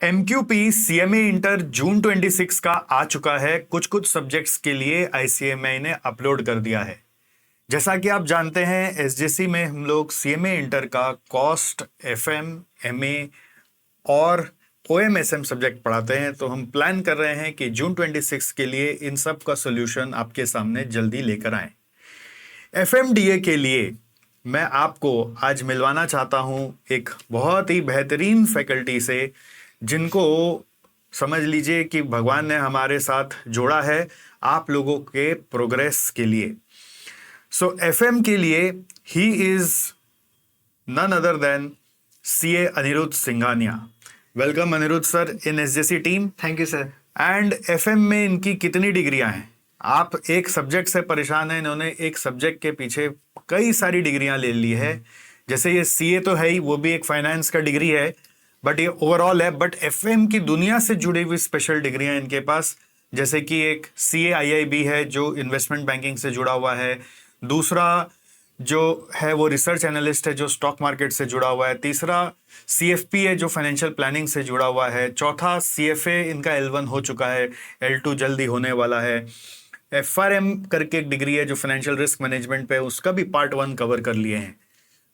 MQP CMA inter जून 26 का आ चुका है। कुछ कुछ सब्जेक्ट्स के लिए ICMI ने अपलोड कर दिया है। जैसा कि आप जानते हैं SJC में हम लोग CMA इंटर का कॉस्ट, FM, MA और OMSM सब्जेक्ट पढ़ाते हैं। तो हम प्लान कर रहे हैं कि जून 26 के लिए इन सब का सोल्यूशन आपके सामने जल्दी लेकर आए। FMDA के लिए मैं आपको आज मिलवाना चाहता हूं एक बहुत ही बेहतरीन फैकल्टी से, जिनको समझ लीजिए कि भगवान ने हमारे साथ जोड़ा है आप लोगों के प्रोग्रेस के लिए। सो FM के लिए he is none other than CA Anirudh Singhania. Welcome Anirudh sir in SJC team. Thank you sir. And FM में इनकी कितनी डिग्रियां हैं? आप एक सब्जेक्ट से परेशान हैं, इन्होंने एक सब्जेक्ट के पीछे कई सारी डिग्रियां ले ली है। जैसे ये CA तो है ही, वो भी एक फाइनेंस का डिग्री है, बट ये ओवरऑल है। बट FM की दुनिया से जुड़ी हुई स्पेशल डिग्रियां इनके पास, जैसे कि एक CA IIB है जो इन्वेस्टमेंट बैंकिंग से जुड़ा हुआ है, दूसरा जो है वो रिसर्च एनालिस्ट है जो स्टॉक मार्केट से जुड़ा हुआ है, तीसरा CFP है जो फाइनेंशियल प्लानिंग से जुड़ा हुआ है, चौथा CFA इनका L1 हो चुका है, L2 जल्दी होने वाला है, FRM करके एक डिग्री है जो फाइनेंशियल रिस्क मैनेजमेंट पे, उसका भी पार्ट 1 कवर कर लिए हैं।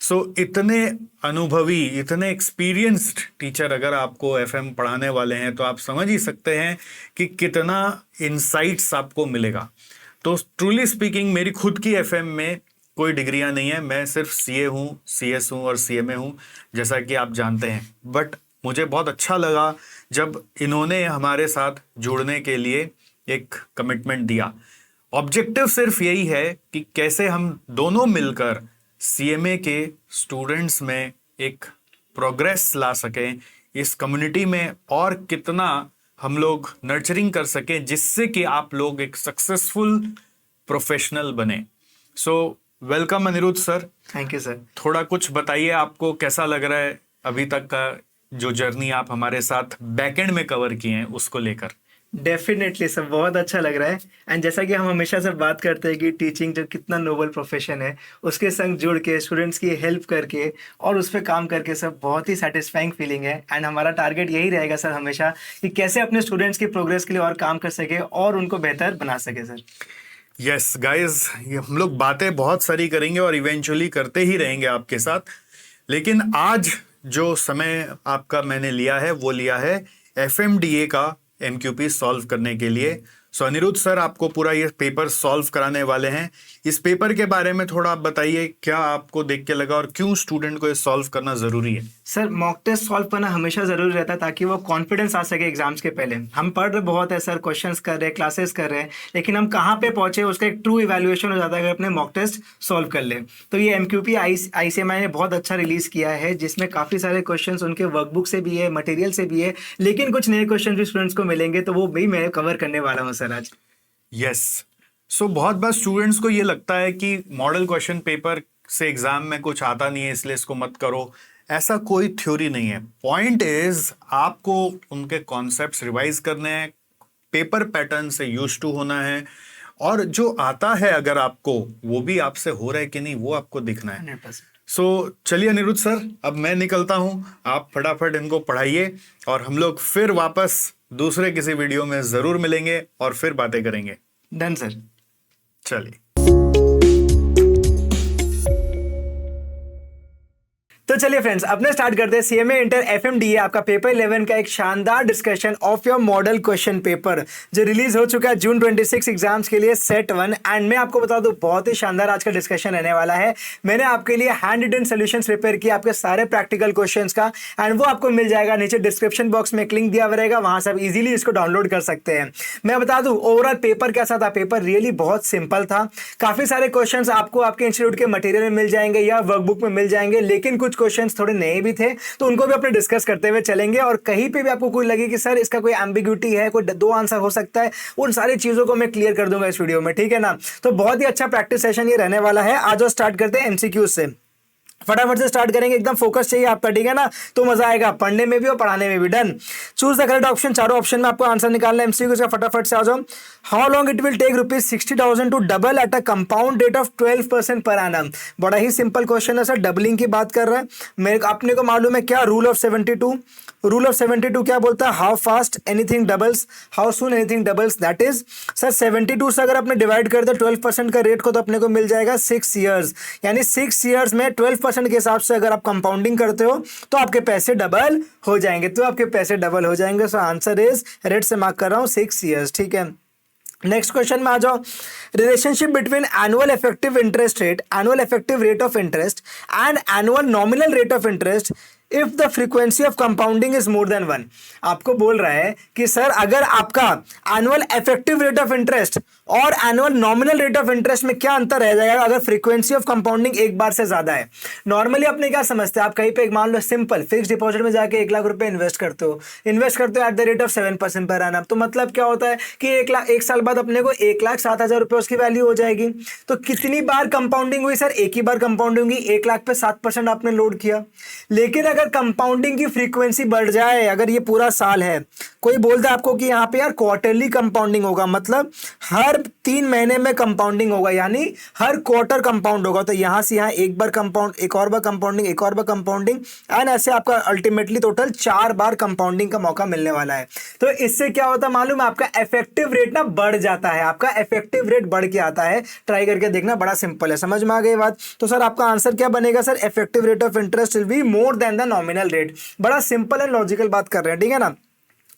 सो इतने अनुभवी, इतने एक्सपीरियंस्ड टीचर अगर आपको FM पढ़ाने वाले हैं तो आप समझ ही सकते हैं कि कितना इनसाइट्स आपको मिलेगा। तो ट्रूली स्पीकिंग मेरी खुद की FM में कोई डिग्रियां नहीं है, मैं सिर्फ CA हूँ, CS हूँ और CMA हूँ, जैसा कि आप जानते हैं। बट मुझे बहुत अच्छा लगा जब इन्होंने हमारे साथ जुड़ने के लिए एक कमिटमेंट दिया। ऑब्जेक्टिव सिर्फ यही है कि कैसे हम दोनों मिलकर CMA के स्टूडेंट्स में एक प्रोग्रेस ला सकें इस कम्युनिटी में, और कितना हम लोग नर्चरिंग कर सकें जिससे कि आप लोग एक सक्सेसफुल प्रोफेशनल बने। So welcome Anirudh sir. Thank you sir. थोड़ा कुछ बताइए, आपको कैसा लग रहा है अभी तक का जो जर्नी आप हमारे साथ बैकएंड में कवर किए हैं उसको लेकर? डेफिनेटली सर, बहुत अच्छा लग रहा है। एंड जैसा कि हम हमेशा से बात करते हैं कि टीचिंग जो कितना नोबल प्रोफेशन है, उसके संग जुड़ के स्टूडेंट्स की हेल्प करके और उस पर काम करके सब बहुत ही सेटिस्फाइंग फीलिंग है। एंड हमारा टारगेट यही रहेगा सर हमेशा कि कैसे अपने स्टूडेंट्स की प्रोग्रेस के लिए और काम कर सके और उनको बेहतर बना सके सर। यस गाइस, हम लोग बातें बहुत सारी करेंगे और इवेंचुअली करते ही रहेंगे आपके साथ, लेकिन आज जो समय आपका मैंने लिया है वो लिया है FMDA का MQP सॉल्व करने के लिए। सो अनिरुद्ध सर आपको पूरा ये पेपर सॉल्व कराने वाले हैं। इस पेपर के बारे में थोड़ा आप बताइए, क्या आपको देख के लगा और क्यों स्टूडेंट को ये सॉल्व करना जरूरी है? सर, मॉक टेस्ट सॉल्व करना हमेशा जरूरी रहता है ताकि वो कॉन्फिडेंस आ सके एग्जाम्स के पहले। हम पढ़ रहे बहुत है सर, क्वेश्चंस कर रहे हैं, क्लासेस कर रहे हैं, लेकिन हम कहाँ पे पहुंचे उसका एक ट्रू इवैल्यूएशन हो जाता है अगर अपने मॉक टेस्ट सॉल्व कर ले। तो ये MQP ICMI ने बहुत अच्छा रिलीज किया है, जिसमें काफी सारे क्वेश्चन उनके वर्कबुक से भी है, मटेरियल से भी है, लेकिन कुछ नए क्वेश्चन भी स्टूडेंट्स को मिलेंगे, तो वो भी मैं कवर करने वाला हूँ सर आज। यस। सो बहुत बार स्टूडेंट्स को ये लगता है कि मॉडल क्वेश्चन पेपर से एग्जाम में कुछ आता नहीं है इसलिए इसको मत करो। ऐसा कोई थ्योरी नहीं है। पॉइंट इज आपको उनके कॉन्सेप्ट्स रिवाइज करने हैं, पेपर पैटर्न से यूज्ड टू होना है, और जो आता है अगर आपको वो भी आपसे हो रहा है कि नहीं वो आपको दिखना है। 100%। सो चलिए अनिरुद्ध सर, अब मैं निकलता हूं, आप फटाफट इनको पढ़ाइए और हम लोग फिर वापस दूसरे किसी वीडियो में जरूर मिलेंगे और फिर बातें करेंगे। Done sir. चलिए। तो चलिए फ्रेंड्स, अपने स्टार्ट करते हैं CMA इंटर FMDA आपका पेपर 11 का एक शानदार discussion of your model question paper जो रिलीज हो चुका है जून 26 एग्जाम्स के लिए सेट 1। एंड मैं आपको बता दूं बहुत ही शानदार आज का डिस्कशन रहने वाला है। मैंने आपके लिए हैंड रिटन सॉल्यूशंस प्रिपेयर किया आपके सारे प्रैक्टिकल क्वेश्चंस का, एंड वो आपको मिल जाएगा नीचे डिस्क्रिप्शन बॉक्स में, एक लिंक दिया रहेगा, वहां से आप इजीली इसको डाउनलोड कर सकते हैं। मैं बता दूं ओवरऑल पेपर कैसा था। पेपर रियली बहुत सिंपल था। काफी सारे क्वेश्चंस आपको आपके इंस्टीट्यूट के मटेरियल में मिल जाएंगे या वर्कबुक में मिल जाएंगे, लेकिन कुछ क्वेश्चंस थोड़े नए भी थे तो उनको भी अपने डिस्कस करते हुए चलेंगे। और कहीं पे भी आपको कोई लगे कि सर इसका कोई एम्बिग्यूटी है, कोई दो आंसर हो सकता है, उन सारी चीजों को मैं क्लियर कर दूंगा इस वीडियो में, ठीक है ना। तो बहुत ही अच्छा प्रैक्टिस सेशन ये रहने वाला है। आज स्टार्ट करते हैं MCQ से। फटाफट से स्टार्ट करेंगे, एकदम फोकस चाहिए आपका, ठीक है ना, तो मजा आएगा पढ़ने में भी और पढ़ाने में भी। Done. Choose the correct option. चारों ऑप्शन में आपको आंसर निकालना है एमसीक्यू का, फटाफट से आ जाओ। How long it will take ₹60,000 to double at a compound rate of 12% per annum. बड़ा ही सिंपल क्वेश्चन है सर, डबलिंग की बात कर रहा है। मेरे अपने को मालूम है क्या, रूल ऑफ 72। रूल ऑफ 72 क्या बोलता है, how fast anything doubles, how soon anything doubles. That is sir 72 से अगर आपने डिवाइड कर दे 12% का रेट को, तो अपने को मिल जाएगा 6 ईयर्स। यानी 6 ईयर्स में 12% के हिसाब से अगर आप कंपाउंडिंग करते हो तो आपके पैसे डबल हो जाएंगे, तो आपके पैसे डबल हो जाएंगे। सो आंसर इज, रेड से मार्क कर रहा हूं, 6 ईयर्स। ठीक है, नेक्स्ट क्वेश्चन में आ जाओ। Relationship between annual effective interest rate, annual effective rate of interest and annual nominal rate of interest if the frequency of compounding is more than 1। आपको बोल रहा है कि सर अगर आपका annual effective rate of interest और annual nominal rate of interest में क्या अंतर रह जाएगा अगर फ्रीक्वेंसी ऑफ कंपाउंडिंग एक बार से ज्यादा है। नॉर्मली अपने क्या समझते हैं, आप कहीं पे मान लो सिंपल फिक्स डिपॉजिट में जाके 1 लाख रुपए इन्वेस्ट करते हो at the rate of 7% per annum, तो मतलब क्या होता है कि 1 साल बाद अपने को 1,07,000 रुपए उसकी वैल्यू हो जाएगी। तो कितनी बार कंपाउंडिंग हुई सर, एक ही बार कंपाउंडिंग हुई, 1 लाख पे 7% आपने लोड किया। लेकिन अगर कंपाउंडिंग की फ्रीक्वेंसी बढ़ जाए, अगर ये पूरा साल है, कोई बोलता है आपको कि यहाँ पे यार क्वार्टरली कंपाउंडिंग होगा, मतलब हर 3 महीने में कंपाउंडिंग होगा, यानी हर क्वार्टर कंपाउंड होगा, तो यहां से यहां एक बार कंपाउंड, एक और बार कंपाउंडिंग, एक और बार कंपाउंडिंग, एंड ऐसे आपका अल्टीमेटली टोटल 4 बार कंपाउंडिंग का मौका मिलने वाला है। तो इससे क्या होता है मालूम है, आपका इफेक्टिव रेट ना बढ़ जाता है, आपका इफेक्टिव रेट बढ़ के आता है। ट्राई करके देखना, बड़ा सिंपल है, समझ में आ गई बात। तो सर आपका आंसर क्या बनेगा sir, effective rate of interest will be more than the nominal rate. बड़ा सिंपल एंड लॉजिकल बात कर रहे हैं, ठीक है ना।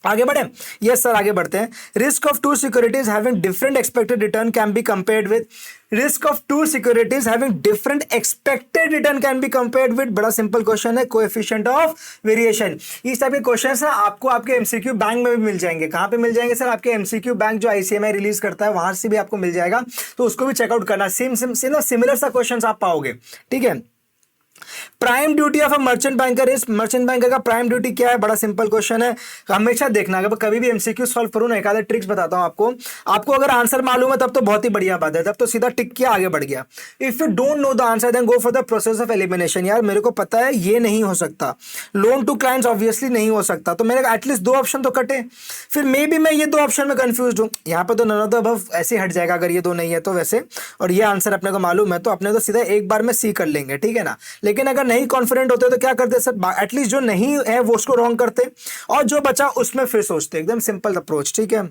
आगे बढ़े, यस सर आगे बढ़ते हैं। Risk of 2 securities having different expected return can be compared with, risk of 2 securities having different expected return can be compared with. बड़ा सिंपल क्वेश्चन है, कोएफिशिएंट ऑफ वेरिएशन। इस टाइप के क्वेश्चन ना आपको आपके एमसीक्यू बैंक में भी मिल जाएंगे। कहां पे मिल जाएंगे सर, आपके एमसीक्यू बैंक जो आईसीएमआई रिलीज करता है वहां से भी आपको मिल जाएगा, तो उसको भी चेकआउट करना। सिमिलर सा क्वेश्चन आप पाओगे, ठीक है। Prime duty of a merchant banker is, merchant banker का प्राइम ड्यूटी क्या है, बड़ा सिंपल क्वेश्चन है, हमेशा देखना। अगर कभी भी एमसीक्यू सॉल्व करूं ना, एक आधा ट्रिक्स बताता हूं आपको अगर आंसर मालूम है तब तो बहुत ही बढ़िया बात है, तब तो सीधा टिक किया आगे बढ़ गया। If you don't know the answer then go for the process of elimination. यार मेरे को पता है ये नहीं हो सकता, लोन टू क्लाइंट्स ऑब्वियसली नहीं हो सकता, तो मेरे एटलीस्ट 2 ऑप्शन तो कटे। फिर मे बी मैं ये 2 ऑप्शन में कंफ्यूज हूं, यहाँ पे तो नन ऑफ द अबव ऐसे हट जाएगा अगर ये 2 नहीं है तो वैसे, और ये आंसर अपने को मालूम है तो अपने तो सीधा एक बार में सी कर लेंगे, ठीक है ना। लेकिन अगर नहीं कॉन्फिडेंट होते तो क्या करते सर, एटलीस्ट जो नहीं है वो उसको रॉन्ग करते और जो बचा उसमें फिर सोचते। एकदम सिंपल अप्रोच, ठीक है।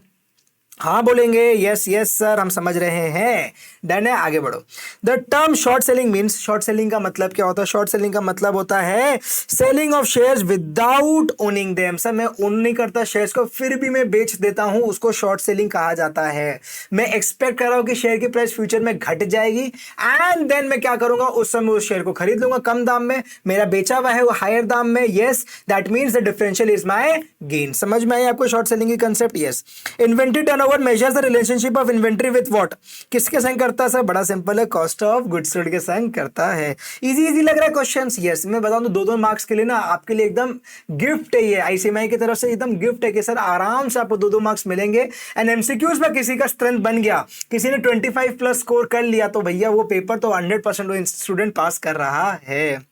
हाँ बोलेंगे, यस यस सर हम समझ रहे हैं, डन है, आगे बढ़ो। The term short selling means, short selling का मतलब क्या होता है, शॉर्ट सेलिंग का मतलब होता है selling of shares without owning them. Sir मैं ओन नहीं करता शेयर्स को फिर भी मैं बेच देता हूं, उसको शॉर्ट सेलिंग कहा जाता है। मैं एक्सपेक्ट कर रहा हूं कि शेयर की प्राइस फ्यूचर में घट जाएगी एंड देन मैं क्या करूंगा, उस समय उस शेयर को खरीद लूंगा कम दाम में, मेरा बेचा हुआ है वो हायर दाम में, yes that means the differential is my gain. समझ में आई आपको शॉर्ट सेलिंग की concept, yes. Inventory turnover measures the relationship of inventory with what, किसके संग करता है सर, बड़ा सिंपल है, कॉस्ट ऑफ गुड्स सोल्ड के संग करता है। इजी लग रहा है क्वेश्चंस, यस। मैं बता दूं 2-2 मार्क्स के लिए ना आपके लिए एकदम गिफ्ट है, ये आईसीएमआई की तरफ से एकदम गिफ्ट है कि सर आराम से आपको 2-2 मार्क्स मिलेंगे। एंड एमसीक्यूज में किसी का स्ट्रेंथ बन गया, किसी ने 25+ स्कोर कर लिया तो भैया वो पेपर तो 100% स्टूडेंट पास कर रहा है।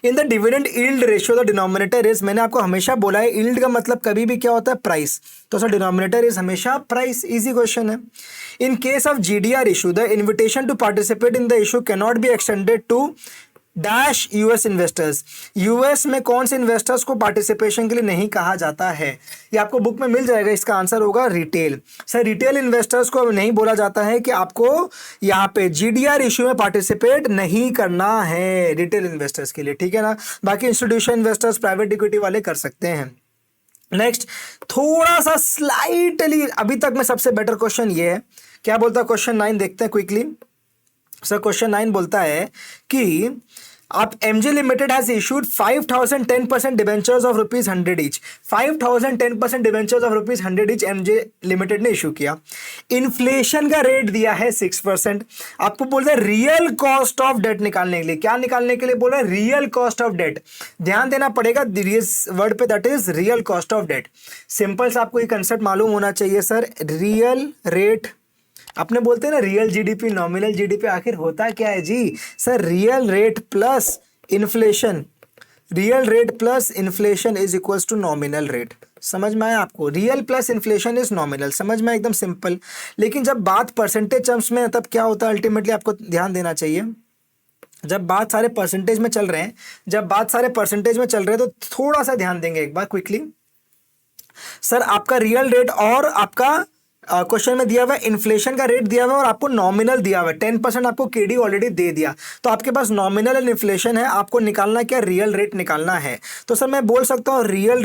In the dividend yield ratio the denominator is, मैंने आपको हमेशा बोला है यील्ड का मतलब कभी भी क्या होता है, प्राइस, तो सर डिनोमिनेटर इज हमेशा प्राइस। इजी क्वेश्चन है। In case of GDR issue the invitation to participate in the issue can not be extended to dash US investors. US में कौन से इन्वेस्टर्स को पार्टिसिपेशन के लिए नहीं कहा जाता है, ये आपको बुक में मिल जाएगा, इसका आंसर होगा रिटेल। सर रिटेल इन्वेस्टर्स को नहीं बोला जाता है कि आपको यहाँ पे जीडीआर इश्यू में पार्टिसिपेट नहीं करना है रिटेल इन्वेस्टर्स के लिए, ठीक है ना। बाकी इंस्टीट्यूशन इन्वेस्टर्स, प्राइवेट इक्विटी वाले कर सकते हैं। नेक्स्ट थोड़ा सा स्लाइटली, अभी तक में सबसे बेटर क्वेश्चन ये है, क्या बोलता है क्वेश्चन 9 देखते हैं क्विकली। सर क्वेश्चन 9 बोलता है कि आप MJ limited has issued 5000 10% debentures of ₹100 each. 5000 10% debentures of ₹100 each MJ limited ने इशू किया। इन्फ्लेशन का रेट दिया है 6%। आपको बोल रहे रियल कॉस्ट ऑफ डेट निकालने के लिए, क्या निकालने के लिए बोल रहे, रियल कॉस्ट ऑफ डेट। ध्यान देना पड़ेगा इस वर्ड पे, that is real cost of debt. Simple से आपको ये कंसेप्ट मालूम होना चाहिए सर, रियल रेट, अपने बोलते हैं ना रियल जीडीपी नॉमिनल जीडीपी, आखिर होता क्या है जी sir, real rate plus inflation, real rate plus inflation is equals to nominal rate. समझ में आया आपको? Real plus inflation is nominal, समझ में एकदम सिंपल। लेकिन जब बात परसेंटेज टर्म्स में है तब क्या होता है, अल्टीमेटली आपको ध्यान देना चाहिए। जब बात सारे परसेंटेज में चल रहे हैं, तो थोड़ा सा ध्यान देंगे एक बार क्विकली। सर आपका रियल रेट और आपका क्वेश्चन में दिया हुआ है इन्फ्लेशन का रेट दिया हुआ है और आपको नॉमिनल दिया हुआ है, 10% आपको केडी ऑलरेडी दे दिया। तो आपके पास नॉमिनल एंड इन्फ्लेशन है, आपको निकालना क्या, रियल रेट निकालना है। तो सर मैं बोल सकता हूँ real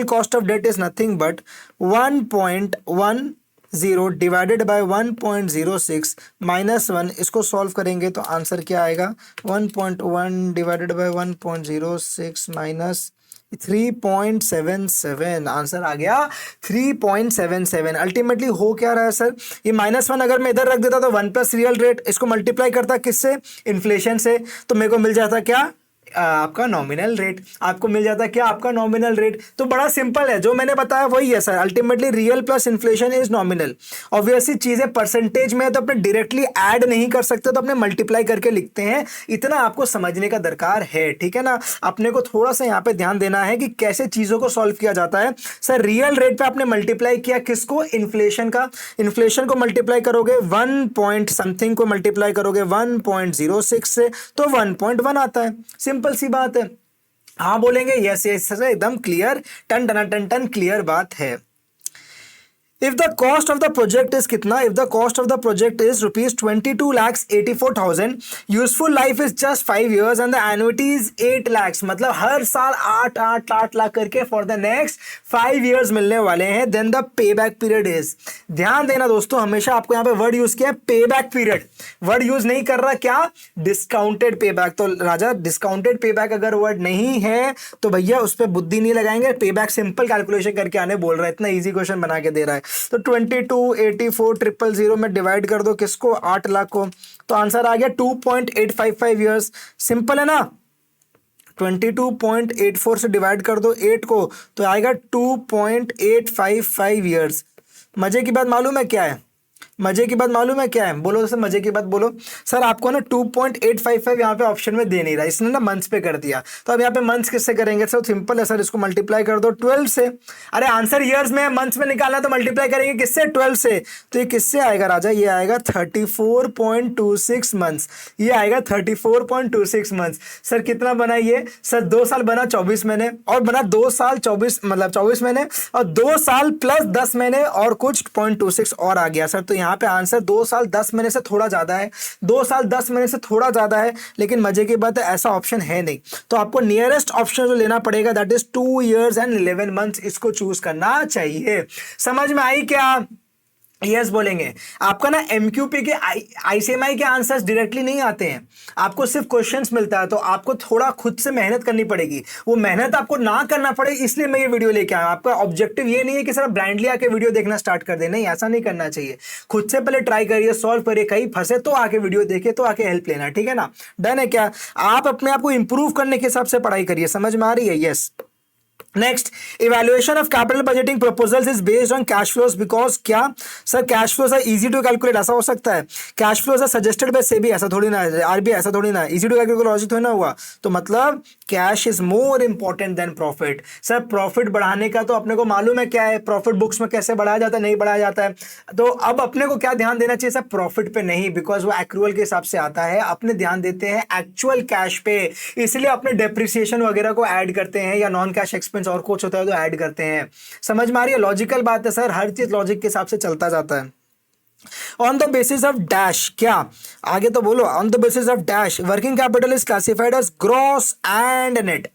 cost of debt is nothing but 1.10 divided by 1.06 minus 1। इसको सॉल्व करेंगे तो आंसर क्या आएगा, 1.1 डिवाइडेड बाय 1.06 माइनस 3.77। आंसर आ गया 3.77। अल्टीमेटली हो क्या रहा है सर, ये -1 अगर मैं इधर रख देता तो 1 प्लस रियल रेट, इसको मल्टीप्लाई करता किससे, इन्फ्लेशन से, तो मेरे को मिल जाता क्या, आपका नॉमिनल रेट। आपको मिल जाता क्या, आपका नॉमिनल रेट। तो बड़ा सिंपल है, जो मैंने बताया वही है sir. Ultimately real plus inflation is nominal. Obviously चीजें परसेंटेज में है तो अपने डायरेक्टली ऐड नहीं कर सकते, तो अपने मल्टीप्लाई करके लिखते हैं। इतना आपको समझने का दरकार है, ठीक है ना। अपने को थोड़ा सा यहाँ पे ध्यान देना है कि कैसे चीजों को सॉल्व किया जाता है। सर रियल रेट पे आपने मल्टीप्लाई किया किसको, इन्फ्लेशन का। इन्फ्लेशन को मल्टीप्लाई करोगे 1 पॉइंट समथिंग को मल्टीप्लाई करोगे 1.06 से तो 1.1 आता है। सिंपल सी बात है। हाँ बोलेंगे, यस यस सर एकदम क्लियर, टन टन टन टन क्लियर बात है। If the cost of the project is कितना, if the cost of the project is ₹22,84,000, useful life is just 5 years and the annuity is 8 lakhs, मतलब हर साल 8 लाख करके फॉर द नेक्स्ट 5 years मिलने वाले हैं। Then the pay back period is, ध्यान देना दोस्तों, हमेशा आपको यहाँ पे वर्ड यूज किया है पे बैक पीरियड, वर्ड यूज नहीं कर रहा क्या, डिस्काउंटेड पे बैक। तो राजा डिस्काउंटेड पे बैक अगर वर्ड नहीं है तो भैया उस पर बुद्धि नहीं लगाएंगे, पे बैक सिंपल कैलकुलेशन करके आने बोल रहा है, इतना इजी क्वेश्चन बना के दे रहा है। तो 22,84,000 में डिवाइड कर दो किसको, 8 लाख को, तो आंसर आ गया 2.855 years। सिंपल है ना। 22.84 से डिवाइड कर दो 8 को तो आएगा 2.855 years। मजे की बात मालूम है क्या है, मजे की बात मालूम है क्या है, बोलो सर मजे की बात बोलो। सर आपको ना 2.855 यहाँ पे ऑप्शन में दे नहीं रहा, इसने ना मंथ्स पे कर दिया। तो अब यहाँ पे मंथ्स किससे करेंगे, सर सिंपल है सर, इसको मल्टीप्लाई कर दो 12 से। अरे आंसर ईयर्स में, मंथ्स में निकालना तो मल्टीप्लाई करेंगे किससे, 12 से। तो ये किससे आएगा राजा, ये आएगा 34.26 मंथ्स, ये आएगा 34.26 मंथ्स। सर कितना बना ये, सर 2 साल बना 24 महीने और बना 2 साल 24 मतलब 24 महीने और 2 साल प्लस 10 महीने और कुछ 0.26 और आ गया सर। तो यहाँ पे आंसर 2 साल 10 महीने से थोड़ा ज्यादा है, 2 साल 10 महीने से थोड़ा ज्यादा है। लेकिन मजे की बात है ऐसा ऑप्शन है नहीं, तो आपको नियरेस्ट ऑप्शन जो लेना पड़ेगा that is 2 years and 11 months, इसको चूज करना चाहिए। समझ में आई क्या, यस बोलेंगे। आपका ना एमक्यूपी के आईसीएमआई के आंसर्स डायरेक्टली नहीं आते हैं, आपको सिर्फ क्वेश्चंस मिलता है, तो आपको थोड़ा खुद से मेहनत करनी पड़ेगी। वो मेहनत आपको ना करना पड़े इसलिए मैं ये वीडियो लेके आया। आपका ऑब्जेक्टिव ये नहीं है कि सिर्फ ब्लाइंडली आके वीडियो देखना स्टार्ट कर दे, नहीं ऐसा नहीं करना चाहिए। खुद से पहले ट्राई करिए, सॉल्व करिए, कहीं फंसे तो आके वीडियो देखे, तो आके हेल्प लेना, ठीक है ना। डन है क्या, आप अपने आप को इंप्रूव करने के हिसाब से पढ़ाई करिए, समझ में आ रही है, yes. Next, evaluation of capital budgeting proposals is based on cash flows because क्या, sir cash flows are easy to calculate, ऐसा हो सकता है। Cash flows are suggested by SEBI, ऐसा थोड़ी ना है, आरबीआई ऐसा थोड़ी ना है, इजी टू कैलकुलेट लॉजिक थोड़ी ना हुआ। तो मतलब cash is more important than profit. Sir profit बढ़ाने का तो अपने को मालूम है क्या है, प्रॉफिट बुक्स में कैसे बढ़ाया जाता है, नहीं बढ़ाया जाता है। तो अब अपने को क्या ध्यान देना चाहिए, सर प्रॉफिट पे नहीं, बिकॉज वो एक्रूअल के हिसाब से आता है, अपने ध्यान देते हैं एक्चुअल कैश पे, इसलिए अपने डेप्रिसिएशन वगैरह को ऐड करते हैं, या नॉन कैश एक्सपेंस और कुछ होता है तो ऐड करते हैं। समझ में आ रही है, लॉजिकल बात है सर, हर चीज लॉजिक के हिसाब से चलता जाता है। On the basis of dash, क्या आगे तो बोलो, on the basis of dash working capital is classified as gross and net.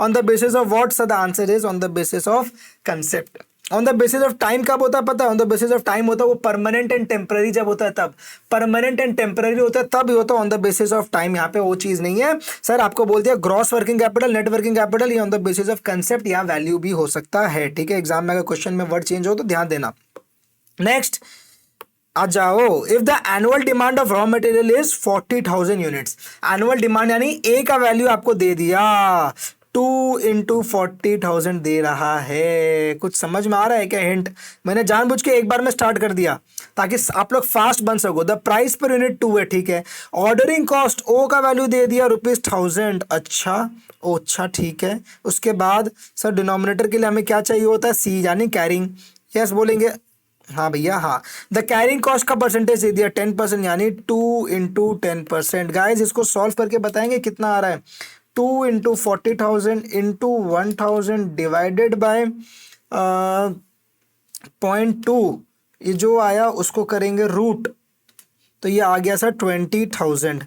On the basis of what, sir the answer is on the basis of concept. On the basis of time कब होता है पता है, on the basis of time होता है वो permanent and temporary जब होता है तब, परमानेंट एंड टेम्पररी होता है तब ही होता है on the basis of time. यहाँ पे वो चीज नहीं है सर, आपको बोल दिया gross working capital, net working capital, ये on the basis of concept या वैल्यू भी हो सकता है, ठीक है। एग्जाम में अगर क्वेश्चन में वर्ड चेंज हो तो ध्यान देना। नेक्स्ट आ जाओ, if the annual demand of raw material is 40,000 units, annual demand यानी ए का वैल्यू आपको दे दिया 2 × 40,000 दे रहा है। कुछ समझ में आ रहा है क्या हिंट? मैंने जानबूझ के एक बार में स्टार्ट कर दिया ताकि आप लोग फास्ट बन सको। द प्राइस पर यूनिट 2 है, ठीक है। ऑर्डरिंग कॉस्ट ओ का वैल्यू दे दिया ₹1000। अच्छा ठीक है। उसके बाद सर डिनोमिनेटर के लिए हमें क्या चाहिए होता है? सी यानी कैरिंग। यस बोलेंगे? हाँ भैया हाँ। द कैरिंग कॉस्ट का परसेंटेज दे दिया 10% यानी 2 × 10%। गाइज इसको सॉल्व करके बताएंगे कितना आ रहा है। 2 × 40,000 × 1000 डिवाइडेड बाय 0.2, ये जो आया उसको करेंगे रूट, तो ये आ गया सर 20,000।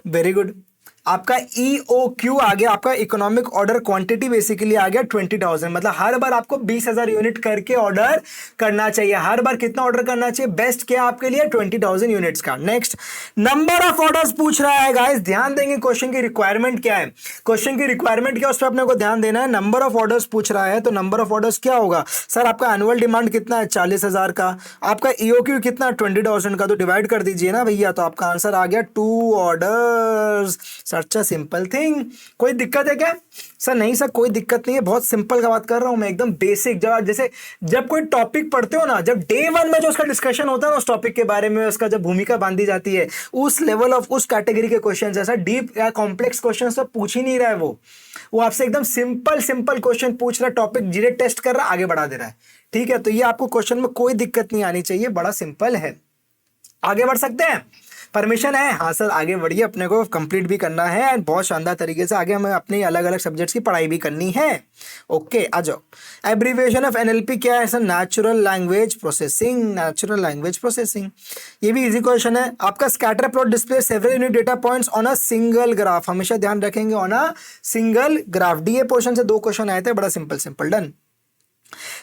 Very good. आपका EOQ आ गया, आपका इकोनॉमिक ऑर्डर क्वांटिटी बेसिकली आ गया 20,000। मतलब हर बार आपको 20,000 यूनिट करके ऑर्डर करना चाहिए। हर बार कितना ऑर्डर करना चाहिए? बेस्ट क्या आपके लिए? 20,000 यूनिट्स का। नेक्स्ट नंबर ऑफ ऑर्डर्स पूछ रहा है। गाइस ध्यान देंगे क्वेश्चन की रिक्वायरमेंट क्या है। क्वेश्चन की रिक्वायरमेंट क्या, उस पर अपने को ध्यान देना है। नंबर ऑफ ऑर्डर्स पूछ रहा है तो नंबर ऑफ ऑर्डर्स क्या होगा? सर आपका एनुअल डिमांड कितना है? 40,000 का। आपका EOQ कितना? 20,000 का। तो डिवाइड कर दीजिए ना भैया, तो आपका आंसर आ गया 2 orders. Such a simple thing. कोई दिक्कत है क्या? सर नहीं सर कोई दिक्कत नहीं है, बहुत सिंपल का बात कर रहा हूं मैं, एकदम बेसिक। जब कोई टॉपिक पढ़ते हो ना, जब डे 1 में जो उसका डिस्कशन होता है ना उस टॉपिक के बारे में, उसका जब भूमिका बांधी जाती है, उस लेवल ऑफ उस कैटेगरी के क्वेश्चन, ऐसा डीप या कॉम्प्लेक्स क्वेश्चन सब पूछ ही नहीं रहा है। वो आपसे एकदम सिंपल क्वेश्चन पूछ रहा है, टॉपिक जीरे टेस्ट कर रहा है, आगे बढ़ा दे रहा है। ठीक है, तो ये आपको क्वेश्चन में कोई दिक्कत नहीं आनी चाहिए, बड़ा सिंपल है। आगे बढ़ सकते हैं? परमिशन है? हाँ सर आगे बढ़िए, अपने को कंप्लीट भी करना है एंड बहुत शानदार तरीके से आगे हमें अपने अलग अलग सब्जेक्ट्स की पढ़ाई भी करनी है। ओके आ जाओ। एब्रीविएशन ऑफ NLP क्या है sir? Natural language processing. Natural language processing, ये भी इजी क्वेश्चन है। आपका scatter plot display several unique data points on a single graph. हमेशा ध्यान रखेंगे on a single graph. DA portion से 2 क्वेश्चन आए थे, बड़ा सिंपल डन।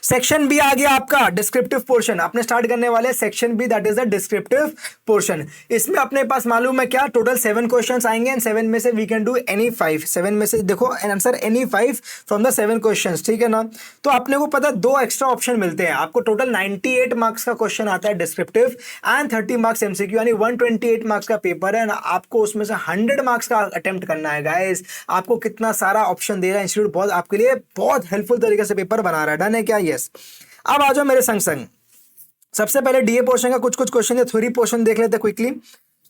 सेक्शन बी आ गया आपका डिस्क्रिप्टिव पोर्शन। आपने स्टार्ट करने वाले section B, that is the descriptive portion. इसमें अपने पास मालूम है क्या, टोटल 7 क्वेश्चंस आएंगे एंड 7 में से वी कैन डू एनी 5। 7 में से देखो answer any 5 from the 7 questions, ठीक है ना। तो अपने को पता 2 एक्स्ट्रा ऑप्शन मिलते हैं आपको। टोटल 98 मार्क्स का क्वेश्चन आता है डिस्क्रिप्टिव एंड 30 मार्क्स MCQ, यानी 128 मार्क्स का पेपर है। आपको उसमें से 100 मार्क्स का अटेम्प्ट करना है गाइस। आपको कितना सारा ऑप्शन दे रहा है इंस्टीट्यूट, बहुत आपके लिए बहुत हेल्पफुल तरीके से पेपर बना रहा है। डन है क्या? यस। अब आ जाओ मेरे संग। सबसे पहले DA पोर्शन का कुछ क्वेश्चन या थ्योरी पोर्शन देख लेते हैं quickly.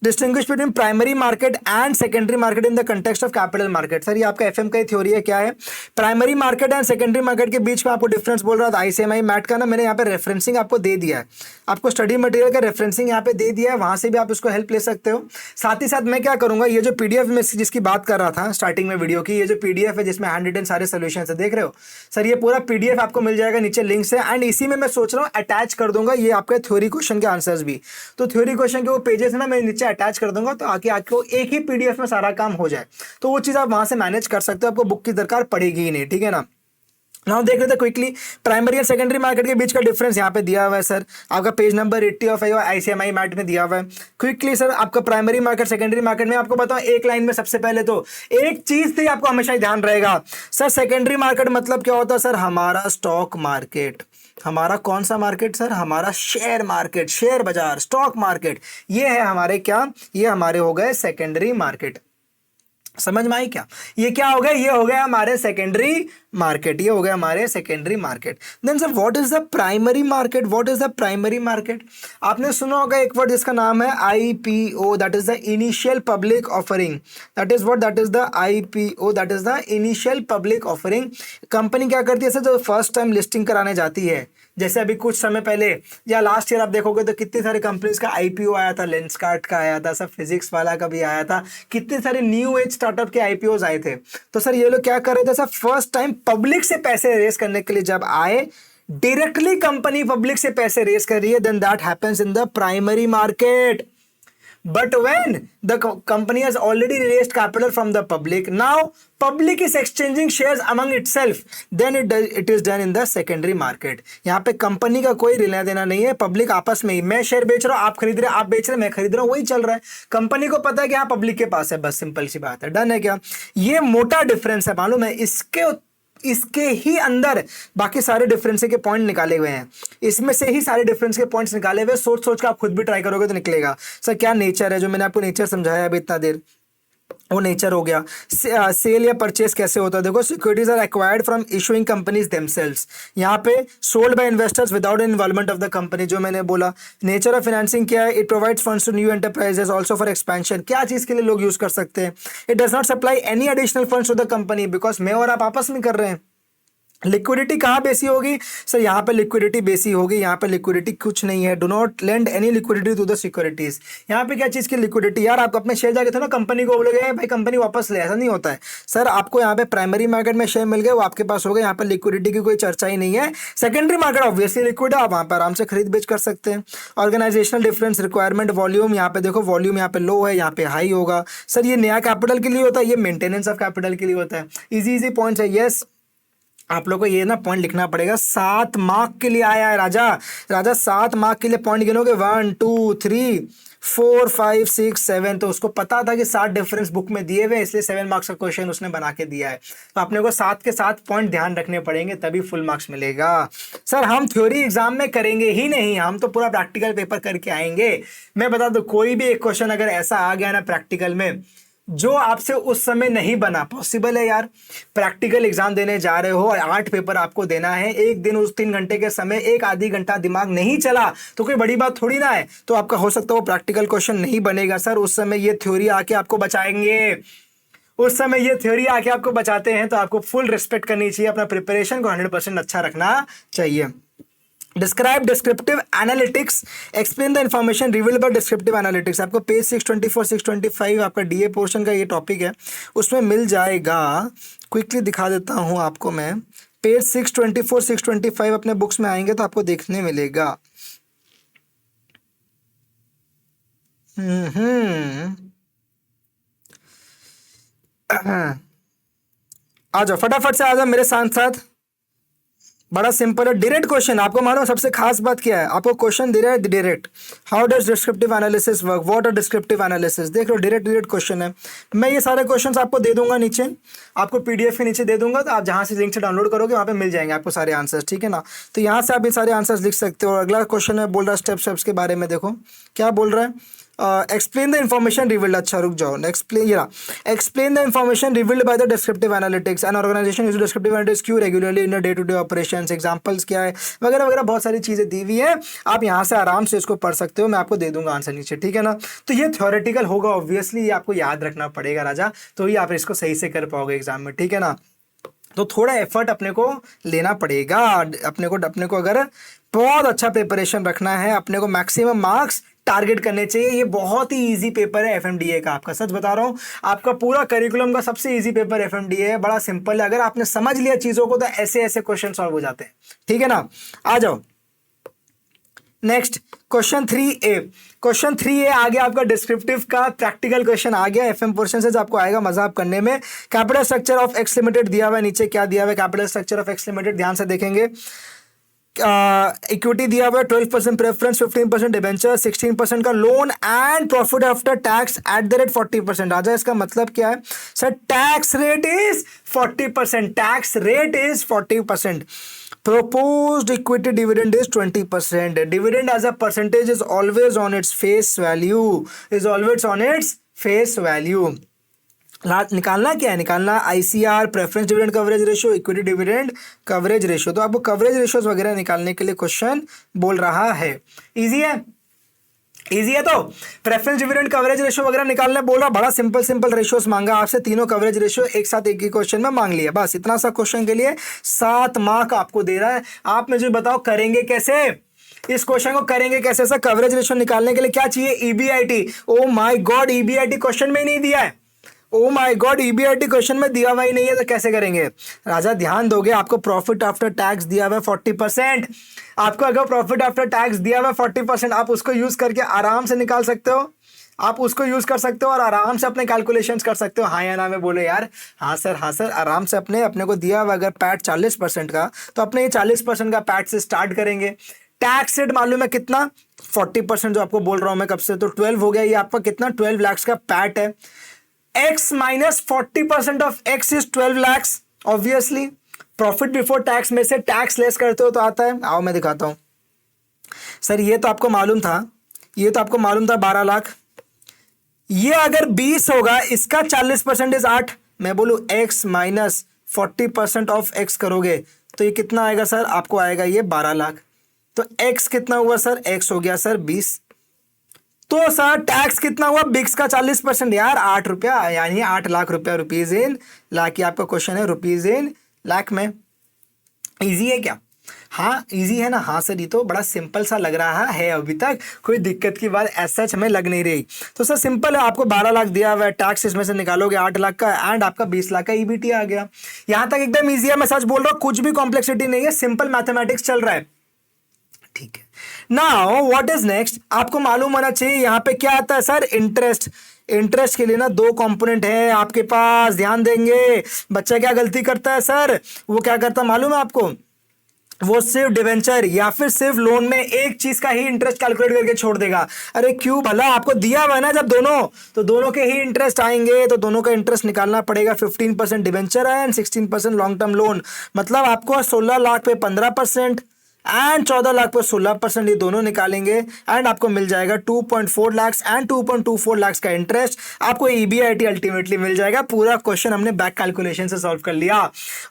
Distinguish between primary market and secondary market in the context of capital market. Sir ये आपका FM का ही थ्योरी है, क्या है? Primary market and secondary market के बीच में आपको डिफरेंस बोल रहा था। ICMI मैट का ना मैंने यहाँ पे रेफरेंसिंग आपको दे दिया है, आपको स्टडी मटेरियल का रेफरेंसिंग यहाँ पे दे दिया है, वहां से भी आप उसको हेल्प ले सकते हो। साथ ही साथ मैं क्या करूंगा, ये जो PDF में जिसकी बात कर रहा था स्टार्टिंग में वीडियो की, ये जो PDF है जिसमें हैंड रिटन सारे सोल्यूशन है, देख रहे हो सर, ये पूरा PDF आपको मिल जाएगा नीचे लिंक से। एंड इसी में मैं सोच रहा हूँ अटैच कर दूंगा ये आपके थ्योरी क्वेश्चन के आंसर्स भी। तो थ्योरी क्वेश्चन के वो पेजेस है ना, मैं नीचे अटैच कर दूंगा, तो आके आपको एक ही PDF में सारा काम हो जाए। तो वो चीज आप वहां से मैनेज कर सकते हो, आपको बुक की दरकार पड़ेगी ही नहीं, ठीक है ना। नाउ देख लेते हैं क्विकली प्राइमरी और सेकेंडरी मार्केट के बीच का डिफरेंस यहाँ पे दिया हुआ है सर, आपका पेज नंबर 80 ऑफ ICMI मैट में दिया हुआ है। क्विकली सर आपका प्राइमरी मार्केट सेकेंडरी मार्केट में आपको बताओ एक लाइन में, सबसे पहले तो एक चीज थी आपको हमेशा ही ध्यान रहेगा सर, सेकेंडरी मार्केट मतलब क्या होता है सर? हमारा स्टॉक मार्केट। हमारा कौन सा मार्केट सर? हमारा शेयर मार्केट, शेयर बाजार, स्टॉक मार्केट, ये है हमारे क्या, ये हमारे हो गए सेकेंडरी मार्केट। समझ में आई क्या? ये क्या हो गया? ये हो गया हमारे सेकेंडरी मार्केट, ये हो गया हमारे secondary market. Then sir what is the primary market? What is the primary market? आपने सुना होगा एक वर्ड जिसका नाम है IPO, that is the initial public offering. That is what? That is the IPO, that is the initial public offering. Company क्या करती है सर, जब फर्स्ट टाइम लिस्टिंग कराने जाती है, जैसे अभी कुछ समय पहले या लास्ट ईयर आप देखोगे तो कितनी सारी कंपनीज का IPO आया था, लेंसकार्ट का आया था, सब फिजिक्स वाला का भी आया था, कितने सारे न्यू एज स्टार्टअप के IPOs आए थे। तो सर ये लोग क्या कर रहे थे सर, फर्स्ट टाइम पब्लिक से पैसे रेस करने के लिए जब आए, डायरेक्टली कंपनी पब्लिक से पैसे रेस कर रही है, then that happens in the primary market. But when the company has already raised capital from the public, now public is exchanging shares among itself, then it is done in the secondary market. यहाँ पे company का कोई लेना देना नहीं है, public आपस में ही, मैं शेयर बेच रहा हूँ, आप खरीद रहे, आप बेच रहे, मैं खरीद रहा हूँ, वही चल रहा है। कंपनी को पता है कि हाँ पब्लिक के पास है, बस सिंपल सी बात है। डन है क्या? ये मोटा डिफरेंस है, मालूम है। इसके ही अंदर बाकी सारे डिफरेंस के पॉइंट निकाले हुए हैं, इसमें से ही सारे डिफरेंस के पॉइंट्स निकाले हुए। सोच सोच कर आप खुद भी ट्राई करोगे तो निकलेगा। सर क्या नेचर है, जो मैंने आपको नेचर समझाया अभी इतना देर, वो नेचर हो गया। सेल या परचेस कैसे होता है, देखो securities are acquired from issuing companies themselves, यहाँ पे sold by investors without involvement of the company, जो मैंने बोला। नेचर ऑफ फाइनेंसिंग क्या है, it provides funds to new enterprises also for expansion, क्या चीज के लिए लोग यूज कर सकते हैं। It does not supply any additional funds to the company, because मैं और आप आपस में कर रहे हैं। लिक्विडिटी कहाँ बेसी होगी सर, यहाँ पे लिक्विडिटी बेसी होगी, यहाँ पे लिक्विडिटी कुछ नहीं है। Do not lend any liquidity to the securities, यहाँ पे क्या चीज की लिक्विडिटी, यार आप अपने शेयर जाके थे ना कंपनी को बोलोगे भाई कंपनी वापस ले, ऐसा नहीं होता है सर। आपको यहाँ पे प्राइमरी मार्केट में शेयर मिल गए, वो आपके पास हो गए, यहाँ पे लिक्विडिटी की कोई चर्चा ही नहीं है। सेकेंडरी मार्केट ऑब्वियसली लिक्विड है, आप वहाँ पर आराम से खरीद बेच कर सकते हैं। ऑर्गेनाइजेशनल डिफरेंस, रिक्वायरमेंट, वॉल्यूम, यहाँ पे देखो वॉल्यूम यहाँ पे लो है, यहाँ पे हाई होगा सर। ये नया कैपिटल के लिए होता है, ये मेंटेनेंस ऑफ कैपिटल के लिए होता है। इजी पॉइंट्स है। यस आप लोग को ये ना पॉइंट लिखना पड़ेगा, 7 मार्क के लिए आया है राजा। 7 मार्क के लिए पॉइंट गिनोगे, 1 2 3 4 5 6 7, तो उसको पता था कि 7 डिफरेंस बुक में दिए हुए, इसलिए 7 मार्क्स का क्वेश्चन उसने बना के दिया है। तो आपने को 7 के 7 पॉइंट ध्यान रखने पड़ेंगे, तभी फुल मार्क्स मिलेगा। सर हम थ्योरी एग्जाम में करेंगे ही नहीं, हम तो पूरा प्रैक्टिकल पेपर करके आएंगे। मैं बता दूं, कोई भी एक क्वेश्चन अगर ऐसा आ गया ना प्रैक्टिकल में जो आपसे उस समय नहीं बना, पॉसिबल है यार, प्रैक्टिकल एग्जाम देने जा रहे हो और 8 पेपर आपको देना है, एक दिन उस 3 घंटे के समय एक आधी घंटा दिमाग नहीं चला तो कोई बड़ी बात थोड़ी ना है। तो आपका हो सकता है वो प्रैक्टिकल क्वेश्चन नहीं बनेगा सर, उस समय ये थ्योरी आके आपको बचाएंगे, उस समय ये थ्योरी आके आपको बचाते हैं। तो आपको फुल रिस्पेक्ट करनी चाहिए, अपना प्रिपरेशन को 100% अच्छा रखना चाहिए। Describe descriptive analytics, explain the information revealed bye descriptive analytics. आपको पेज 624 625 आपका डीए पोर्शन का ये टॉपिक है, उसमें मिल जाएगा। क्विकली दिखा देता हूं आपको मैं, पेज 624 625 अपने बुक्स में आएंगे तो आपको देखने मिलेगा। आ जाओ फटाफट से, आ जाओ मेरे साथ साथ। बड़ा सिंपल है, डायरेक्ट क्वेश्चन। आपको मालूम सबसे खास बात क्या है, आपको क्वेश्चन दे रहा है direct, how does descriptive analysis work, what are descriptive analysis. देख लो डायरेक्ट क्वेश्चन है। मैं ये सारे क्वेश्चंस आपको दे दूंगा, नीचे आपको पीडीएफ के नीचे दे दूंगा, तो आप जहां से लिंक से डाउनलोड करोगे वहां पे मिल जाएंगे आपको सारे आंसर्स, ठीक है ना। तो यहाँ से आप ये सारे आंसर्स लिख सकते हो। और अगला क्वेश्चन है, बोल रहा है स्टेप्स के बारे में। देखो क्या बोल रहा है, एक्सप्लेन द इन्फॉर्मेशन रिवील्ड। अच्छा रुक जाओ, explain the information revealed by the descriptive analytics. An organisation use descriptive analytics क्यों regularly in day to day operations, examples क्या है, वगैरह वगैरह बहुत सारी चीजें दी हुई है। आप यहाँ से आराम से इसको पढ़ सकते हो, मैं आपको दे दूंगा आंसर नीचे, ठीक है ना। तो ये थ्योरेटिकल होगा, ऑब्वियसली ये आपको याद रखना पड़ेगा राजा, तो ही आप इसको सही से कर पाओगे एग्जाम में, ठीक है ना। तो थोड़ा एफर्ट अपने को लेना पड़ेगा, अपने को अगर बहुत अच्छा प्रिपरेशन रखना है, अपने को मैक्सिमम मार्क्स टारगेट करने चाहिए। ये बहुत ही इजी पेपर है एफएमडीए का, आपका सच बता रहा हूँ, आपका पूरा करिकुलम का सबसे इजी पेपर एफएमडीए है। बड़ा सिंपल है, अगर आपने समझ लिया चीजों को तो ऐसे ऐसे क्वेश्चन सॉल्व हो जाते हैं, ठीक है ना। आ जाओ next, question 3A। Question 3A आ गया आपका डिस्क्रिप्टिव का प्रैक्टिकल क्वेश्चन आ गया, एफएम पोर्शन से आपको आएगा मजा आप करने में। Capital structure of x limited दिया हुआ है, नीचे क्या दिया हुआ है, capital structure of x limited ध्यान से देखेंगे। इक्विटी दिया हुआ है 12% प्रेफरेंस, 15% डिबेंचर, 16% का loan and profit after tax at the rate 40%। राजा इसका मतलब क्या है sir, tax rate is 40%, tax rate is 40%। Proposed equity dividend is 20%. Dividend as a percentage is always on its face value. Is always on its face value. निकालना क्या है, निकालना ICR, preference dividend coverage ratio, equity dividend coverage ratio. तो आपको coverage ratios वगैरह निकालने के लिए क्वेश्चन बोल रहा है। इजी है, इजी है। तो प्रेफरेंस डिविडेंड कवरेज रेशियो वगैरह निकालने बोल रहा, बड़ा सिंपल रेशियोज मांगा आपसे, तीनों कवरेज रेशियो एक साथ एक ही क्वेश्चन में मांग लिया, बस इतना सा क्वेश्चन के लिए 7 मार्क आपको दे रहा है। आप मुझे बताओ करेंगे कैसे इस क्वेश्चन को, करेंगे कैसे सर। कवरेज रेशियो निकालने के लिए क्या चाहिए, EBIT. Oh my God, EBIT question में ही नहीं दिया है। Oh my God, EBIT question में दिया हुआ ही नहीं है, तो कैसे करेंगे राजा। ध्यान दोगे, आपको प्रॉफिट आफ्टर टैक्स दिया हुआ है 40%। आपको अगर प्रॉफिट आफ्टर टैक्स दिया हुआ है 40%, आप उसको यूज करके आराम से निकाल सकते हो, आप उसको यूज कर सकते हो और आराम से अपने कैलकुलेशंस कर सकते हो। हाँ या ना में बोलो यार, हाँ सर, आराम से अपने को दिया हुआ अगर पैट 40% का, तो अपने ये 40% का पैट से स्टार्ट करेंगे। टैक्स रेट मालूम है कितना, 40% जो आपको बोल रहा हूं मैं कब से, तो 12 हो गया। ये आपका कितना, 12 लाख का पैट है। x minus 40% of x is 12 lakh. Obviously profit before tax में से टैक्स लेस करते हो तो आता है। आओ मैं दिखाता हूं सर, ये तो आपको मालूम था, 12 लाख। ये अगर 20 होगा, इसका 40% इज 8, मैं बोलूं x माइनस 40% ऑफ x करोगे तो ये कितना आएगा सर, आपको आएगा ये 12 लाख। तो x कितना हुआ सर, x हो गया सर 20। तो सर टैक्स कितना हुआ, बिक्स का 40% यार 8 रुपया, यानी 8 लाख रुपया, रुपीज इन लाख। ये आपका क्वेश्चन है रुपीज इन लाख में। इजी है क्या? हाँ इजी है ना। हाँ सर ये तो बड़ा सिंपल सा लग रहा है, अभी तक कोई दिक्कत की बात एज सच हमें लग नहीं रही। तो सर सिंपल है, आपको 12 लाख दिया हुआ है, टैक्स इसमें से निकालोगे 8 लाख का, एंड आपका 20 लाख का ईबीटी आ गया। यहां तक एकदम इजी है, मैं सच बोल रहा हूँ, कुछ भी कॉम्प्लेक्सिटी नहीं है, सिंपल मैथमेटिक्स चल रहा है। ठीक है, नाउ व्हाट इज नेक्स्ट, आपको मालूम होना चाहिए यहाँ पे क्या आता है सर, इंटरेस्ट। इंटरेस्ट के लिए ना 2 कंपोनेंट है आपके पास, ध्यान देंगे। बच्चा क्या गलती करता है सर, वो क्या करता है मालूम है आपको, वो सिर्फ डिवेंचर या फिर सिर्फ लोन में एक चीज का ही इंटरेस्ट कैलकुलेट करके छोड़ देगा। अरे क्यों भला, आपको दिया हुआ है ना जब दोनों, तो दोनों के ही इंटरेस्ट आएंगे, तो दोनों का इंटरेस्ट निकालना पड़ेगा। 15% डिवेंचर है एंड 16% लॉन्ग टर्म लोन, मतलब आपको 16 लाख पे 15% एंड 14 लाख पर 16%, ये दोनों निकालेंगे एंड आपको मिल जाएगा 2.4 लाख एंड 2.24 लाख का इंटरेस्ट। आपको ईबीआईटी अल्टीमेटली मिल जाएगा। पूरा क्वेश्चन हमने बैक कैलकुलेशन से सॉल्व कर लिया,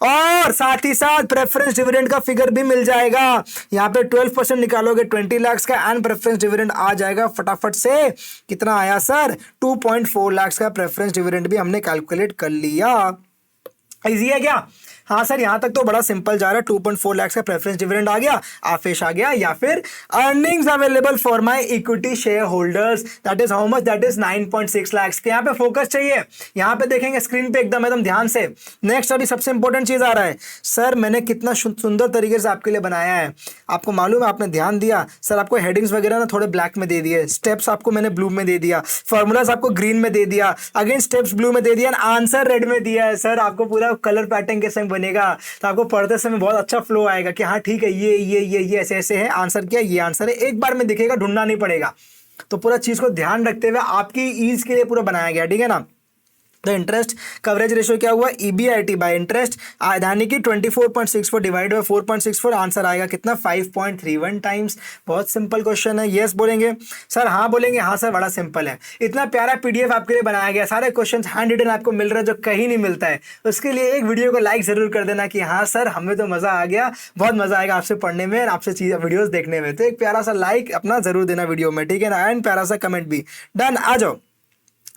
और साथ ही साथ प्रेफरेंस डिविडेंड का फिगर भी मिल जाएगा। यहाँ पे 12% निकालोगे 20 लाख का एंड प्रेफरेंस डिविडेंड आ जाएगा फटाफट से। कितना आया सर, 2.4 लाख का प्रेफरेंस डिविडेंड भी हमने कैलकुलेट कर लिया। इजी है क्या? हाँ सर यहाँ तक तो बड़ा सिंपल जा रहा है। 2.4 लाख का प्रेफरेंस डिविडेंड आ गया, आफेश आ गया, या फिर earnings available for my equity share holders, that is how much, that is 9.6 lakh. यहाँ पे फोकस चाहिए, यहाँ पे देखेंगे स्क्रीन पे एकदम ध्यान से। नेक्स्ट अभी सबसे इंपॉर्टेंट चीज आ रहा है, सर मैंने कितना सुंदर तरीके से आपके लिए बनाया है। आपको मालूम है, आपने ध्यान दिया सर, आपको हेडिंग्स वगैरह ना थोड़े ब्लैक में दे दिए, स्टेप्स आपको मैंने ब्लू में दे दिया, फॉर्मूलाज आपको ग्रीन में दे दिया, अगेन स्टेप्स ब्लू में दे दिया, आंसर रेड में दिया है। सर आपको पूरा कलर पैटर्न के संग बनेगा, तो आपको पढ़ते समय बहुत अच्छा फ्लो आएगा कि हाँ ठीक है, ये ऐसे ऐसे है, आंसर क्या, ये आंसर है, एक बार में दिखेगा, ढूंढना नहीं पड़ेगा। तो पूरा चीज को ध्यान रखते हुए आपकी ईज के लिए पूरा बनाया गया, ठीक है ना। तो इंटरेस्ट कवरेज रेशियो क्या हुआ, ईबीआईटी बाय इंटरेस्ट, यानी कि 24.64 डिवाइड बाय 4.64, आंसर आएगा कितना, 5.31 टाइम्स। बहुत सिंपल क्वेश्चन है। यस बोलेंगे सर, हाँ बोलेंगे, हाँ सर बड़ा सिंपल है। इतना प्यारा पीडीएफ आपके लिए बनाया गया, सारे क्वेश्चन हैंड रिटन आपको मिल रहा है, जो कहीं नहीं मिलता है। उसके लिए एक वीडियो को लाइक जरूर कर देना कि हाँ सर हमें तो मजा आ गया, बहुत मजा आएगा आपसे पढ़ने में, आपसे चीज वीडियोस देखने में। तो एक प्यारा सा लाइक अपना जरूर देना वीडियो में, ठीक है ना, एंड प्यारा सा कमेंट भी। डन, आ जाओ।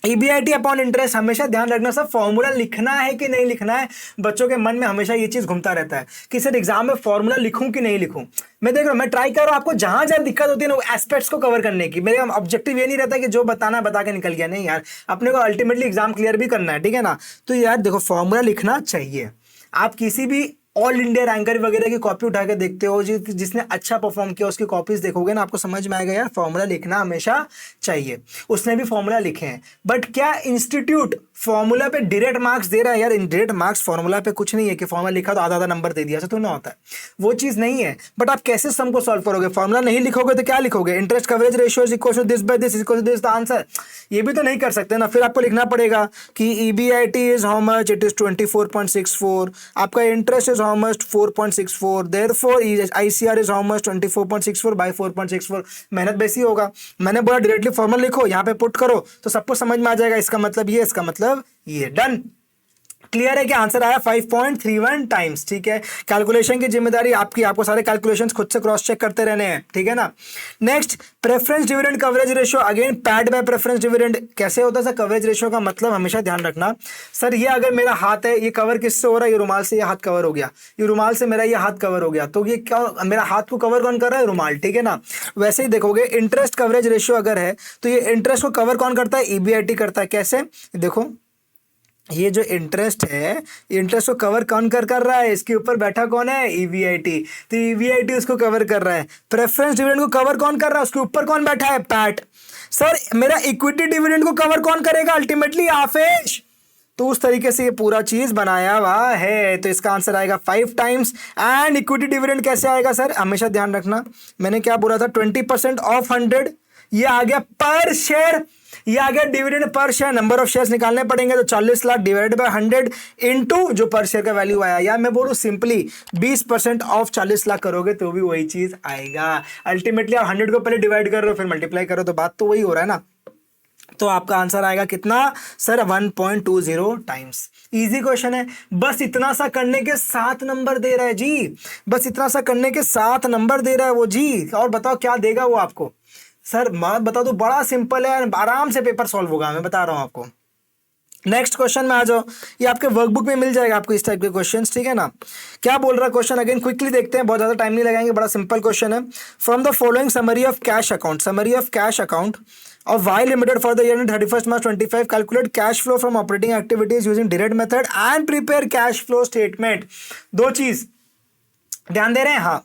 ईबीआईटी अपॉन इंटरेस्ट, हमेशा ध्यान रखना सब फॉर्मूला लिखना है कि नहीं लिखना है। बच्चों के मन में हमेशा ये चीज घूमता रहता है कि सर एग्जाम में फॉर्मूला लिखूं कि नहीं लिखूं। मैं देख रहा हूं, मैं ट्राई कर रहा हूं आपको जहां जहां दिक्कत होती है ना, वो एस्पेक्ट्स को कवर करने की। मेरा ऑब्जेक्टिव ये नहीं रहता कि जो बताना बता के निकल गया, नहीं यार, अपने को अल्टीमेटली एग्जाम क्लियर भी करना है, ठीक है ना। तो यार देखो, फॉर्मूला लिखना चाहिए। आप किसी भी ऑल इंडिया रैंकर वगैरह की कॉपी उठा के देखते हो, जिसने अच्छा परफॉर्म किया उसकी कॉपीज देखोगे ना, आपको समझ में आएगा यार फॉर्मूला लिखना हमेशा चाहिए। उसने भी फॉर्मूला लिखे हैं, बट क्या इंस्टीट्यूट फॉर्मूला पे डायरेक्ट मार्क्स दे रहा है? यार डायरेक्ट मार्क्स फॉर्मूला पे कुछ नहीं है कि फॉर्मूला लिखा तो आधा आधा नंबर दे दिया, ऐसा तो ना होता है, वो चीज नहीं है। बट आप कैसे सम को सॉल्व करोगे? फॉर्मूला नहीं लिखोगे तो क्या लिखोगे, interest coverage ratio is equal to this by this is equal to this, the answer. ये भी तो नहीं कर सकते ना, फिर आपको लिखना पड़ेगा कि EBIT is how much, it is 24.64, आपका interest is how much, 4.64, therefore ICR is how much, 24.64 by 4.64। मेहनत बेसी होगा। मैंने बोला डायरेक्टली फॉर्मूला लिखो, यहाँ पे पुट करो तो सबको समझ में आ जाएगा, इसका मतलब ये, इसका मतलब ये। डन, क्लियर है कि आंसर आया 5.31 टाइम्स, ठीक है। कैलकुलेशन की जिम्मेदारी आपकी, आपको सारे कैलकुलेशंस खुद से क्रॉस चेक करते रहने हैं, ठीक है ना। Next, preference dividend coverage ratio, again pad bye preference dividend. कैसे होता है सर कवरेज रेशियो का मतलब, हमेशा ध्यान रखना सर, ये अगर मेरा हाथ है, ये कवर किससे हो रहा है, ये रुमाल से, ये हाथ कवर हो गया, ये रुमाल से मेरा ये हाथ कवर हो गया, तो ये क्या, मेरा हाथ को कवर कौन कर रहा है, रुमाल, ठीक है ना। वैसे ही देखोगे इंटरेस्ट कवरेज रेशियो अगर है तो ये इंटरेस्ट को कवर कौन करता है, ईबीआईटी करता है। कैसे, देखो ये जो इंटरेस्ट है, इंटरेस्ट को कवर कौन कर रहा है, इसके ऊपर बैठा कौन है, ईबीआईटी, तो ईबीआईटी उसको कवर कर रहा है। प्रेफरेंस डिविडेंड को कवर कौन कर रहा है, उसके ऊपर कौन बैठा है, पैट। सर मेरा इक्विटी डिविडेंड को कवर कौन करेगा, अल्टीमेटली आफेश। तो उस तरीके से ये पूरा चीज बनाया हुआ है, तो इसका आंसर आएगा 5 टाइम्स। एंड इक्विटी डिविडेंड कैसे आएगा सर, हमेशा ध्यान रखना, मैंने क्या बोला था, 20% ऑफ 100, ये आ गया पर शेयर, ये आ गया dividend per share. Number of shares निकालने पड़ेंगे, तो 40 लाख डिवाइड बाय 100 इनटू जो पर शेयर का वैल्यू आया, या मैं बोलूं सिंपली 20% ऑफ 40 लाख करोगे तो भी वही चीज आएगा। अल्टीमेटली आप 100 को पहले डिवाइड कर रहे हो फिर मल्टीप्लाई करो, तो बात तो वही हो रहा है ना। तो आपका आंसर आएगा कितना सर 1.20 टाइम्स। इजी क्वेश्चन है, बस इतना सा करने के 7 नंबर दे रहा है जी, बस इतना सा करने के 7 नंबर दे रहा है वो जी। और बताओ क्या देगा वो आपको, सर मैं बता दूं बड़ा सिंपल है, आराम से पेपर सॉल्व होगा, मैं बता रहा हूं आपको। नेक्स्ट क्वेश्चन में आ जाओ, ये आपके वर्कबुक में मिल जाएगा आपको इस टाइप के क्वेश्चंस, ठीक है ना। क्या बोल रहा है क्वेश्चन, अगेन क्विकली देखते हैं, बहुत ज़्यादा टाइम नहीं लगाएंगे, बड़ा सिंपल क्वेश्चन है। From the following summary of cash account, summary of cash account of Y Limited for the year ended 31st March 25, calculate cash flow from operating activities using direct method and prepare cash flow statement। दो चीज ध्यान दे रहे हैं, हाँ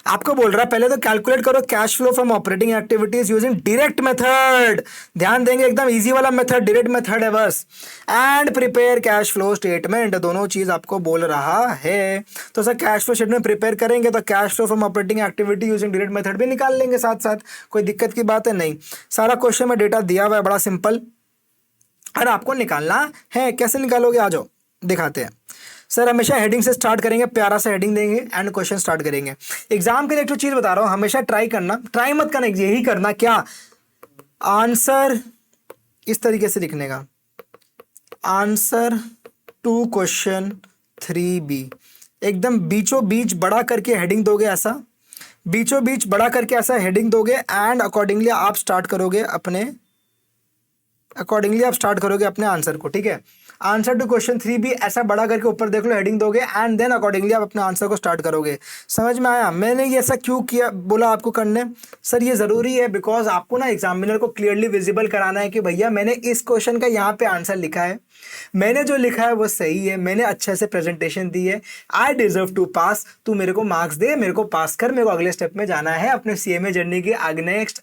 आपको बोल रहा है पहले तो कैलकुलेट करो cash flow from operating activities using direct method, ध्यान देंगे एकदम इजी वाला मेथड, डायरेक्ट मेथड है बस, and prepare cash flow statement, दोनों चीज आपको बोल रहा है। तो sir cash flow statement prepare करेंगे तो cash flow from operating activity using direct method भी निकाल लेंगे साथ साथ, कोई दिक्कत की बात है नहीं। सारा क्वेश्चन में डेटा दिया हुआ है, बड़ा सिंपल, और आपको निकालना है। कैसे निकालोगे, आ जाओ दिखाते हैं। सर हमेशा हेडिंग से स्टार्ट करेंगे, प्यारा सा हेडिंग देंगे एंड क्वेश्चन स्टार्ट करेंगे। एग्जाम के लिए एक तो चीज बता रहा हूं, हमेशा ट्राई करना, ट्राई मत करना, यही करना क्या, आंसर इस तरीके से लिखने का, आंसर टू क्वेश्चन 3B, एकदम बीचों बीच बड़ा करके हेडिंग दोगे, ऐसा बीचों बीच बड़ा करके ऐसा हेडिंग दोगे एंड अकॉर्डिंगली आप स्टार्ट करोगे अपने आंसर को, ठीक है। आंसर टू क्वेश्चन 3B ऐसा बड़ा करके ऊपर देख लो, हेडिंग दोगे एंड देन अकॉर्डिंगली आप अपने आंसर को स्टार्ट करोगे। समझ में आया, मैंने ये ऐसा क्यों किया, बोला आपको करने, सर ये ज़रूरी है बिकॉज आपको ना एग्जामिनर को क्लियरली विजिबल कराना है कि भैया मैंने इस क्वेश्चन का यहाँ पे आंसर लिखा है, मैंने जो लिखा है वो सही है, मैंने अच्छे से प्रेजेंटेशन दी है, आई डिजर्व टू पास, तू मेरे को मार्क्स दे, मेरे को पास कर, मेरे को अगले स्टेप में जाना है, अपने CMA जर्नी के आगे नेक्स्ट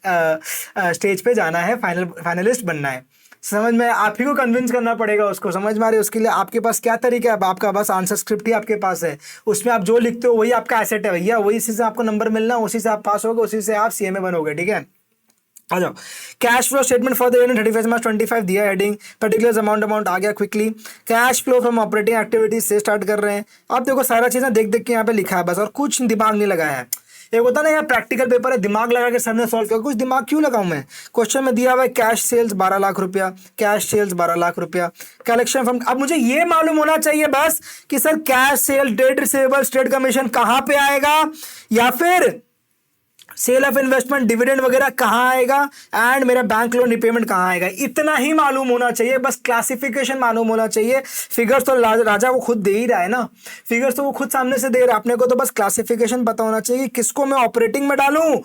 स्टेज पे जाना है, फाइनलिस्ट बनना है। समझ में, आप ही को कन्विंस करना पड़ेगा उसको, समझ में आ रही है। उसके लिए आपके पास क्या तरीका है, आपका बस आंसर स्क्रिप्ट ही आपके पास है, उसमें आप जो लिखते हो वही आपका एसेट है भैया, वही से आपको नंबर मिलना, उसी से आप पास होगे, उसी से आप CMA बनोगे, ठीक है। आ जाओ, cash flow statement for the year 31 मार्च 25 दिया हेडिंग, पर्टिकुलर अमाउंट आ गया quickly, cash flow from operating activities से स्टार्ट कर रहे हैं। अब देखो सारा चीज़ें देख देख के यहाँ पे लिखा है बस, और कुछ दिमाग नहीं लगाया है। एक होता ना यार प्रैक्टिकल पेपर है, दिमाग लगा के सर ने सॉल्व किया, कुछ दिमाग क्यों लगाऊं मैं। क्वेश्चन में दिया हुआ है कैश सेल्स 12 लाख रुपया, कैश सेल्स 12 लाख रुपया, कलेक्शन फ्रॉम, अब मुझे ये मालूम होना चाहिए बस कि sir cash cell, trade receivables, trade commission कहाँ पे आएगा, या फिर सेल ऑफ इन्वेस्टमेंट, डिविडेंड वगैरह कहाँ आएगा, एंड मेरा बैंक लोन रिपेमेंट कहाँ आएगा, इतना ही मालूम होना चाहिए बस, क्लासिफिकेशन मालूम होना चाहिए। फिगर्स तो राजा वो खुद दे ही रहा है ना, फिगर्स तो वो खुद सामने से दे रहा है, अपने को तो बस क्लासिफिकेशन पता होना चाहिए, किसको मैं ऑपरेटिंग में डालूं,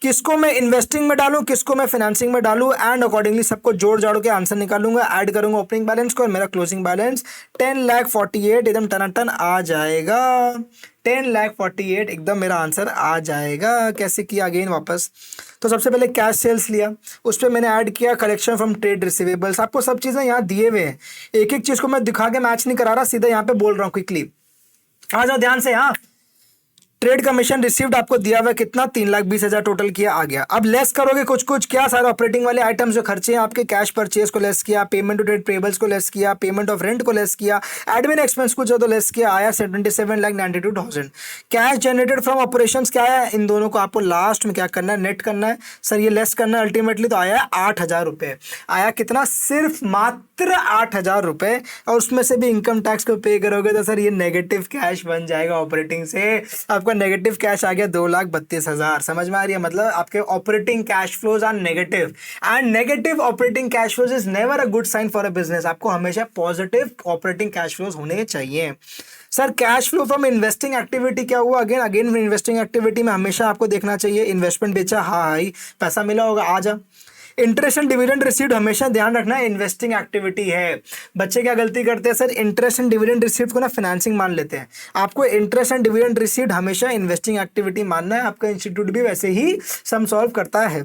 किसको मैं इन्वेस्टिंग में डालूं, किसको मैं फाइनेंसिंग में डालूं, एंड अकॉर्डिंगली सबको जोड़ जाड़ के आंसर निकालूंगा, ऐड करूंगा ओपनिंग बैलेंस को, और मेरा क्लोजिंग बैलेंस 10,48,000 एकदम टनाटन आ जाएगा, 10,48,000 एकदम मेरा आंसर आ जाएगा। कैसे किया, अगेन वापस, तो सबसे पहले कैश सेल्स लिया, उस पर मैंने ऐड किया कलेक्शन फ्रॉम ट्रेड रिसीवेबल्स, आपको सब चीज़ें यहाँ दिए हुए हैं, एक एक चीज़ को मैं दिखा के मैच नहीं करा रहा, सीधा यहाँ पे बोल रहा हूँ क्विकली, आ जाओ ध्यान से। हाँ, ट्रेड कमीशन रिसीव्ड आपको दिया हुआ कितना, 3,20,000 टोटल किया, आ गया। अब लेस करोगे कुछ कुछ, क्या सारे ऑपरेटिंग वाले आइटम्स जो खर्चे हैं आपके, कैश परचेज को लेस किया, पेमेंट टू ट्रेड पेबल्स को लेस किया, पेमेंट ऑफ रेंट को लेस किया, एडमिन एक्सपेंस कुछ तो लेस किया, आया 27,92,000। कैश जनरेटेड फ्रॉम ऑपरेशंस क्या है, इन दोनों को आपको लास्ट में क्या करना है, नेट करना है, सर ये लेस करना है अल्टीमेटली, तो आया 8,000 रुपये, आया कितना, सिर्फ मात्र 8,000 रुपये, और उसमें से भी इनकम टैक्स को पे करोगे तो सर ये नेगेटिव कैश बन जाएगा ऑपरेटिंग से, आपका नेगेटिव कैश आ गया 2,32,000। समझ में आ रही है, मतलब आपके operating cash flows are negative, and negative operating cash flows is never a good sign for a business, आपको हमेशा पॉजिटिव ऑपरेटिंग कैश फ्लोज होने चाहिए। Sir cash flow from investing activity क्या हुआ, अगेन इन्वेस्टिंग एक्टिविटी में हमेशा आपको देखना चाहिए, इन्वेस्टमेंट बेचा, हाँ पैसा मिला होगा, आ जा। इंटरेस्ट एंड डिविडेंड रिसीव्ड हमेशा ध्यान रखना है, इन्वेस्टिंग एक्टिविटी है। बच्चे क्या गलती करते हैं sir, interest and dividend received को ना फाइनेंसिंग मान लेते हैं, आपको इंटरेस्ट एंड डिविडेंड रिसीव्ड हमेशा इन्वेस्टिंग एक्टिविटी मानना है, आपका इंस्टीट्यूट भी वैसे ही सम सॉल्व करता है।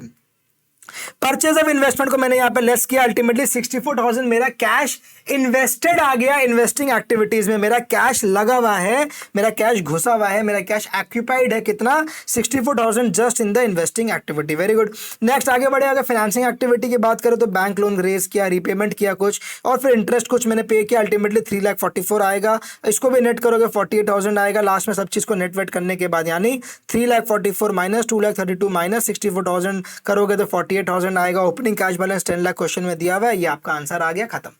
परचेज ऑफ इन्वेस्टमेंट को मैंने यहाँ पे लेस किया, अल्टीमेटली 64,000 मेरा कैश इन्वेस्टेड आ गया, इन्वेस्टिंग एक्टिविटीज में मेरा कैश लगा हुआ है, मेरा कैश घुसा हुआ है, मेरा कैश ऑक्यूपाइड है, कितना 64,000 just in the investing activity. Very good, next आगे बढ़े, अगर फाइनेंसिंग एक्टिविटी की बात करें तो बैंक लोन रेज किया, रीपेमेंट किया कुछ, और फिर इंटरेस्ट कुछ मैंने पे किया, अल्टीमेटली 3,44,000 आएगा, इसको भी नेट करोगे 48,000 आएगा, लास्ट में सब चीज़ को नेट वेट करने के बाद, यानी 3,44,000 माइनस 2,32,000 माइनस 64,000 करोगे तो 48,000 48,000 आएगा। Opening cash balance 10 lakh question में दिया हुआ है, ये आपका आंसर आ गया, खत्म।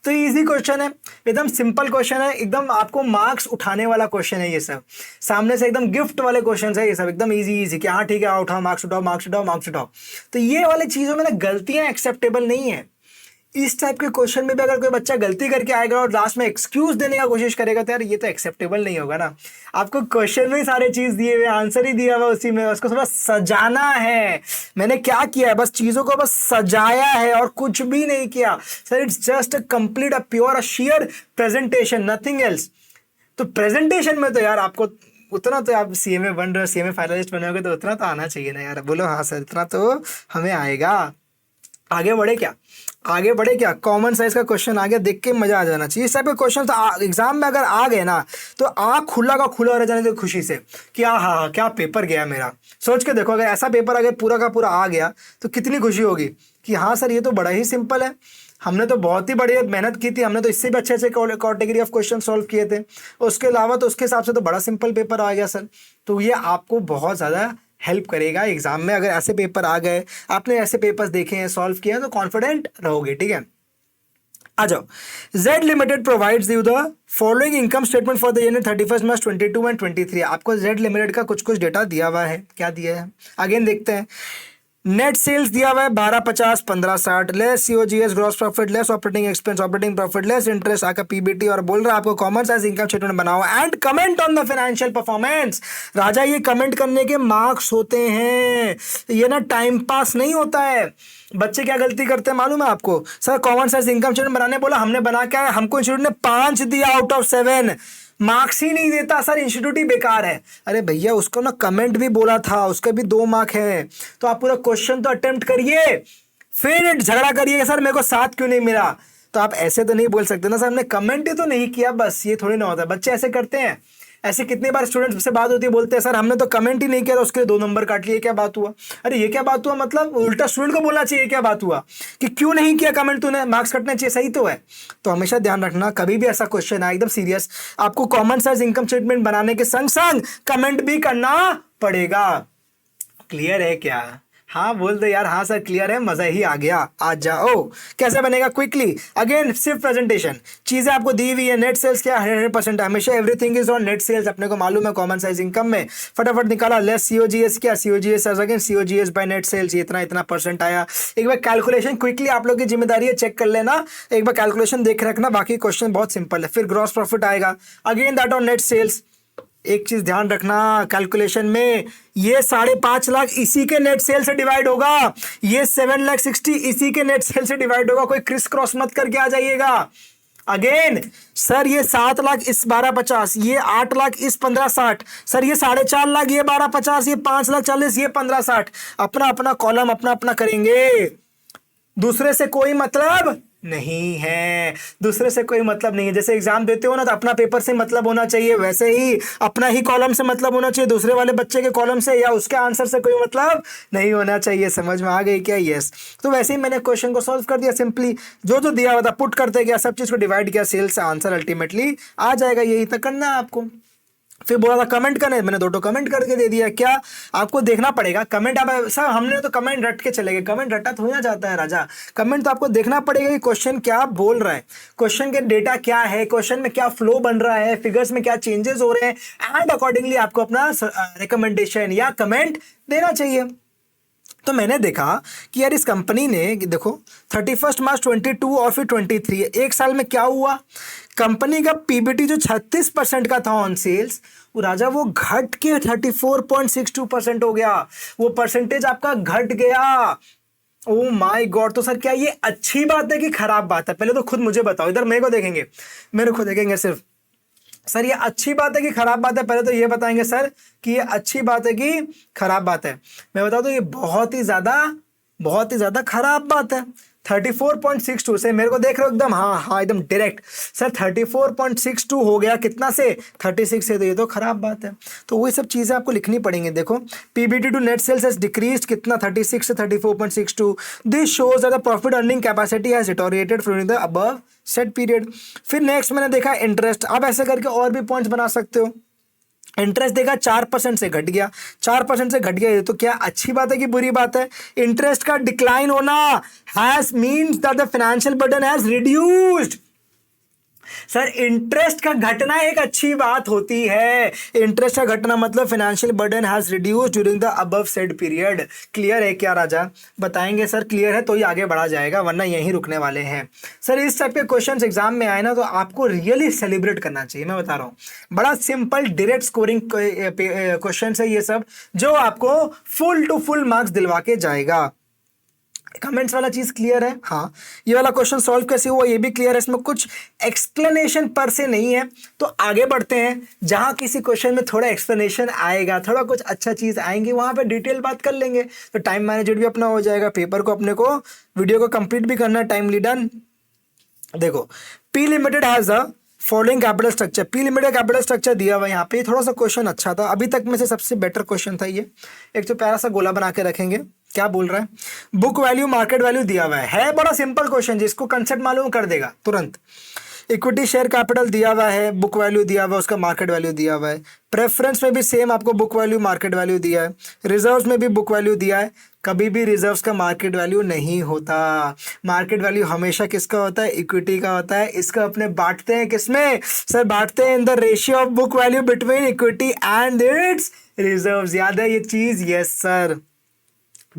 तो इजी क्वेश्चन है, एकदम सिंपल क्वेश्चन है, एकदम आपको मार्क्स उठाने वाला क्वेश्चन है ये सब। सामने से एकदम गिफ्ट वाले क्वेश्चन है ये सब, एकदम इजी इजी कि हाँ ठीक है उठाओ मार्क्स उठाओ मार्क्स उठाओ मार्क्स उठाओ। तो ये वाली चीज़ों में ना गलतियाँ एक्सेप्टेबल नहीं है। इस टाइप के क्वेश्चन में भी अगर कोई बच्चा गलती करके आएगा और लास्ट में एक्सक्यूज देने का कोशिश करेगा तो यार ये तो एक्सेप्टेबल नहीं होगा ना। आपको क्वेश्चन में ही सारे चीज़ दिए हुए, आंसर ही दिया हुआ उसी में, उसको बस सजाना है। मैंने क्या किया है, बस चीज़ों को बस सजाया है और कुछ भी नहीं किया sir. It's just a complete, a pure, a share presentation, nothing else. तो प्रेजेंटेशन में तो यार आपको उतना तो, आप सीएमए बन रहे हो, सीएमए फाइनलिस्ट बनोगे तो उतना तो आना चाहिए ना यार। बोलो हाँ सर, इतना तो हमें आएगा। आगे बढ़े क्या, कॉमन साइज का क्वेश्चन आ गया, देख के मजा आ जाना चाहिए। इस टाइप के क्वेश्चन तो एग्जाम में अगर आ गए ना तो आँख खुला का खुला रह जाने दो खुशी से कि हाँ क्या पेपर गया मेरा। सोच के देखो, अगर ऐसा पेपर अगर पूरा का पूरा आ गया तो कितनी खुशी होगी कि हाँ सर ये तो बड़ा ही सिंपल है, हमने तो बहुत ही बढ़िया मेहनत की थी, हमने तो इससे भी अच्छे अच्छे कैटेगरी ऑफ क्वेश्चन सॉल्व किए थे, उसके अलावा तो उसके हिसाब से तो बड़ा सिंपल पेपर आ गया सर। तो ये आपको बहुत ज़्यादा हेल्प करेगा एग्जाम में। अगर ऐसे पेपर आ गए, आपने ऐसे पेपर्स देखे हैं, सॉल्व किए हैं, तो कॉन्फिडेंट रहोगे। ठीक है, आ जाओ। Z limited provides you the following income statement for the year 31 March 22 and 23। आपको Z लिमिटेड का कुछ डेटा दिया हुआ है, क्या दिया है अगेन देखते हैं। नेट सेल्स दिया हुआ है 1250 1560, less COGS gross profit, less operating expense operating profit, less interest आपका पीबीटी, और बोल रहा है आपको कॉमन साइज इनकम स्टेटमेंट बनाओ and comment on the financial performance. राजा ये कमेंट करने के मार्क्स होते हैं, ये ना टाइम पास नहीं होता है। बच्चे क्या गलती करते हैं मालूम है आपको, sir common size income statement बनाने बोला, हमने बना क्या है, हमको इंस्टीट्यूट ने 5 दिया आउट ऑफ 7, मार्क्स ही नहीं देता सर, इंस्टीट्यूट ही बेकार है। अरे भैया उसको ना कमेंट भी बोला था, उसके भी 2 मार्क हैं, तो आप पूरा क्वेश्चन तो अटेम्प्ट करिए, फिर झगड़ा करिए सर मेरे को 7 क्यों नहीं मिला। तो आप ऐसे तो नहीं बोल सकते ना सर हमने कमेंट ही तो नहीं किया, बस ये थोड़ी ना होता है। बच्चे ऐसे करते हैं, ऐसे कितनी बार स्टूडेंट्स से बात होती है, बोलते हैं सर हमने तो कमेंट ही नहीं किया, तो उसके 2 नंबर काट लिए, क्या बात हुआ। अरे ये क्या बात हुआ, मतलब उल्टा स्टूडेंट को बोलना चाहिए क्या बात हुआ कि क्यों नहीं किया कमेंट, तूने मार्क्स कटने चाहिए, सही तो है। तो हमेशा ध्यान रखना, कभी भी ऐसा क्वेश्चन आए एकदम सीरियस, आपको कॉमन साइज इनकम स्टेटमेंट बनाने के संग संग कमेंट भी करना पड़ेगा। क्लियर है क्या? हाँ बोल दो यार, हाँ सर क्लियर है, मजा ही आ गया। आ जाओ, कैसे बनेगा क्विकली, अगेन सिर्फ प्रेजेंटेशन, चीजें आपको दी हुई है। नेट सेल्स क्या 100% हमेशा everything is on net sales, अपने को मालूम है कॉमन साइज इनकम में, फटाफट निकाला। लेस सीओजीएस क्या, COGS again COGS by net sales, ये इतना परसेंट आया। एक बार कैलकुलेशन क्विकली आप लोग की जिम्मेदारी है, चेक कर लेना, एक बार कैलकुलेशन देख रखना, बाकी क्वेश्चन बहुत सिंपल है। फिर ग्रॉस प्रॉफिट आएगा, again that on net sales. एक चीज ध्यान रखना कैलकुलेशन में, ये 5.5 लाख इसी के नेट सेल से डिवाइड होगा, ये 7,60,000 इसी के नेट सेल से डिवाइड होगा, कोई क्रिस क्रॉस मत करके आ जाइएगा। अगेन सर ये 7 लाख इस 1250, ये 8 लाख इस 1560, सर ये 4.5 लाख ये 1250, ये 5,40,000 ये 1560, अपना अपना कॉलम अपना अपना करेंगे, दूसरे से कोई मतलब नहीं है, दूसरे से कोई मतलब नहीं है। जैसे एग्जाम देते हो ना तो अपना पेपर से मतलब होना चाहिए, वैसे ही अपना ही कॉलम से मतलब होना चाहिए, दूसरे वाले बच्चे के कॉलम से या उसके आंसर से कोई मतलब नहीं होना चाहिए। समझ में आ गई क्या? यस। तो वैसे ही मैंने क्वेश्चन को सॉल्व कर दिया सिंपली, जो जो दिया हुआ था पुट करते गया, सब चीज़ को डिवाइड किया, सेल से आंसर अल्टीमेटली आ जाएगा। यही तक करना है आपको। फिर बोला था कमेंट करने, मैंने 2 कमेंट करके दे दिया। क्या आपको देखना पड़ेगा कमेंट, आप सर हमने तो कमेंट रट के चले गए, कमेंट रटा थोड़ी ना जाता है राजा, कमेंट तो आपको देखना पड़ेगा कि क्वेश्चन क्या बोल रहा है, क्वेश्चन के डेटा क्या है, क्वेश्चन में क्या फ्लो बन रहा है, फिगर्स में क्या चेंजेस हो रहे हैं, एंड अकॉर्डिंगली आपको अपना रिकमेंडेशन या कमेंट देना चाहिए। तो मैंने देखा कि यार इस कंपनी ने देखो 31 मार्च 22 और फिर 23, एक साल में क्या हुआ, कंपनी का पीबीटी जो 36% का था ऑन सेल्स, वो राजा वो घट के 34.62% हो गया, वो परसेंटेज आपका घट गया। Oh my God. तो सर क्या ये अच्छी बात है कि खराब बात है? पहले तो खुद मुझे बताओ, इधर मेरे को देखेंगे सिर्फ। सर ये अच्छी बात है कि खराब बात है? पहले तो ये बताएंगे सर कि ये अच्छी बात है कि खराब बात है। मैं बता दूं ये बहुत ही ज्यादा खराब बात है। 34.62 से मेरे को देख रहे हो एकदम, हाँ एकदम डायरेक्ट। सर 34.62 हो गया कितना से, 36 से, तो ये तो खराब बात है। तो वही सब चीज़ें आपको लिखनी पड़ेंगी। देखो PBT to net sales has decreased कितना, 36 से 34.62। This shows that the profit earning capacity has deteriorated during the above set period. फिर नेक्स्ट मैंने देखा इंटरेस्ट। आप ऐसे करके और भी पॉइंट्स बना सकते हो। इंटरेस्ट देगा 4% से घट गया, 4% से घट गया, ये तो क्या अच्छी बात है कि बुरी बात है? इंटरेस्ट का डिक्लाइन होना has means that the financial burden has reduced. Sir interest का घटना एक अच्छी बात होती है, इंटरेस्ट का घटना मतलब financial burden has reduced during the above said period. Clear है क्या राजा? बताएंगे सर क्लियर है तो ही आगे बढ़ा जाएगा, वरना यहीं रुकने वाले हैं। सर इस टाइप के क्वेश्चंस एग्जाम में आए ना तो आपको रियली सेलिब्रेट करना चाहिए, मैं बता रहा हूँ। बड़ा सिंपल डायरेक्ट स्कोरिंग क्वेश्चन है ये सब, जो आपको फुल टू फुल मार्क्स दिलवा के जाएगा। कमेंट्स वाला चीज क्लियर है? हाँ, ये वाला क्वेश्चन सॉल्व कैसे हुआ ये भी क्लियर है, इसमें कुछ एक्सप्लेनेशन पर से नहीं है। तो आगे बढ़ते हैं, जहां किसी क्वेश्चन में थोड़ा एक्सप्लेनेशन आएगा, थोड़ा कुछ अच्छा चीज आएंगे, वहां पे डिटेल बात कर लेंगे, तो टाइम मैनेजमेंट भी अपना हो जाएगा। पेपर को अपने को वीडियो को कंप्लीट भी करना है, टाइमली डन। देखो, P limited has a following capital structure. P limited capital structure दिया हुआ है यहाँ पे, थोड़ा सा क्वेश्चन अच्छा था, अभी तक में से सबसे बेटर क्वेश्चन था ये। एक तो प्यारा सा गोला बना के रखेंगे, क्या बोल रहा है? बुक वैल्यू मार्केट वैल्यू दिया हुआ है बड़ा सिंपल क्वेश्चन, जिसको कंसेप्ट मालूम कर देगा तुरंत। इक्विटी शेयर कैपिटल दिया हुआ है, बुक वैल्यू दिया हुआ है, उसका मार्केट वैल्यू दिया हुआ है। प्रेफरेंस में भी सेम आपको बुक वैल्यू मार्केट वैल्यू दिया है। रिजर्व्स में भी बुक वैल्यू दिया है। कभी भी रिजर्व्स का मार्केट वैल्यू नहीं होता, मार्केट वैल्यू हमेशा किसका होता है? इक्विटी का होता है। इसको अपने बांटते हैं किसमें? सर बांटते हैं in the ratio of book value between equity and it's reserves. याद है ये चीज? Yes sir.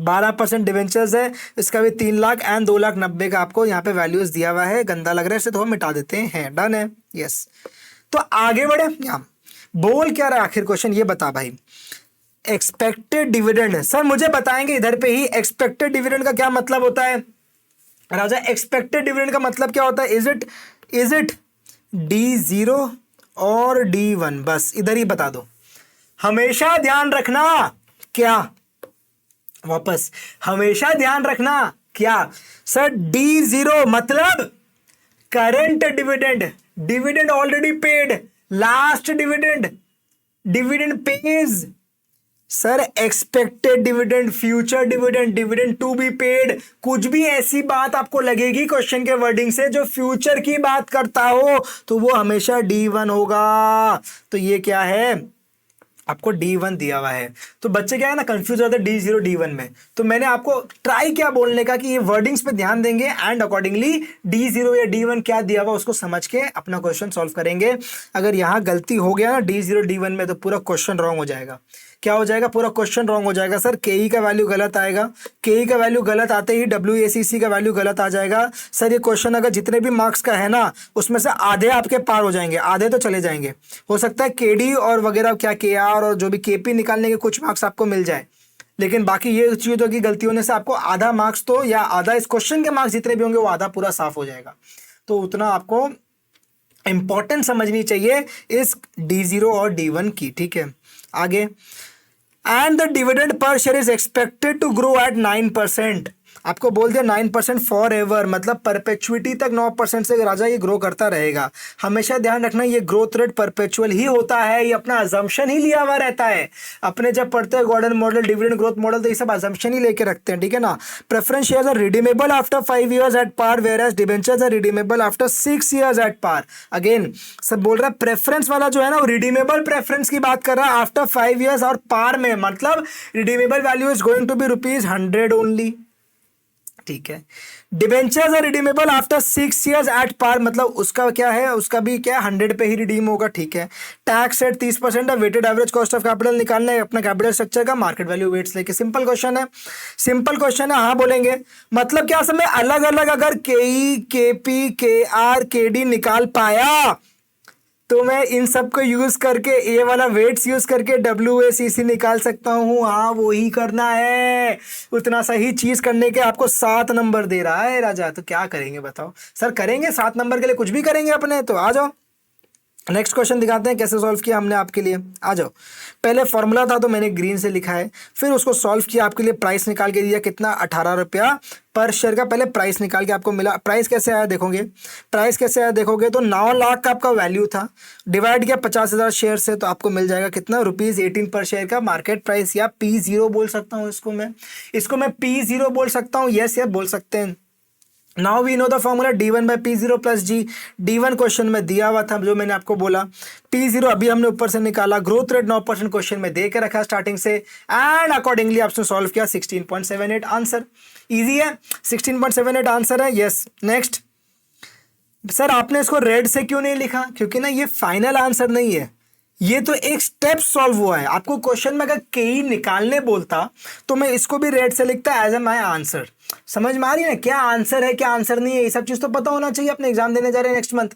12% डिवेंचर्स है, इसका भी 3 लाख एंड 2,90,000 का आपको यहाँ पे वैल्यूज दिया हुआ है। गंदा लग रहा है इसे तो हम मिटा देते हैं, डन है। यस, तो आगे बढ़े। यहाँ बोल क्या रहा है आखिर क्वेश्चन, ये बता भाई। एक्सपेक्टेड डिविडेंड, सर मुझे बताएंगे इधर पे ही एक्सपेक्टेड डिविडेंड का क्या मतलब होता है राजा? एक्सपेक्टेड डिविडेंड का मतलब क्या होता है? इज इट D0 और D1? बस इधर ही बता दो। हमेशा ध्यान रखना क्या, वापस हमेशा ध्यान रखना क्या सर? D0 मतलब current dividend, dividend already paid, last dividend, dividend pays. Sir expected dividend, future dividend, dividend to be paid, कुछ भी ऐसी बात आपको लगेगी क्वेश्चन के वर्डिंग से जो फ्यूचर की बात करता हो तो वो हमेशा D1 होगा। तो ये क्या है? आपको D1 दिया हुआ है। तो बच्चे क्या है ना, कंफ्यूज होते हैं D0 D1 में। तो मैंने आपको ट्राई किया बोलने का कि ये वर्डिंग्स पे ध्यान देंगे एंड अकॉर्डिंगली D0 या D1 क्या दिया हुआ उसको समझ के अपना क्वेश्चन सॉल्व करेंगे। अगर यहाँ गलती हो गया ना D0 D1 में तो पूरा क्वेश्चन रॉन्ग हो जाएगा। क्या हो जाएगा? पूरा क्वेश्चन रॉन्ग हो जाएगा सर। KE का वैल्यू गलत आएगा, KE का वैल्यू गलत आते ही WACC का वैल्यू गलत आ जाएगा। सर ये क्वेश्चन अगर जितने भी मार्क्स का है ना उसमें से आधे आपके पार हो जाएंगे, आधे तो चले जाएंगे। हो सकता है KD और वगैरह क्या KR और जो भी KP निकालने के कुछ मार्क्स आपको मिल जाए, लेकिन बाकी ये चीज़ों की गलती होने से आपको आधा मार्क्स तो या आधा इस क्वेश्चन के मार्क्स जितने भी होंगे वो आधा पूरा साफ हो जाएगा। तो उतना आपको इंपॉर्टेंट समझनी चाहिए इस D0 और D1 की, ठीक है। आगे, and the dividend per share is expected to grow at 9%। आपको बोल दिया 9% फॉर एवर, मतलब परपेचुइटी तक 9% से राजा ये ग्रो करता रहेगा। हमेशा ध्यान रखना ये ग्रोथ रेट परपेचुअल ही होता है, ये अपना अजम्पशन ही लिया हुआ रहता है। अपने जब पढ़ते हैं Gordon model, dividend growth model, तो ये सब अजम्पशन ही लेके रखते हैं, ठीक है ना। Preference shares are redeemable after 5 years at par, whereas debentures are redeemable after 6 years at par. Again सब बोल रहा है प्रेफरेंस वाला जो है ना वो रिडीमेबल प्रेफरेंस की बात कर रहा है आफ्टर 5 years और पार में, मतलब redeemable value is going to be ₹100 only, ठीक है। Debentures are redeemable after 6 years at par, मतलब उसका क्या है, उसका भी क्या 100 पे ही रिडीम होगा, ठीक है। टैक्स रेट 30% है। Weighted average cost of capital निकालना है अपना कैपिटल स्ट्रक्चर का, मार्केट वैल्यू वेट्स लेके। सिंपल क्वेश्चन है, सिंपल क्वेश्चन है, हाँ बोलेंगे। मतलब क्या समय अलग अलग अगर KE KP KR KD निकाल पाया तो मैं इन सब को यूज करके ये वाला वेट्स यूज करके WACC निकाल सकता हूँ। हाँ वो ही करना है, उतना सही चीज करने के आपको 7 नंबर दे रहा है राजा। तो क्या करेंगे बताओ? सर करेंगे 7 नंबर के लिए कुछ भी करेंगे अपने, तो आ जाओ नेक्स्ट क्वेश्चन दिखाते हैं कैसे सॉल्व किया हमने आपके लिए। आ जाओ, पहले फॉर्मूला था तो मैंने ग्रीन से लिखा है, फिर उसको सॉल्व किया आपके लिए, प्राइस निकाल के दिया कितना 18 रुपया पर शेयर का। पहले प्राइस निकाल के आपको मिला, प्राइस कैसे आया देखोगे, प्राइस कैसे आया देखोगे तो 9 लाख का आपका वैल्यू था, डिवाइड किया 50,000 शेयर से तो आपको मिल जाएगा कितना ₹18 पर शेयर का मार्केट प्राइस, या P0 बोल सकता हूँ इसको मैं, P0 बोल सकता हूँ। यस बोल सकते हैं। Now we know the formula d1 by P0 plus g. d1 question में दिया हुआ था जो मैंने आपको बोला, P0 अभी हमने ऊपर से निकाला, ग्रोथ रेट 9% क्वेश्चन में दे के रखा स्टार्टिंग से, एंड अकॉर्डिंगली आपने सॉल्व किया, 16.78 आंसर। इजी है, 16.78 आंसर है। Yes, next. सर आपने इसको रेड से क्यों नहीं लिखा? क्योंकि ना ये फाइनल आंसर नहीं है, ये तो एक स्टेप सॉल्व हुआ है। आपको क्वेश्चन में अगर के निकालने बोलता तो मैं इसको भी रेड से लिखता एज ए माई आंसर। समझ में आ रही है ना, क्या आंसर है क्या आंसर नहीं है, ये सब चीज तो पता होना चाहिए। अपने एग्जाम देने जा रहे हैं नेक्स्ट मंथ।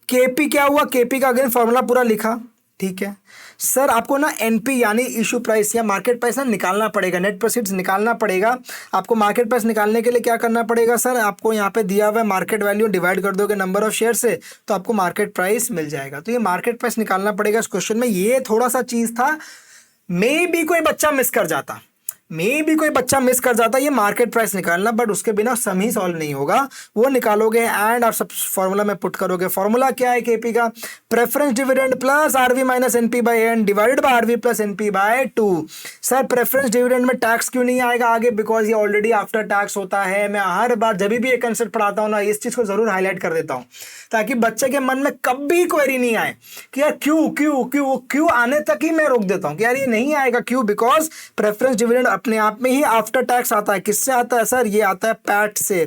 केपी क्या हुआ, केपी का अगेन फॉर्मूला पूरा लिखा, ठीक है। सर आपको ना एनपी यानी इशू प्राइस या मार्केट प्राइस ना निकालना पड़ेगा, नेट प्रोसीड्स निकालना पड़ेगा आपको। मार्केट प्राइस निकालने के लिए क्या करना पड़ेगा सर, आपको यहाँ पे दिया हुआ है मार्केट वैल्यू डिवाइड कर दोगे नंबर ऑफ शेयर से तो आपको मार्केट प्राइस मिल जाएगा। तो ये मार्केट प्राइस निकालना पड़ेगा इस क्वेश्चन में। ये थोड़ा सा चीज था, मे भी कोई बच्चा मिस कर जाता, ये मार्केट प्राइस निकालना, बट उसके बिना सम ही सॉल्व नहीं होगा। वो निकालोगे एंड आप सब फॉर्मूला में पुट करोगे। फॉर्मूला क्या है केपी का, preference dividend plus RV minus NP by n divided by RV plus NP by 2। Sir preference dividend में टैक्स क्यों नहीं आएगा आगे, बिकॉज ये ऑलरेडी आफ्टर टैक्स होता है। मैं हर बार जब भी ये कंसेप्ट पढ़ाता हूँ ना, इस चीज को जरूर हाईलाइट कर देता हूँ ताकि बच्चे के मन में कभी क्वेरी नहीं आए कि यार क्यों क्यों क्यों क्यों, आने तक ही मैं रोक देता हूँ कि यार ये नहीं आएगा क्यों, बिकॉज प्रेफरेंस डिविडेंड अपने आप में ही आफ्टर टैक्स आता है। किससे आता है सर, ये आता है पैट से,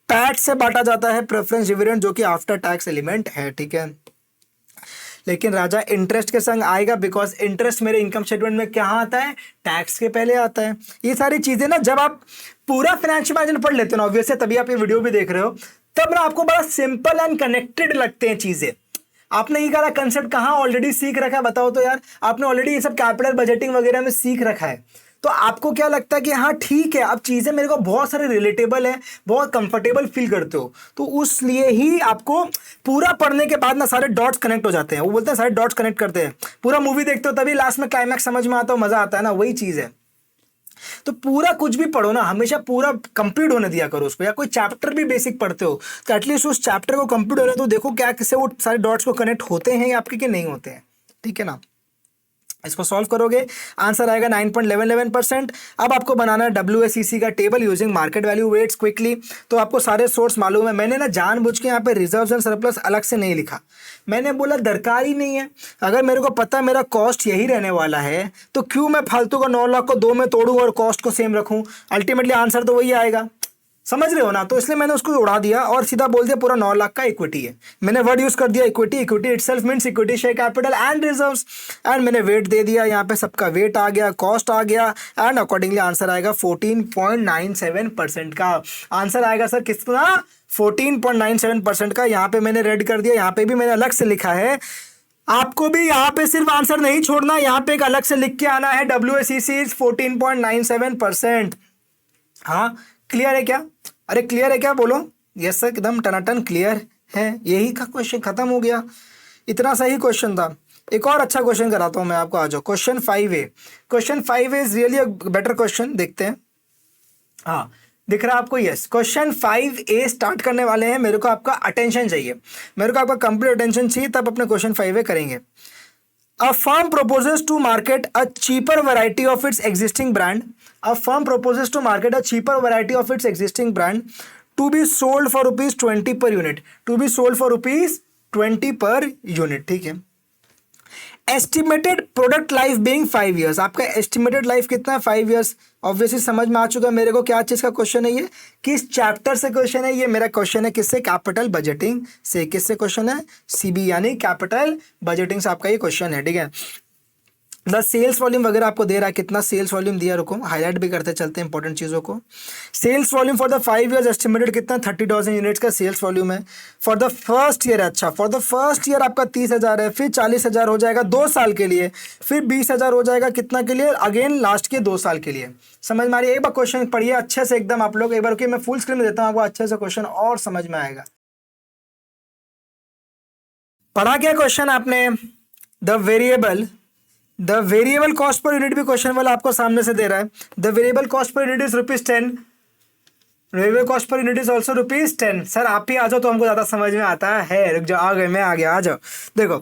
पैट से बांटा जाता है प्रेफरेंस डिविडेंड जो कि आफ्टर टैक्स एलिमेंट है, ठीक है। लेकिन राजा इंटरेस्ट के संग आएगा, बिकॉज इंटरेस्ट मेरे इनकम स्टेटमेंट में क्या आता है, टैक्स के पहले आता है। ये सारी चीजें ना जब आप पूरा फाइनेंशियल मैनेजमेंट पढ़ लेते हो ना, ऑब्वियसली तभी आप ये वीडियो भी देख रहे हो, तब ना आपको बड़ा सिंपल एंड कनेक्टेड लगते हैं चीजें। आपने ये कहा कंसेप्ट कहाँ ऑलरेडी सीख रखा है बताओ तो यार, आपने ऑलरेडी ये सब कैपिटल बजटिंग वगैरह में सीख रखा है, तो आपको क्या लगता है कि हाँ ठीक है अब चीजें मेरे को बहुत सारे रिलेटेबल है, बहुत कंफर्टेबल फील करते हो, तो उस लिए ही आपको पूरा पढ़ने के बाद ना सारे डॉट्स कनेक्ट हो जाते हैं। वो बोलते हैं सारे डॉट्स कनेक्ट करते हैं, पूरा मूवी देखते हो तभी लास्ट में क्लाइमैक्स समझ में आता है, मजा आता है ना, वही चीज है। तो पूरा कुछ भी पढ़ो ना, हमेशा पूरा कंप्लीट होने दिया करो उसको, या कोई चैप्टर भी बेसिक पढ़ते हो तो एटलीस्ट उस चैप्टर को कंप्लीट हो रहा है तो देखो क्या किससे वो सारे डॉट्स को कनेक्ट होते हैं या आपके कि नहीं होते हैं, ठीक है ना। इसको सॉल्व करोगे आंसर आएगा 9.11%। अब आपको बनाना है WACC का table using market value weights quickly. तो आपको सारे सोर्स मालूम है, मैंने ना जानबूझ के यहाँ पे रिजर्व्स एंड सरप्लस अलग से नहीं लिखा, मैंने बोला दरकार ही नहीं है। अगर मेरे को पता है मेरा कॉस्ट यही रहने वाला है तो क्यों मैं फालतू का 9 लाख को 2 में तोड़ूं और कॉस्ट को सेम रखूं, अल्टीमेटली आंसर तो वही आएगा, समझ रहे हो ना। तो इसलिए मैंने उसको उड़ा दिया और सीधा बोल दिया पूरा 9 लाख का इक्विटी है। मैंने वर्ड यूज कर दिया equity, equity itself means equity share capital and reserves, and मैंने वेट दे दिया, यहाँ पे सबका वेट आ गया, कॉस्ट आ गया, एंड अकॉर्डिंगली आंसर आएगा 14.97% का आंसर आएगा। सर कितना, 14.97% का। यहाँ पे मैंने रेड कर दिया, यहाँ पे भी मैंने अलग से लिखा है, आपको भी यहाँ पे सिर्फ आंसर नहीं छोड़ना, यहाँ पे एक अलग से लिख के आना है WACC इज 14.97%। हाँ क्लियर है क्या, अरे क्लियर है क्या बोलो, यस सर एकदम टनाटन क्लियर है। यही का क्वेश्चन खत्म हो गया, इतना सही क्वेश्चन था। एक और अच्छा क्वेश्चन कराता हूं मैं आपको, आ जाओ question 5A। Question 5A is really a better question, देखते हैं। हाँ दिख रहा है आपको, यस। क्वेश्चन 5A स्टार्ट करने वाले हैं, मेरे को आपका अटेंशन चाहिए, मेरे को आपका कंप्लीट अटेंशन चाहिए, तब अपने क्वेश्चन 5A करेंगे। A firm proposes to market a cheaper variety of its existing brand. A firm proposes to market a cheaper variety of its existing brand to be sold for rupees 20 per unit. To be sold for rupees 20 per unit. ठीक है। Estimated product life being 5 years, आपका estimated life कितना है 5 years। Obviously समझ में आ चुका है मेरे को क्या चीज़ का क्वेश्चन है, ये किस चैप्टर से क्वेश्चन है, ये मेरा क्वेश्चन है किससे, कैपिटल बजटिंग से। किससे क्वेश्चन है, CB यानी कैपिटल बजटिंग से आपका ये क्वेश्चन है, ठीक है। द सेल्स वॉल्यूम वगैरह आपको दे रहा है, कितना सेल्स वॉल्यूम दिया, रुको हाईलाइट भी करते चलते हैं इंपॉर्टेंट चीज़ों को। Sales volume for the 5 years estimated कितना, 30,000 यूनिट्स का सेल्स वॉल्यूम है फॉर द फर्स्ट ईयर। अच्छा फॉर द फर्स्ट ईयर आपका 30,000 है, फिर 40,000 हो जाएगा 2 साल के लिए, फिर 20,000 हो जाएगा कितना के लिए, अगेन लास्ट के 2 साल के लिए। समझ में आ रही है, एक बार क्वेश्चन पढ़िए अच्छे से एकदम आप लोग, एक बार मैं फुल स्क्रीन में देता हूँ आपको, अच्छे से क्वेश्चन और समझ में आएगा। पढ़ा क्या क्वेश्चन आपने, the variable cost per unit भी क्वेश्चन वाला आपको सामने से दे रहा है। The variable cost per unit is ₹10, variable cost per unit is also ₹10। Sir आप ही आ जाओ तो हमको ज्यादा समझ में आता है, रुक जाओ, आ गए, मैं आ गया, आ जाओ। देखो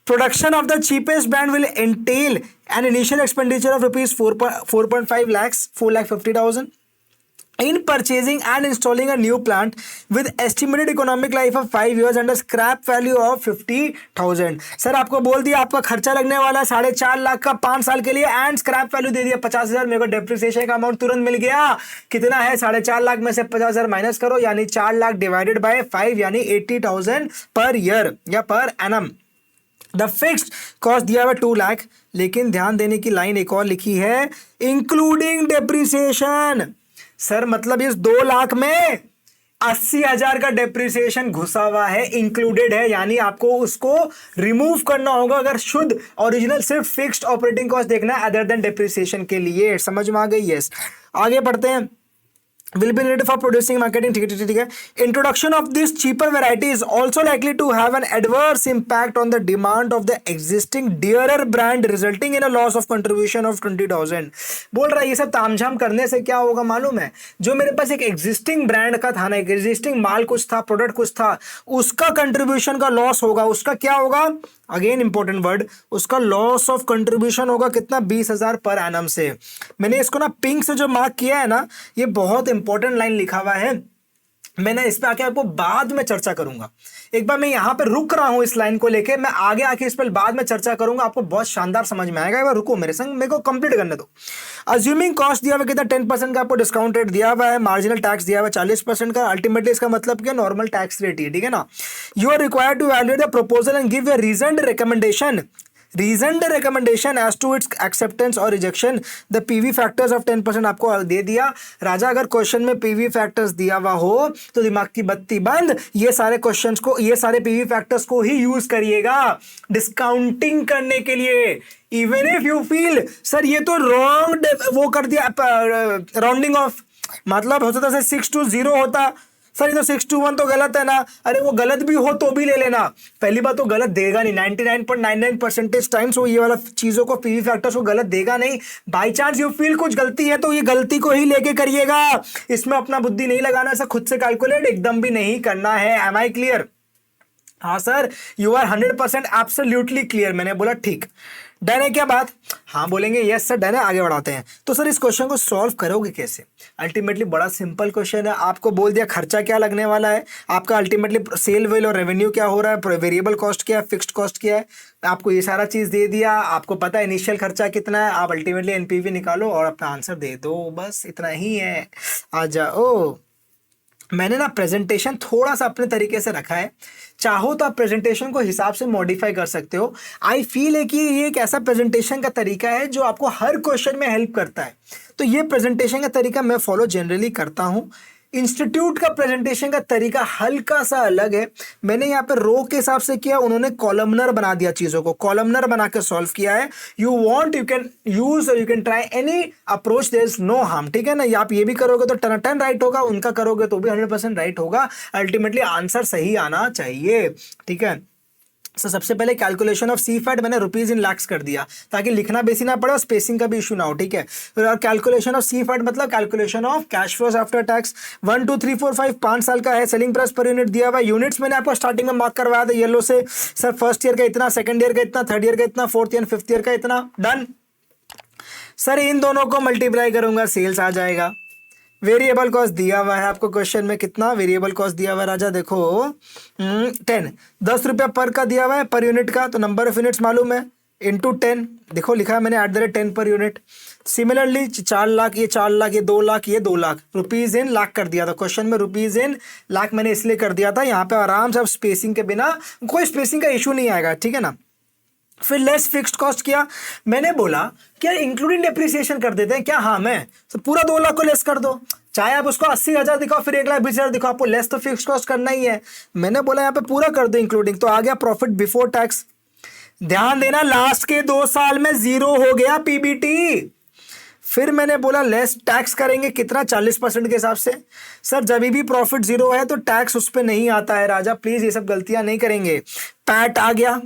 production of the cheapest brand will entail an initial expenditure of ₹4.5 lakhs, 4,50,000 in purchasing and installing a new plant with estimated economic life of 5 years and a scrap value of 50,000। Sir आपको बोल दिया आपका खर्चा लगने वाला है 4.5 लाख का 5 साल के लिए एंड स्क्रैप वैल्यू दे दिया 50,000। मेरे को डेप्रिसिएशन का अमाउंट तुरंत मिल गया। कितना है 4.5 लाख में से 50,000 माइनस करो यानी 4 लाख डिवाइडेड बाय 5 यानी 80,000 पर ईयर या per annum. The fixed cost दिया हुआ 2 लाख, लेकिन ध्यान देने की लाइन एक और लिखी है इंक्लूडिंग डेप्रिसिएशन। सर मतलब इस 2 लाख में 80,000 का डेप्रिसिएशन घुसा हुआ है, इंक्लूडेड है, यानी आपको उसको रिमूव करना होगा अगर शुद्ध ओरिजिनल सिर्फ फिक्स्ड ऑपरेटिंग कॉस्ट देखना है अदर देन डेप्रिसिएशन के लिए। समझ में आ गई? यस। आगे बढ़ते हैं। will be needed for producing marketing। ठीक है। Introduction of this cheaper variety is also likely to have an adverse impact on the demand of the existing dearer brand resulting in a loss of contribution of 20,000। बोल रहा है ये सब तामझाम करने से क्या होगा मालूम है, जो मेरे पास एक एग्जिस्टिंग ब्रांड का था ना, एक एग्जिस्टिंग माल कुछ था, प्रोडक्ट कुछ था, उसका कंट्रीब्यूशन का लॉस होगा। उसका क्या होगा, अगेन इंपॉर्टेंट वर्ड, उसका लॉस ऑफ कंट्रीब्यूशन होगा कितना 20,000 पर एनम से। मैंने इसको ना पिंक से जो मार्क किया है ना, ये बहुत इंपॉर्टेंट लाइन लिखा हुआ है। मैंने इस पे आके आपको बाद में चर्चा करूंगा। एक बार मैं यहां पे रुक रहा हूं इस लाइन को लेके, मैं आगे आके इस पर बाद में चर्चा करूंगा, आपको बहुत शानदार समझ में आएगा। एक बार रुको मेरे संग, मेरे को कंप्लीट करने दो। अज्यूमिंग कॉस्ट दिया हुआ कितना 10% का आपको डिस्काउंट रेट दिया हुआ है, मार्जिनल टैक्स दिया हुआ 40% का। अल्टीमेटली इसका मतलब क्या, नॉर्मल टैक्स रेट ही, ठीक है ना। You are required to evaluate the proposal and give a reasoned recommendation as to its acceptance और rejection. The PV factors of 10% आपको दे दिया। राजा अगर क्वेश्चन में पीवी फैक्टर्स दिया हुआ हो तो दिमाग की बत्ती बंद, ये सारे क्वेश्चंस को, ये सारे पीवी फैक्टर्स को ही यूज करिएगा डिस्काउंटिंग करने के लिए। Even if you feel sir ये तो रॉन्ग वो कर दिया, राउंडिंग ऑफ, मतलब होता था 6 to 0 होता, सर ये तो 6 to 1 तो गलत है ना। अरे वो गलत भी हो तो भी ले लेना। पहली बात तो गलत देगा नहीं, 99.99% टाइम्स वो ये वाला चीजों को, पीवी फैक्टर्स को गलत देगा नहीं। बाई चांस यू फील कुछ गलती है तो ये गलती को ही लेके करिएगा, इसमें अपना बुद्धि नहीं लगाना, ऐसा खुद से कैलकुलेट एकदम भी नहीं करना है। Am I clear? हाँ sir, you are 100% absolutely clear. मैंने बोला ठीक, डन है क्या बात? हाँ बोलेंगे यस सर डन है। आगे बढ़ाते हैं। तो सर इस क्वेश्चन को सॉल्व करोगे कैसे? अल्टीमेटली बड़ा सिंपल क्वेश्चन है। आपको बोल दिया खर्चा क्या लगने वाला है, आपका अल्टीमेटली सेल वेल और रेवेन्यू क्या हो रहा है, वेरिएबल कॉस्ट क्या है, फिक्स्ड कॉस्ट क्या है, आपको ये सारा चीज़ दे दिया। आपको पता है इनिशियल खर्चा कितना है, आप अल्टीमेटली एनपीवी निकालो और अपना आंसर दे दो, बस इतना ही है। आ जाओ। मैंने ना प्रेजेंटेशन थोड़ा सा अपने तरीके से रखा है, चाहो तो आप प्रेजेंटेशन को हिसाब से मॉडिफाई कर सकते हो। आई फील है कि ये एक ऐसा प्रेजेंटेशन का तरीका है जो आपको हर क्वेश्चन में हेल्प करता है, तो ये प्रेजेंटेशन का तरीका मैं फॉलो जनरली करता हूँ। इंस्टीट्यूट का प्रेजेंटेशन का तरीका हल्का सा अलग है। मैंने यहाँ पे रो के हिसाब से किया, उन्होंने कॉलमनर बना दिया, चीज़ों को कॉलमनर बना के सॉल्व किया है। You want you can use और you can try any approach, there is no harm, ठीक है ना। आप ये भी करोगे तो 10 राइट होगा, उनका करोगे तो भी 100% राइट होगा। अल्टीमेटली आंसर सही आना चाहिए, ठीक है। तो सबसे पहले कैलकुलेशन ऑफ सी फैट मैंने रुपीज इन लैक्स कर दिया ताकि लिखना बेसी ना पड़े और स्पेसिंग का भी इशू ना हो, ठीक है। और कैलकुलेशन ऑफ सी फैट मतलब calculation of cash flows after tax. 1 2 3 4 5 5 साल का है। सेलिंग प्राइस पर यूनिट दिया हुआ है। यूनिट्स मैंने आपको स्टार्टिंग में मार्क करवाया था येलो से, सर फर्स्ट ईयर का इतना, सेकंड ईयर का इतना, थर्ड ईयर का इतना, फोर्थ ईयर फिफ्थ ईयर का इतना, डन। सर इन दोनों को मल्टीप्लाई करूंगा, सेल्स आ जाएगा। वेरिएबल कॉस्ट दिया हुआ है आपको क्वेश्चन में, कितना वेरिएबल कॉस्ट दिया हुआ है राजा, देखो 10 रुपया पर का दिया हुआ है, पर यूनिट का, तो नंबर ऑफ यूनिट्स मालूम है, इंटू 10 देखो लिखा है मैंने @10 पर यूनिट। सिमिलरली 4 लाख, ये 4 लाख, ये 2 लाख, ये 2 लाख, रुपीज इन लाख कर दिया था क्वेश्चन में। रुपीज इन लाख मैंने इसलिए कर दिया था, यहाँ पे आराम से अब स्पेसिंग के बिना कोई स्पेसिंग का इशू नहीं आएगा, ठीक है ना। फिर लेस फिक्स्ड कॉस्ट किया। मैंने बोला क्या इंक्लूडिंग डेप्रिसिएशन कर देते हैं क्या? हाँ मैं तो पूरा 2 लाख को लेस कर दो, चाहे आप उसको 80,000 दिखाओ फिर 1,20,000 दिखाओ, आपको लेस तो फिक्स्ड कॉस्ट करना ही है। मैंने बोला यहाँ पे पूरा कर दो इंक्लूडिंग, तो आ गया प्रॉफिट बिफोर टैक्स। ध्यान देना लास्ट के 2 साल में 0 हो गया पीबीटी। फिर मैंने बोला लेस टैक्स करेंगे कितना, 40% के हिसाब से। सर जब भी प्रॉफिट 0 है तो टैक्स उस पर नहीं आता है राजा, प्लीज ये सब गलतियां नहीं करेंगे। पैट आ गया।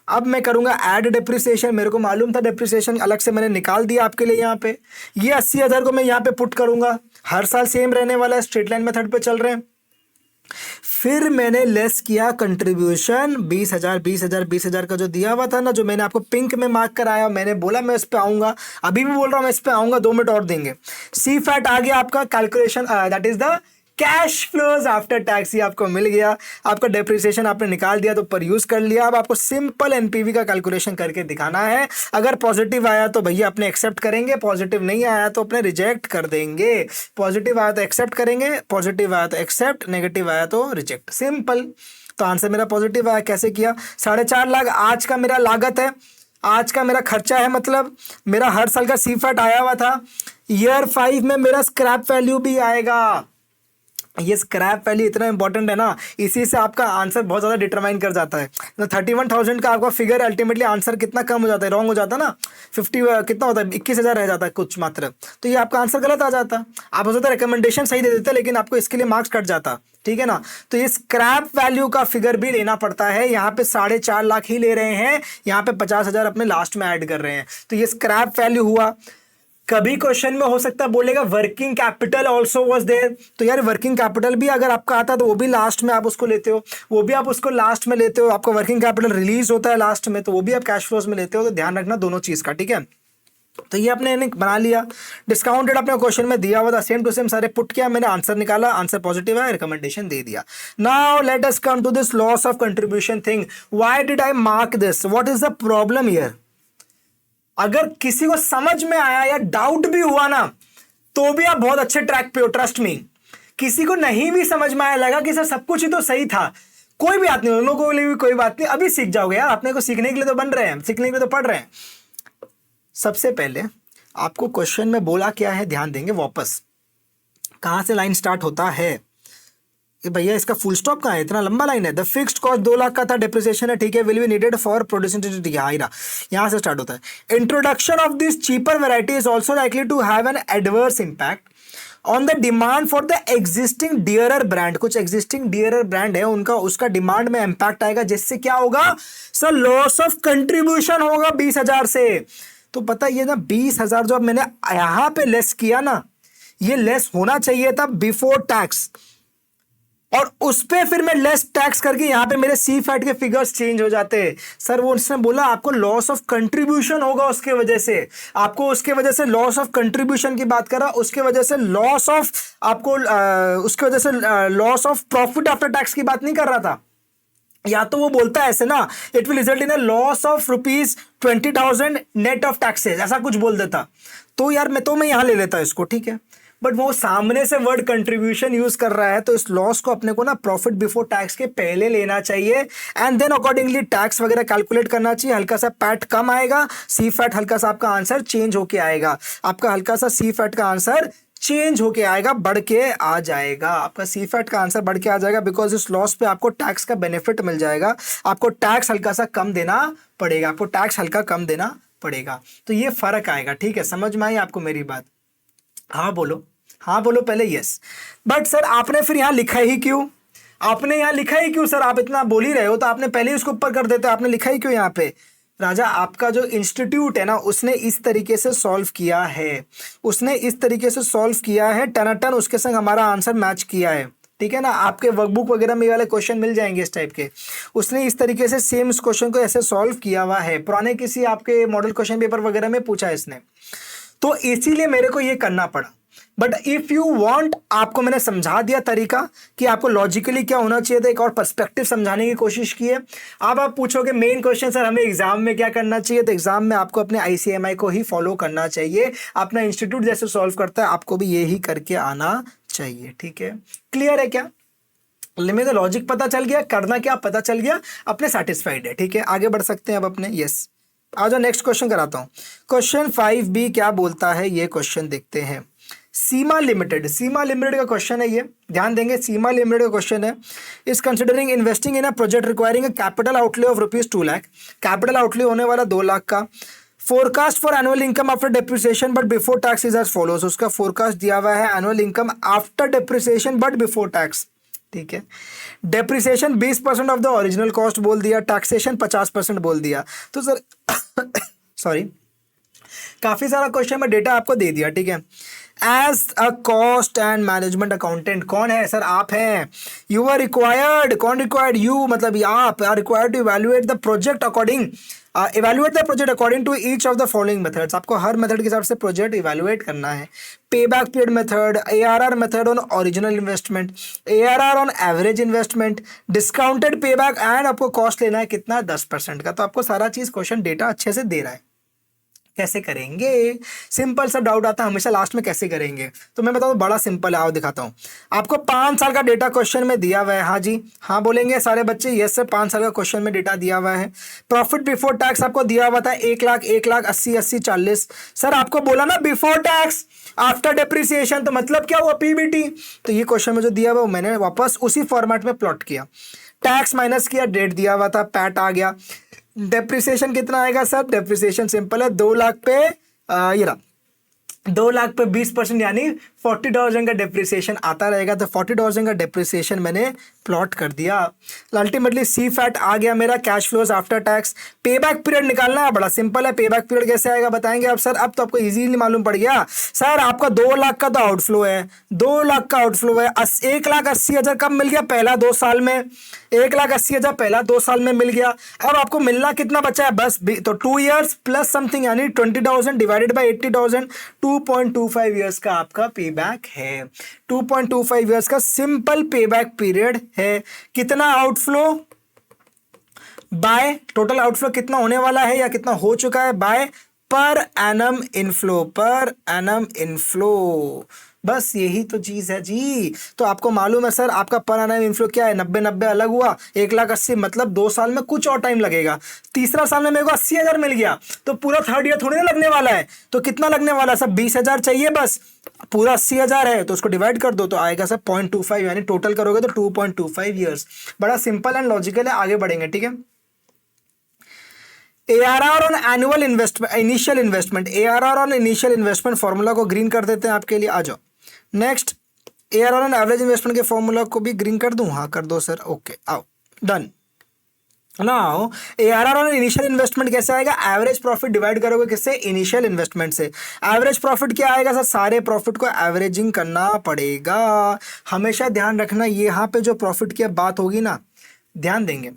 अब मैं करूंगा ऐड डेप्रिसिएशन, मेरे को मालूम था डेप्रिसिएशन अलग से मैंने निकाल दिया आपके लिए। यहाँ पे ये 80,000 को मैं यहाँ पे पुट करूंगा, हर साल सेम रहने वाला है, स्ट्रेट लाइन मेथड पे चल रहे हैं। फिर मैंने लेस किया कंट्रीब्यूशन 20,000 का जो दिया हुआ था ना, जो मैंने आपको पिंक में मार्क कराया, मैंने बोला मैं इस पे आऊंगा, अभी भी बोल रहा हूँ मैं इस पे आऊंगा, 2 मिनट और देंगे। सी फैट आ गया आपका calculation, that is the cash flows after tax, ये आपको मिल गया। आपका डेप्रिसिएशन आपने निकाल दिया तो पर यूज कर लिया। अब आपको सिंपल एनपीवी का कैलकुलेशन करके दिखाना है। अगर पॉजिटिव आया तो भैया अपने एक्सेप्ट करेंगे, पॉजिटिव नहीं आया तो अपने रिजेक्ट कर देंगे। पॉजिटिव आया तो एक्सेप्ट करेंगे, पॉजिटिव आया तो एक्सेप्ट, नेगेटिव आया तो रिजेक्ट, सिंपल। तो आंसर मेरा पॉजिटिव आया। कैसे किया? 4.5 लाख आज का मेरा लागत है, आज का मेरा खर्चा है, मतलब मेरा हर साल का सी फैट आया हुआ था। ईयर 5 में मेरा स्क्रैप वैल्यू भी आएगा। ये स्क्रैप वैल्यू इतना इंपॉर्टेंट है ना, इसी से आपका आंसर बहुत ज़्यादा डिटरमाइन कर जाता है। तो 31,000 का आपका फिगर अल्टीमेटली आंसर कितना कम हो जाता है, रॉन्ग हो जाता है ना। 50 कितना होता है, 21,000 रह जाता है कुछ मात्र, तो ये आपका आंसर गलत आ जाता। आप हो सकता है रिकमेंडेशन सही दे देते, लेकिन आपको इसके लिए मार्क्स कट जाता, ठीक है ना। तो ये स्क्रैप वैल्यू का फिगर भी लेना पड़ता है। यहाँ पे 4.5 लाख ही ले रहे हैं, यहाँ पे 50,000 अपने लास्ट में ऐड कर रहे हैं, तो ये स्क्रैप वैल्यू हुआ। कभी क्वेश्चन में हो सकता है बोलेगा working capital also was there, तो यार वर्किंग कैपिटल भी अगर आपका आता तो वो भी लास्ट में आप उसको लेते हो, वो भी आप उसको लास्ट में लेते हो। आपका वर्किंग कैपिटल रिलीज होता है लास्ट में, तो वो भी आप कैश फ्लोज में लेते हो। तो ध्यान रखना दोनों चीज का, ठीक है। तो ये आपने बना लिया। डिस्काउंटेड अपने क्वेश्चन में दिया हुआ था, सेम टू सेम सारे पुट किया, मैंने आंसर निकाला, आंसर पॉजिटिव है, रिकमेंडेशन दे दिया। Now let us come to this loss of contribution thing. Why did I mark this? What is the problem here? अगर किसी को समझ में आया या डाउट भी हुआ ना, तो भी आप बहुत अच्छे ट्रैक पे हो, ट्रस्ट मी। किसी को नहीं भी समझ में आया, लगा कि सर सब कुछ ही तो सही था, कोई भी बात नहीं, उन लोगों के लिए भी कोई बात नहीं, अभी सीख जाओगे यार। अपने को सीखने के लिए तो बन रहे हैं, सीखने के लिए तो पढ़ रहे हैं। सबसे पहले आपको क्वेश्चन में बोला क्या है, ध्यान देंगे वापस। कहां से लाइन स्टार्ट होता है? भैया इसका फुल स्टॉप कहाँ है, इतना लंबा लाइन है। द फिक्स्ड कॉस्ट 2 लाख का था, डेप्रिसिएशन है, ठीक है, will be needed for producing, ठीक है, आईरा यहाँ से स्टार्ट होता है। Introduction of this cheaper variety is also likely to have an adverse impact on the demand for the existing dearer brand. कुछ एग्जिस्टिंग डियरर ब्रांड है उनका, उसका डिमांड में इंपैक्ट आएगा, जिससे क्या होगा सर, लॉस ऑफ कंट्रीब्यूशन होगा 20,000 से। तो पता ये ना 20,000 जो अब मैंने यहां पे लेस किया ना, ये लेस होना चाहिए था बिफोर टैक्स, और उस पे फिर मैं लेस टैक्स करके यहाँ पे मेरे सी फैट के फिगर्स चेंज हो जाते हैं। सर वो उसने बोला आपको लॉस ऑफ कंट्रीब्यूशन होगा उसके वजह से, आपको उसके वजह से लॉस ऑफ कंट्रीब्यूशन की बात करा, उसके वजह से लॉस ऑफ आपको उसके वजह से loss of profit after tax की बात नहीं कर रहा था। या तो वो बोलता है ऐसे ना, it will result in a loss of ₹20,000 net of taxes, ऐसा कुछ बोल देता, तो यार मैं यहाँ ले लेता इसको, ठीक है। बट वो सामने से वर्ड कंट्रीब्यूशन यूज कर रहा है, तो इस लॉस को अपने को ना प्रॉफिट बिफोर टैक्स के पहले लेना चाहिए, एंड देन अकॉर्डिंगली टैक्स वगैरह कैलकुलेट करना चाहिए। हल्का सा पैट कम आएगा, सी फैट हल्का सा आपका आंसर चेंज होके आएगा, आपका हल्का सा सी फैट का आंसर चेंज होके आएगा, बढ़ के आ जाएगा, आपका सी फैट का आंसर बढ़ के आ जाएगा, बिकॉज इस लॉस पे आपको टैक्स का बेनिफिट मिल जाएगा। आपको टैक्स हल्का सा कम देना पड़ेगा, आपको टैक्स हल्का कम देना पड़ेगा, तो ये फर्क आएगा, ठीक है। समझ में आई आपको मेरी बात? हाँ बोलो, हाँ बोलो पहले यस। बट सर आपने फिर यहाँ लिखा ही क्यों? आपने यहाँ लिखा ही क्यों सर? आप इतना बोल ही रहे हो तो आपने पहले ही उसको ऊपर कर देते, आपने लिखा ही क्यों यहाँ पे? राजा आपका जो इंस्टीट्यूट है ना, उसने इस तरीके से सॉल्व किया है, उसने इस तरीके से सॉल्व किया है, टनाटन उसके संग हमारा आंसर मैच किया है, ठीक है ना। आपके वर्कबुक वगैरह में वाले क्वेश्चन मिल जाएंगे इस टाइप के, उसने इस तरीके से सेम इस क्वेश्चन को ऐसे सॉल्व किया हुआ है, पुराने किसी आपके मॉडल क्वेश्चन पेपर वगैरह में पूछा है इसने, तो इसीलिए मेरे को ये करना पड़ा। बट इफ यू वांट, आपको मैंने समझा दिया तरीका कि आपको लॉजिकली क्या होना चाहिए था, एक और पर्सपेक्टिव समझाने की कोशिश की है। अब आप पूछोगे मेन क्वेश्चन सर हमें एग्जाम में क्या करना चाहिए, तो एग्जाम में आपको अपने ICMI को ही फॉलो करना चाहिए, अपना इंस्टीट्यूट जैसे सॉल्व करता है आपको भी यही करके आना चाहिए, ठीक है। क्लियर है क्या? में तो लॉजिक पता चल गया, करना क्या पता चल गया, अपने सेटिस्फाइड है, ठीक है। आगे बढ़ सकते हैं अब अपने, यस आ जाओ नेक्स्ट क्वेश्चन कराता हूँ। क्वेश्चन 5B क्या बोलता है, ये क्वेश्चन देखते हैं। सीमा लिमिटेड, सीमा लिमिटेड का क्वेश्चन है ये, ध्यान देंगे। सीमा लिमिटेड का क्वेश्चन है, is considering investing in a project requiring a capital outlay of ₹2 lakh, capital outlay होने वाला 2 लाख का। Forecast for annual income after depreciation but before tax is as follows, उसका फोरकास्ट दिया हुआ है annual income after depreciation but before tax, ठीक है। Depreciation 20% of the original cost बोल दिया, टैक्सेशन 50% बोल दिया। तो सर सॉरी काफी सारा क्वेश्चन में डेटा आपको दे दिया, ठीक है। As a cost and management accountant. कौन है सर? आप हैं। यू आर रिक्वायर्ड, कौन रिक्वायर्ड? यू मतलब आप are required to evaluate the project according to each of the following methods. आपको हर मेथड के हिसाब से प्रोजेक्ट इवैल्यूएट करना है। पे back period method, ARR method on original investment, ARR on average investment, discounted pay back, and आपको cost लेना है कितना? 10% का। तो आपको सारा चीज क्वेश्चन डेटा अच्छे से दे रहा है। कैसे करेंगे? सिंपल सा डाउट आता है हमेशा लास्ट में, कैसे करेंगे? तो मैं बताऊँ, बड़ा सिंपल है, आओ दिखाता हूँ आपको। 5 साल का डेटा क्वेश्चन में दिया हुआ है। हाँ जी, हाँ बोलेंगे सारे बच्चे, यस सर 5 साल का क्वेश्चन में डेटा दिया हुआ है। प्रॉफिट बिफोर टैक्स आपको दिया हुआ था 1 लाख, 1 लाख 80, 80, 40। सर आपको बोला ना बिफोर टैक्स आफ्टर डेप्रिसिएशन, तो मतलब क्या हुआ? PBT। तो ये क्वेश्चन में जो दिया हुआ मैंने वापस उसी फॉर्मेट में प्लॉट किया, टैक्स माइनस किया, डेट दिया हुआ था, पैट आ गया। डेप्रिसिएशन कितना आएगा सर? डेप्रिसिएशन सिंपल है, 2 लाख पे ये रहा, 2 लाख पे 20% यानी 40,000 का डेप्रिसिएशन आता रहेगा। तो 40,000 का डेप्रिसिएशन मैंने प्लॉट कर दिया। अल्टीमेटली सी फैट आ गया मेरा, कैश फ्लोज आफ्टर टैक्स। पे बैक पीरियड निकालना है, बड़ा सिंपल है। पे बैक पीरियड कैसे आएगा बताएंगे आप? सर अब तो आपको इजीली मालूम पड़ गया। सर आपका 2 लाख का तो आउटफ्लो है, 2 लाख का आउटफ्लो है। 1,80,000 कब मिल गया? पहला 2 साल में। 1,80,000 पहला 2 साल में मिल गया। अब आपको मिलना कितना बचा है? बस तो 2 ईयर्स प्लस समथिंग यानी 20,000 डिवाइडेड बाई 80,000, 2.25 ईयर्स का आपका पे बैक है। 2.25 ईयर्स का सिंपल पे बैक पीरियड है। कितना आउटफ्लो बाय टोटल आउटफ्लो कितना होने वाला है या कितना हो चुका है? By per annum inflow, per annum inflow. बस यही तो चीज है जी। तो आपको मालूम है सर आपका पर एनम इनफ्लो क्या है? 90-90 अलग हुआ, 1,80,000 मतलब 2 साल में कुछ और टाइम लगेगा। तीसरा साल में मेरे को 80,000 मिल गया, तो पूरा थर्ड ईयर थोड़ी ना लगने वाला है। तो कितना लगने वाला है? सब 20,000 चाहिए बस। पूरा 80,000 है तो उसको डिवाइड कर दो तो आएगा सर 0.25, यानी टोटल करोगे तो 2.25 ईयर्स। बड़ा सिंपल एंड लॉजिकल है, आगे बढ़ेंगे ठीक है। ARR on annual investment, initial investment, ARR on initial investment formula को ग्रीन कर देते हैं आपके लिए, आ जाओ। Next, ARR on average investment के फॉर्मूला को भी ग्रीन कर दूं? हाँ कर दो सर, ओके आओ done. Now ARR on initial investment कैसे आएगा? एवरेज प्रॉफिट डिवाइड करोगे किससे? इनिशियल इन्वेस्टमेंट से। एवरेज प्रॉफिट क्या आएगा सर? सारे प्रॉफिट को एवरेजिंग करना पड़ेगा। हमेशा ध्यान रखना, यहाँ पे जो प्रॉफिट की बात होगी ना, ध्यान देंगे।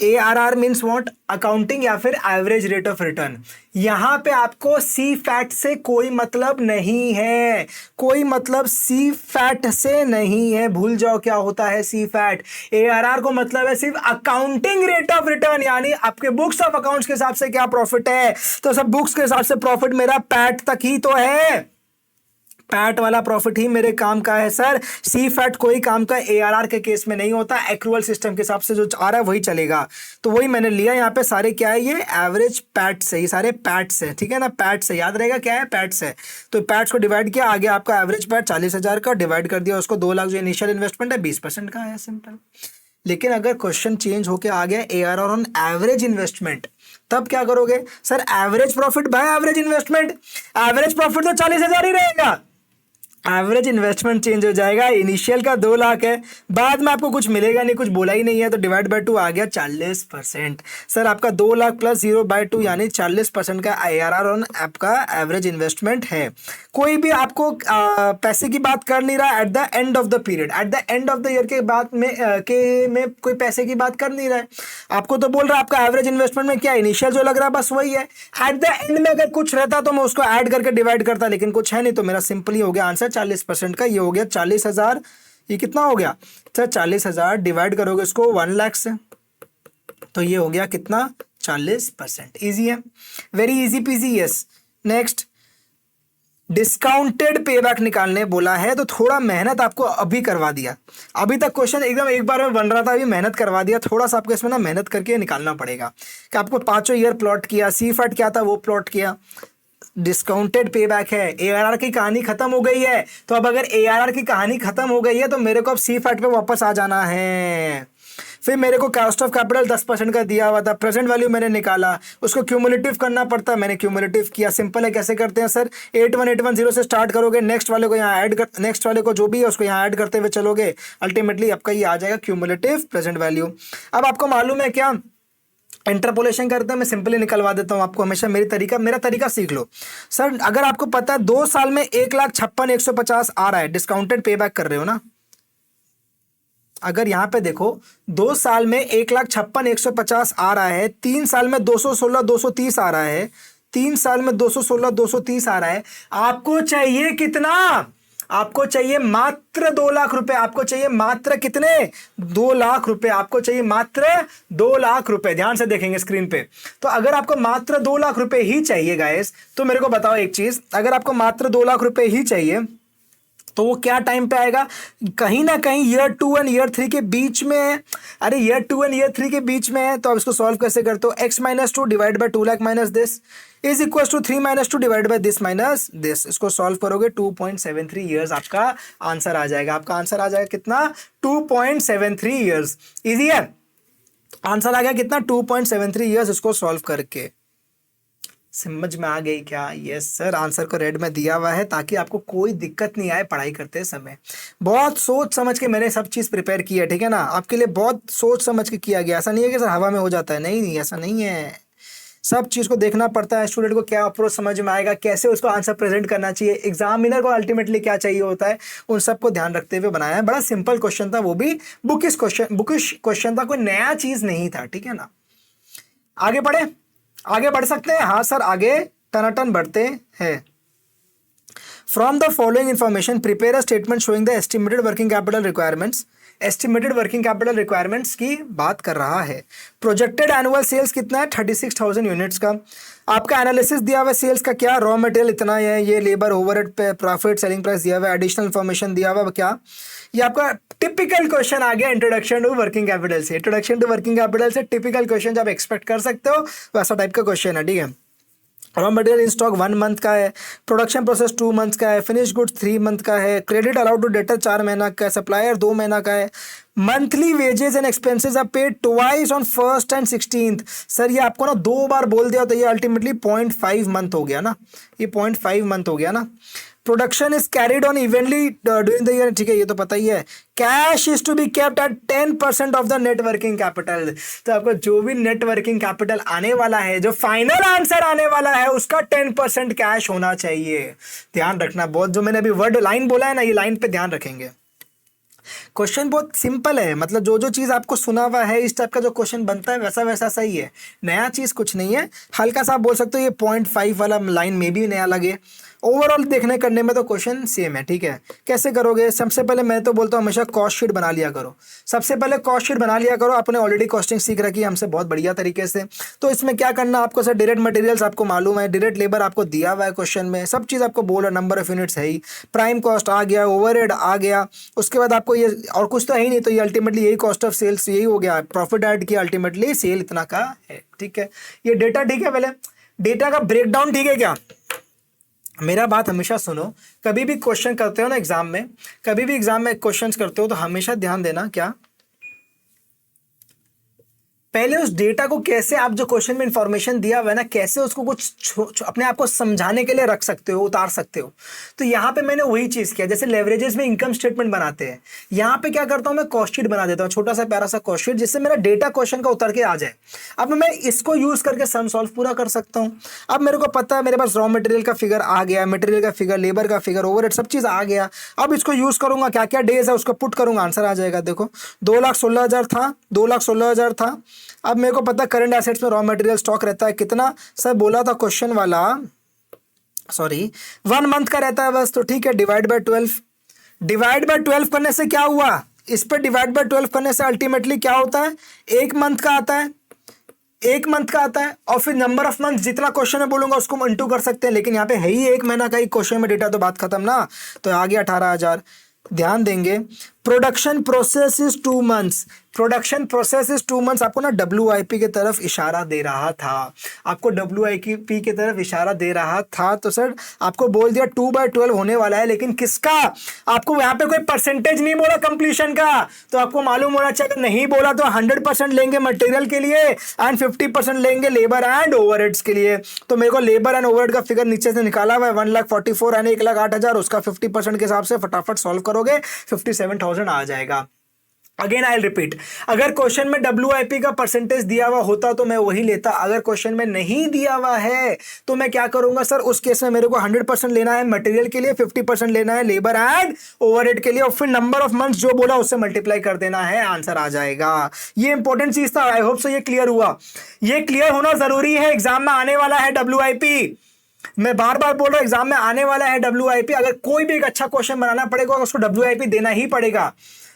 ARR means what? अकाउंटिंग या फिर एवरेज रेट ऑफ रिटर्न। यहां पे आपको सी फैट से कोई मतलब नहीं है, कोई मतलब सी फैट से नहीं है। भूल जाओ क्या होता है सी फैट। ARR को मतलब है सिर्फ अकाउंटिंग रेट ऑफ रिटर्न, यानी आपके बुक्स ऑफ अकाउंट्स के हिसाब से क्या प्रॉफिट है। तो सब बुक्स के हिसाब से प्रॉफिट मेरा पैट तक ही तो है, पैट वाला प्रॉफिट ही मेरे काम का है सर। सी फैट कोई काम का ARR के केस में नहीं होता। एक्रूअल सिस्टम के हिसाब से जो आ रहा है वही चलेगा। तो वही मैंने लिया यहाँ पे। सारे क्या है? ये एवरेज पैट्स है, ये सारे पैट्स है, ठीक है ना। पैट्स है, याद रहेगा क्या है? पैट्स है। तो पैट्स को डिवाइड किया, आगे आपका एवरेज पैट 40,000 का डिवाइड कर दिया उसको 2 लाख जो इनिशियल इन्वेस्टमेंट है 20% का है, सिंपल। लेकिन अगर क्वेश्चन चेंज होके आ गया ARR ऑन एवरेज इन्वेस्टमेंट, तब क्या करोगे sir? Average profit by average investment. Average profit तो 40,000 ही रहेगा, एवरेज इन्वेस्टमेंट चेंज हो जाएगा। इनिशियल का 2 लाख है, बाद में आपको कुछ मिलेगा नहीं, कुछ बोला ही नहीं है, तो डिवाइड बाय 2 आ गया 40%। सर आपका 2 लाख प्लस 0/2 यानी 40% का ARR ऑन आपका एवरेज इन्वेस्टमेंट है। कोई भी आपको पैसे की बात कर नहीं रहा eight the end of the period, eight the end of the year के बाद में कोई पैसे की बात कर नहीं रहा है। आपको तो बोल रहा है आपका एवरेज इन्वेस्टमेंट में क्या इनिशियल जो लग रहा है बस वही है। एट द एंड में अगर कुछ रहता तो मैं उसको ऐड करके डिवाइड करता, लेकिन कुछ है नहीं, तो मेरा सिंपल ही हो गया आंसर 40% का। ये हो गया 40,000। ये कितना हो गया सर? 40,000 डिवाइड करोगे इसको 1 लाख से, तो ये हो गया कितना? 40%। इजी है, very easy PG. Yes. Next, discounted pay back निकालने बोला है, तो थोड़ा मेहनत आपको अभी करवा दिया। अभी तक क्वेश्चन एकदम एक बार में बन रहा था, अभी मेहनत करवा दिया। थोड़ा सा आपको इसमें ना मेहनत करके निकालना पड़ेगा कि आपको 5 ईयर प्लॉट किया, सी फैट क्या था वो प्लॉट किया, डिस्काउंटेड पे बैक है, ARR की कहानी खत्म हो गई है। तो अब अगर ARR की कहानी खत्म हो गई है तो मेरे को अब सी फैट पे वापस आ जाना है। फिर मेरे को कॉस्ट ऑफ कैपिटल 10% का दिया हुआ था, प्रेजेंट वैल्यू मैंने निकाला, उसको क्यूमुलेटिव करना पड़ता है, मैंने क्यूमुलेटिव किया। सिंपल है, कैसे करते हैं सर? 81,810 से स्टार्ट करोगे, नेक्स्ट वाले को यहाँ ऐड कर, नेक्स्ट वाले को जो भी है उसको यहाँ ऐड करते हुए चलोगे, अल्टीमेटली आपका ये आ जाएगा क्यूमुलेटिव प्रेजेंट वैल्यू। अब आपको मालूम है क्या इंटरपोलेशन करते हैं, मैं सिंपली निकलवा देता हूँ आपको, हमेशा मेरा तरीका सीख लो सर। अगर आपको पता है 2 साल में 1,56,150 आ रहा है, डिस्काउंटेड पे बैक कर रहे हो ना, अगर यहाँ पे देखो 2 साल में 1,56,150 आ रहा है, 3 साल में 216,230 आ रहा है, 3 साल में 216,230 आ रहा है, आपको चाहिए कितना? आपको चाहिए मात्र 2 लाख रुपए। आपको चाहिए मात्र कितने? 2 लाख रुपए। आपको चाहिए मात्र 2 लाख रुपए। ध्यान से देखेंगे स्क्रीन पे। तो अगर आपको मात्र 2 लाख रुपए ही चाहिए गाइस, तो मेरे को बताओ एक चीज, अगर आपको मात्र 2 लाख रुपए ही चाहिए तो वो क्या टाइम पे आएगा? कहीं ना कहीं ईयर 2 एंड ईयर 3 के बीच में है। अरे ईयर 2 एंड ईयर 3 के बीच में है, तो आप इसको सॉल्व कैसे करते हो? x-2 divide by 2 lakh minus this is equal to 3-2 divide by this minus this. इसको सॉल्व करोगे 2.73 ईयर्स आपका आंसर आ जाएगा। आपका आंसर आ जाएगा कितना? 2.73 ईयर्स। इजी है, आंसर आ गया कितना? 2.73 ईयर्स इसको सॉल्व करके। समझ में आ गई क्या? यस सर, आंसर को रेड में दिया हुआ है ताकि आपको कोई दिक्कत नहीं आए पढ़ाई करते समय। बहुत सोच समझ के मैंने सब चीज़ प्रिपेयर की है, ठीक है ना, आपके लिए बहुत सोच समझ के किया गया। ऐसा नहीं है कि सर हवा में हो जाता है, नहीं ऐसा नहीं है। सब चीज़ को देखना पड़ता है, स्टूडेंट को क्या अप्रोच समझ में आएगा, कैसे उसको आंसर प्रेजेंट करना चाहिए, एग्जामिनर को अल्टीमेटली क्या चाहिए होता है, उन सबको ध्यान रखते हुए बनाया है। बड़ा सिंपल क्वेश्चन था, वो भी बुकिश क्वेश्चन था, कोई नया चीज़ नहीं था, ठीक है ना। आगे बढ़ सकते हैं? हाँ सर, आगे टनाटन बढ़ते हैं। From the following information prepare a statement showing the estimated working capital requirements. Estimated working capital requirements की बात कर रहा है। प्रोजेक्टेड एनुअल सेल्स कितना है? 36,000 यूनिट्स का। आपका एनालिसिस दिया हुआ है सेल्स का, क्या रॉ मटेरियल इतना है, ये लेबर ओवरहेड पे प्रॉफिट सेलिंग प्राइस दिया हुआ है, एडिशनल इन्फॉर्मेशन दिया हुआ है क्या? ये आपका टिपिकल क्वेश्चन आ गया इंट्रोडक्शन टू वर्किंग कैपिटल से। इंट्रोडक्शन टू वर्किंग कैपिटल से टिपिकल क्वेश्चन आप एक्सपेक्ट कर सकते हो, वैसा टाइप का क्वेश्चन है, ठीक है। Raw material in stock 1 month का है, प्रोडक्शन प्रोसेस 2 मंथ का है, फिनिश गुड्स 3 मंथ का है, क्रेडिट अलाउड टू डेटर 4 महीना का है, सप्लायर 2 महीना का है। Monthly wages and expenses are paid twice on 1st and 16th। Sir ये आपको ना 2 बार बोल दिया तो ये अल्टीमेटली 0.5 मंथ हो गया ना, ये 0.5 मंथ हो गया ना। Production is carried on evenly during the year, ठीक है, ये तो पता ही है। Cash is to be kept at 10% of the net working capital. तो आपको जो भी नेट वर्किंग कैपिटल आने वाला है, जो फाइनल आंसर आने वाला है, उसका 10% कैश होना चाहिए। ध्यान रखना, बहुत जो मैंने अभी वर्ड लाइन बोला है ना, ये लाइन पे ध्यान रखेंगे। क्वेश्चन बहुत सिंपल है, मतलब जो चीज़ आपको सुना हुआ है इस टाइप का जो क्वेश्चन बनता है वैसा वैसा सही है, नया चीज़ कुछ नहीं है। हल्का सा आप बोल सकते हो ये 0.5 वाला लाइन में भी नया लगे, ओवरऑल देखने करने में तो क्वेश्चन सेम है, ठीक है। कैसे करोगे? सबसे पहले मैं तो बोलता हूँ हमेशा कॉस्ट शीट बना लिया करो। सबसे पहले कॉस्ट शीट बना लिया करो, आपने ऑलरेडी कॉस्टिंग सीख रखी है हमसे बहुत बढ़िया तरीके से। तो इसमें क्या करना आपको, सर डायरेक्ट मटेरियल्स आपको मालूम है, डायरेक्ट लेबर आपको दिया हुआ है क्वेश्चन में, सब चीज़ आपको बोल रहा, नंबर ऑफ यूनिट्स है ही, प्राइम कॉस्ट आ गया, ओवरहेड आ गया, उसके बाद आपको ये और कुछ तो है ही नहीं, तो ये अल्टीमेटली यही कॉस्ट ऑफ सेल्स यही हो गया, प्रॉफिट ऐड किया, अल्टीमेटली सेल इतना का है, ठीक है। ये डेटा ठीक है, पहले डेटा का ब्रेकडाउन ठीक है क्या? मेरा बात हमेशा सुनो, कभी भी क्वेश्चन करते हो ना एग्जाम में, कभी भी एग्जाम में क्वेश्चंस करते हो तो हमेशा ध्यान देना क्या, पहले उस डेटा को कैसे आप जो क्वेश्चन में इंफॉर्मेशन दिया हुआ है ना, कैसे उसको कुछ अपने आप को समझाने के लिए रख सकते हो, उतार सकते हो। तो यहाँ पे मैंने वही चीज़ किया, जैसे लेवरेजेस में इनकम स्टेटमेंट बनाते हैं, यहाँ पे क्या करता हूँ मैं कॉस्ट शीट बना देता हूँ, छोटा सा प्यारा सा कॉस्ट शीट, जिससे मेरा डेटा क्वेश्चन का उतर के आ जाए। अब मैं इसको यूज़ करके सम सॉल्व पूरा कर सकता हूँ। अब मेरे को पता है मेरे पास रॉ मटेरियल का फिगर आ गया, मटेरियल का फिगर, लेबर का फिगर, ओवरहेड सब चीज़ आ गया। अब इसको यूज़ करूँगा, क्या क्या डेज है उसको पुट करूँगा, आंसर आ जाएगा। देखो 2,16,000 था, 2,16,000 था। अब मेरे को पता करंट एसेट्स में रॉ मटेरियल स्टॉक रहता है कितना, सर बोला था क्वेश्चन वाला, सॉरी 1 मंथ का रहता है बस, तो ठीक है, डिवाइड बाय 12। डिवाइड बाय 12 करने से क्या हुआ, इस पे डिवाइड बाय 12 करने से अल्टीमेटली क्या होता है, 1 मंथ का आता है, 1 मंथ का आता है। और फिर नंबर ऑफ मंथ जितना क्वेश्चन में बोलूंगा उसको इंटू कर सकते हैं, लेकिन यहाँ पे है ही 1 महीना का ही क्वेश्चन में डेटा, तो बात खत्म ना, तो आ गया 18,000। ध्यान देंगे, production process is 2 months, production process is 2 months, आपको ना WIP की तरफ इशारा दे रहा था, आपको WIP की तरफ इशारा दे रहा था। तो सर आपको बोल दिया 2/12 होने वाला है, लेकिन किसका, आपको यहाँ पे कोई परसेंटेज नहीं बोला कंप्लीशन का, तो आपको मालूम होना चाहिए, नहीं बोला तो 100% लेंगे मटेरियल के लिए एंड 50% लेंगे लेबर एंड ओवरहेड्स के लिए। तो मेरे को लेबर एंड ओवरहेड का फिगर नीचे से निकाला हुआ है 1,44,000 एंड 1,08,000, उसका 50% के हिसाब से फटाफट सॉल्व करोगे 57,000 आ जाएगा। अगेन आई रिपीट, अगर क्वेश्चन में WIP का परसेंटेज दिया हुआ होता तो मैं वही लेता, अगर क्वेश्चन में नहीं दिया हुआ है तो मैं क्या करूंगा सर, उस केस में मेरे को 100% लेना है मटेरियल के लिए, 50% लेना है लेबर एंड ओवरहेड के लिए, और फिर नंबर ऑफ मंथ्स जो बोला उससे मल्टीप्लाई कर देना है, आंसर आ जाएगा। ये इंपॉर्टेंट चीज था, आई होप सो ये क्लियर हुआ। ये क्लियर होना जरूरी है, एग्जाम में आने वाला है WIP, मैं बार बार बोल रहा हूं एग्जाम में आने वाला है WIP, अगर कोई भी एक अच्छा क्वेश्चन बनाना पड़ेगा उसको WIP देना ही पड़ेगा,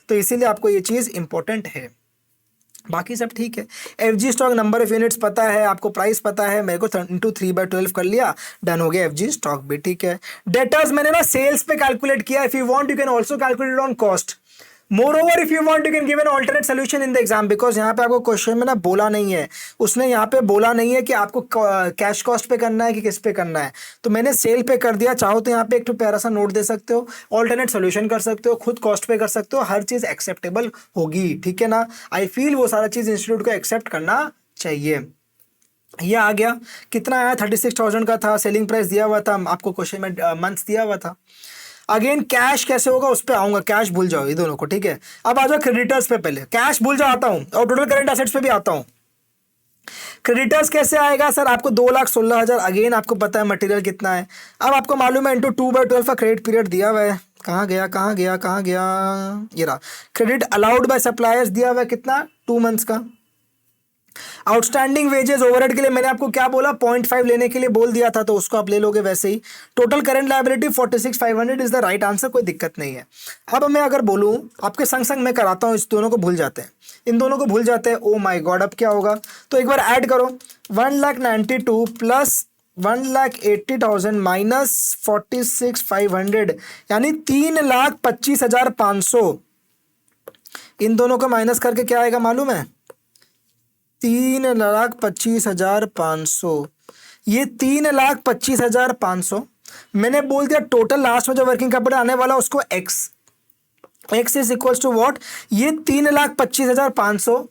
तो इसीलिए आपको ये चीज इंपॉर्टेंट है। बाकी सब ठीक है। FG stock number of units पता है आपको, प्राइस पता है, मेरे को इंटू 3/12 कर लिया, डन हो गया। FG स्टॉक भी ठीक है। डेटर्स मैंने ना सेल्स पे कैलकुलेट किया, if you want you can also calculate on cost. Moreover if you want you can give an alternate solution in the exam, because यहाँ पे आपको क्वेश्चन में ना बोला नहीं है, उसने यहाँ पे बोला नहीं है कि आपको कैश कॉस्ट पे करना है कि किस पे करना है, तो मैंने सेल पे कर दिया। चाहो तो यहाँ पे एक तो प्यारा सा नोट दे सकते हो, ऑल्टरनेट सोल्यूशन कर सकते हो, खुद कॉस्ट पे कर सकते हो, हर चीज एक्सेप्टेबल होगी, ठीक है ना। आई फील वो सारा चीज इंस्टीट्यूट को एक्सेप्ट करना चाहिए। ये आ गया, कितना आया 36,000 का था, सेलिंग प्राइस दिया हुआ था आपको, क्वेश्चन में मंथ्स दिया हुआ था। अगेन कैश कैसे होगा उस पर आऊंगा, कैश भूल जाओ ये दोनों को, ठीक है। अब आ जाओ क्रेडिटर्स पे, पहले कैश भूल जाओ, आता हूं और टोटल करंट एसेट्स पे भी आता हूं। क्रेडिटर्स कैसे आएगा सर, आपको 2,16,000, अगेन आपको पता है मटेरियल कितना है, अब आपको मालूम है इंटू 2/12 का क्रेडिट पीरियड दिया हुआ है, कहाँ गया कहाँ गया कहाँ गया, ये रहा। क्रेडिट अलाउड बाय सप्लायर्स दिया हुआ है कितना, 2 मंथ्स का। आउटस्टैंडिंग वेजेस ओवरहेड के लिए मैंने आपको क्या बोला, 0.5 लेने के लिए बोल दिया था, तो उसको आप ले लोगे वैसे ही। Total current liability 46,500 is the right answer, कोई दिक्कत नहीं है। अब मैं अगर बोलूं आपके संग संग मैं कराता हूं, इस दोनों को भूल जाते हैं, इन दोनों को भूल जाते हैं। ओ माई गॉड, अब क्या होगा, तो एक बार ऐड करो, 1,92,000 प्लस 1,80,000 माइनस 46,500 यानी 3,25,500, इन दोनों को माइनस करके क्या आएगा मालूम है, 3,25,500। ये 3,25,500 मैंने बोल दिया टोटल, लास्ट में जो वर्किंग कैपिटल आने वाला उसको x is equals to what, ये 3,25,500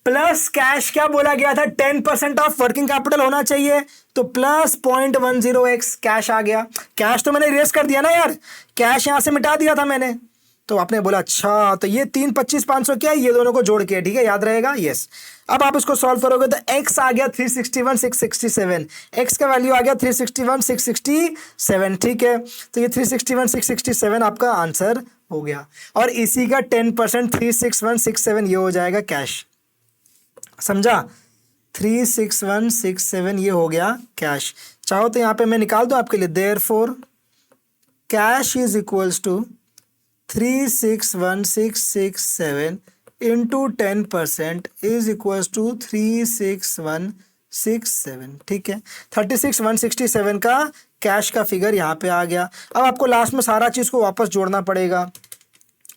प्लस कैश, क्या बोला गया था 10% ऑफ वर्किंग कैपिटल होना चाहिए, तो प्लस 0.10x कैश आ गया। कैश तो मैंने इरेज कर दिया ना यार, कैश यहां से मिटा दिया था मैंने, तो आपने बोला अच्छा, तो ये 3,25,500 क्या है, ये दोनों को जोड़ के, ठीक है, याद रहेगा, यस। अब आप इसको सॉल्व करोगे तो x आ गया 361,667, x का वैल्यू आ गया 361,667, ठीक है, तो ये 361,667 आपका आंसर हो गया, और इसी का 10% 361,67 ये हो जाएगा कैश, समझा, 361,67 ये हो गया कैश। चाहो तो यहाँ पे मैं निकाल दूं आपके लिए, therefore cash is equals to 361,667 into 10% is equals to 361,67, ठीक है। 36,167 का कैश का फिगर यहाँ पे आ गया। अब आपको लास्ट में सारा चीज़ को वापस जोड़ना पड़ेगा,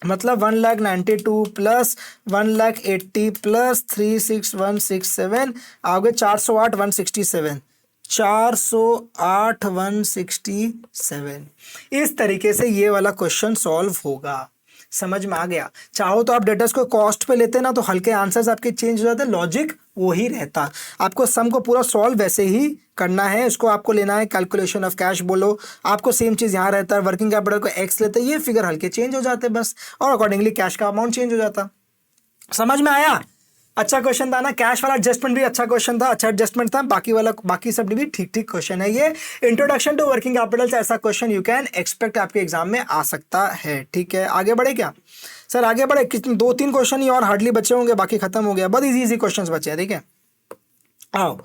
मतलब 1,92,000 प्लस 1,80,000 प्लस 361,667 आओगे 408,167, 408,167। इस तरीके से ये वाला क्वेश्चन सॉल्व होगा, समझ में आ गया। चाहो तो आप डेटर्स को कॉस्ट पे लेते ना तो हल्के आंसर्स आपके चेंज हो जाते, लॉजिक वही रहता। आपको सम को पूरा सॉल्व वैसे ही करना है, इसको आपको लेना है कैलकुलेशन ऑफ कैश बोलो, आपको सेम चीज़ यहाँ रहता है, वर्किंग कैपिटल को एक्स लेते, ये फिगर हल्के चेंज हो जाते बस, और अकॉर्डिंगली कैश का अमाउंट चेंज हो जाता। समझ में आया, अच्छा क्वेश्चन था ना, कैश वाला एडजस्टमेंट भी अच्छा क्वेश्चन था, अच्छा एडजस्टमेंट था, बाकी सब भी ठीक ठीक क्वेश्चन है। ये इंट्रोडक्शन टू वर्किंग कैपिटल से ऐसा क्वेश्चन यू कैन एक्सपेक्ट आपके एग्जाम में आ सकता है, ठीक है। आगे बढ़े क्या सर, आगे बढ़े, 2-3 क्वेश्चन ही और हार्डली बचे होंगे, बाकी खत्म हो गया, बहुत इजी क्वेश्चन बचे हैं, ठीक है। आओ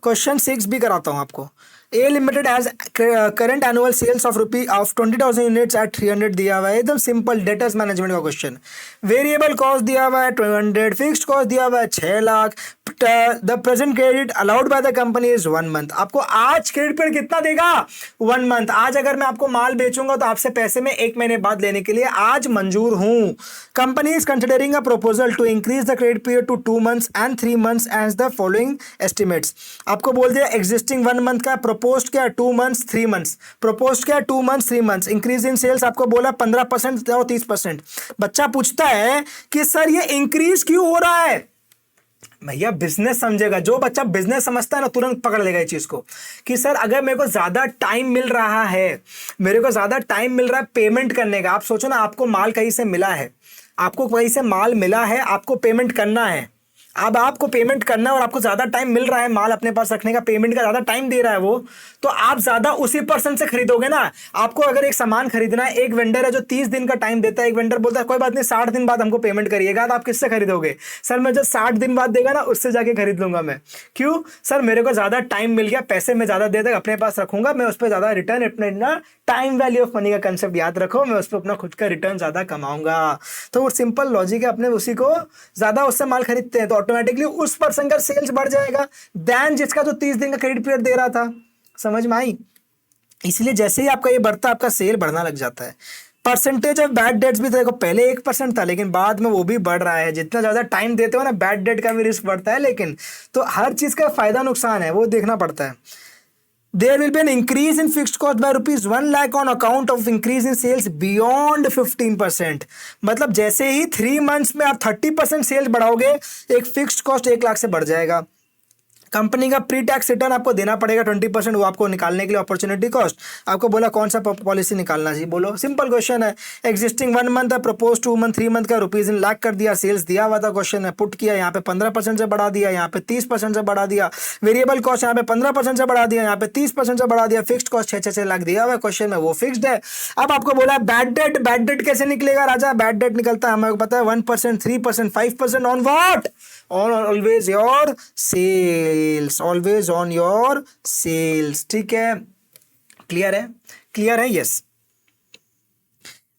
क्वेश्चन 6 भी कराता हूँ आपको। A limited has current annual sales of 20,000 units at 300 दिया हुआ है, एकदम सिंपल डेटर्स मैनेजमेंट का क्वेश्चन। वेरिएबल कॉस्ट दिया हुआ है 200, फिक्स्ड कॉस्ट दिया हुआ है 6 lakh, the present credit allowed by the company is 1 month. आपको आज क्रेडिट पीरियड कितना देगा, 1 मंथ। आज अगर मैं आपको माल बेचूंगा तो आपसे पैसे में 1 महीने बाद लेने के लिए आज मंजूर हूं। Company is considering a proposal to increase the credit period to 2 months and 3 months as the following estimates. आपको बोल दिया एग्जिस्टिंग 1 month का, प्रपोज्ड क्या 2 months 3 months, प्रपोज्ड क्या 2 months 3 months, increase in sales आपको बोला 15% और 30%। बच्चा पूछता है कि सर ये इंक्रीज क्यों हो रहा है, भैया बिजनेस समझेगा, जो बच्चा बिजनेस समझता है ना तुरंत पकड़ लेगा इस चीज को, कि सर अगर मेरे को ज्यादा टाइम मिल रहा है, मेरे को ज्यादा टाइम मिल रहा है पेमेंट करने का। आप सोचो ना, आपको माल कहीं से मिला है, आपको वहीं से माल मिला है, आपको पेमेंट करना है। अब आपको पेमेंट करना है और आपको ज़्यादा टाइम मिल रहा है माल अपने पास रखने का, पेमेंट का ज़्यादा टाइम दे रहा है वो, तो आप ज़्यादा उसी पर्सन से खरीदोगे ना। आपको अगर एक सामान खरीदना है, एक वेंडर है जो 30 दिन का टाइम देता है, एक वेंडर बोलता है कोई बात नहीं 60 दिन बाद हमको पेमेंट करिएगा, तो आप किससे खरीदोगे? सर मैं जो 60 दिन बाद देगा ना उससे जाके खरीद लूंगा मैं। क्यों? सर मेरे को ज़्यादा टाइम मिल गया, पैसे मैं ज़्यादा दे तक अपने पास रखूंगा, मैं उस पर ज़्यादा रिटर्न, अपना टाइम वैल्यू ऑफ मनी का कंसेप्ट याद रखो, मैं उस पर अपना खुद का रिटर्न ज़्यादा कमाऊंगा। तो वो सिंपल लॉजिक है, अपने उसी को ज़्यादा उससे माल खरीदते हैं तो ऑटोमेटिकली उस पर्सन का सेल्स बढ़ जाएगा देन जिसका जो 30 दिन का क्रेडिट पीरियड दे रहा था। समझ में आई? इसलिए जैसे ही आपका ये बढ़ता है आपका सेल बढ़ना लग जाता है। परसेंटेज ऑफ बैड डेट्स भी देखो, पहले 1% था लेकिन बाद में वो भी बढ़ रहा है। जितना ज़्यादा टाइम देते हो ना बैड डेट का भी रिस्क बढ़ता है, लेकिन तो हर चीज़ का फायदा नुकसान है वो देखना पड़ता है। There will be an increase in fixed cost by rupees 1 lakh on account of increase in sales beyond 15%। मतलब जैसे ही 3 मंथ्स में आप 30% सेल्स बढ़ाओगे, एक फिक्स्ड कॉस्ट 1 लाख से बढ़ जाएगा। कंपनी का प्री टैक्स रिटर्न आपको देना पड़ेगा 20%, वो आपको निकालने के लिए अपॉर्चुनिटी कॉस्ट। आपको बोला कौन सा पॉलिसी निकालना चाहिए, बोलो। सिंपल क्वेश्चन है। एग्जिस्टिंग 1 मंथ है, प्रपोज 2 मंथ 3 मंथ का रुपीज इन लाख कर दिया, सेल्स दिया हुआ था, क्वेश्चन है पुट किया, यहाँ पे 15% से बढ़ा दिया, यहाँ पे 30% से बढ़ा दिया, वेरिएबल कॉस्ट यहाँ पे 15% से बढ़ा दिया, यहाँ पे 30% से बढ़ा दिया, फिक्स्ड कॉस्ट 6 लाख दिया हुआ है क्वेश्चन में, वो फिक्स्ड है। अब आपको बोला बैड डेट, बैड डेट कैसे निकलेगा राजा? बैड डेट निकलता है हमें पता है 1%, 3%, 5% on what? On always your sales, always on your sales. ठीक है, क्लियर है? क्लियर है? यस।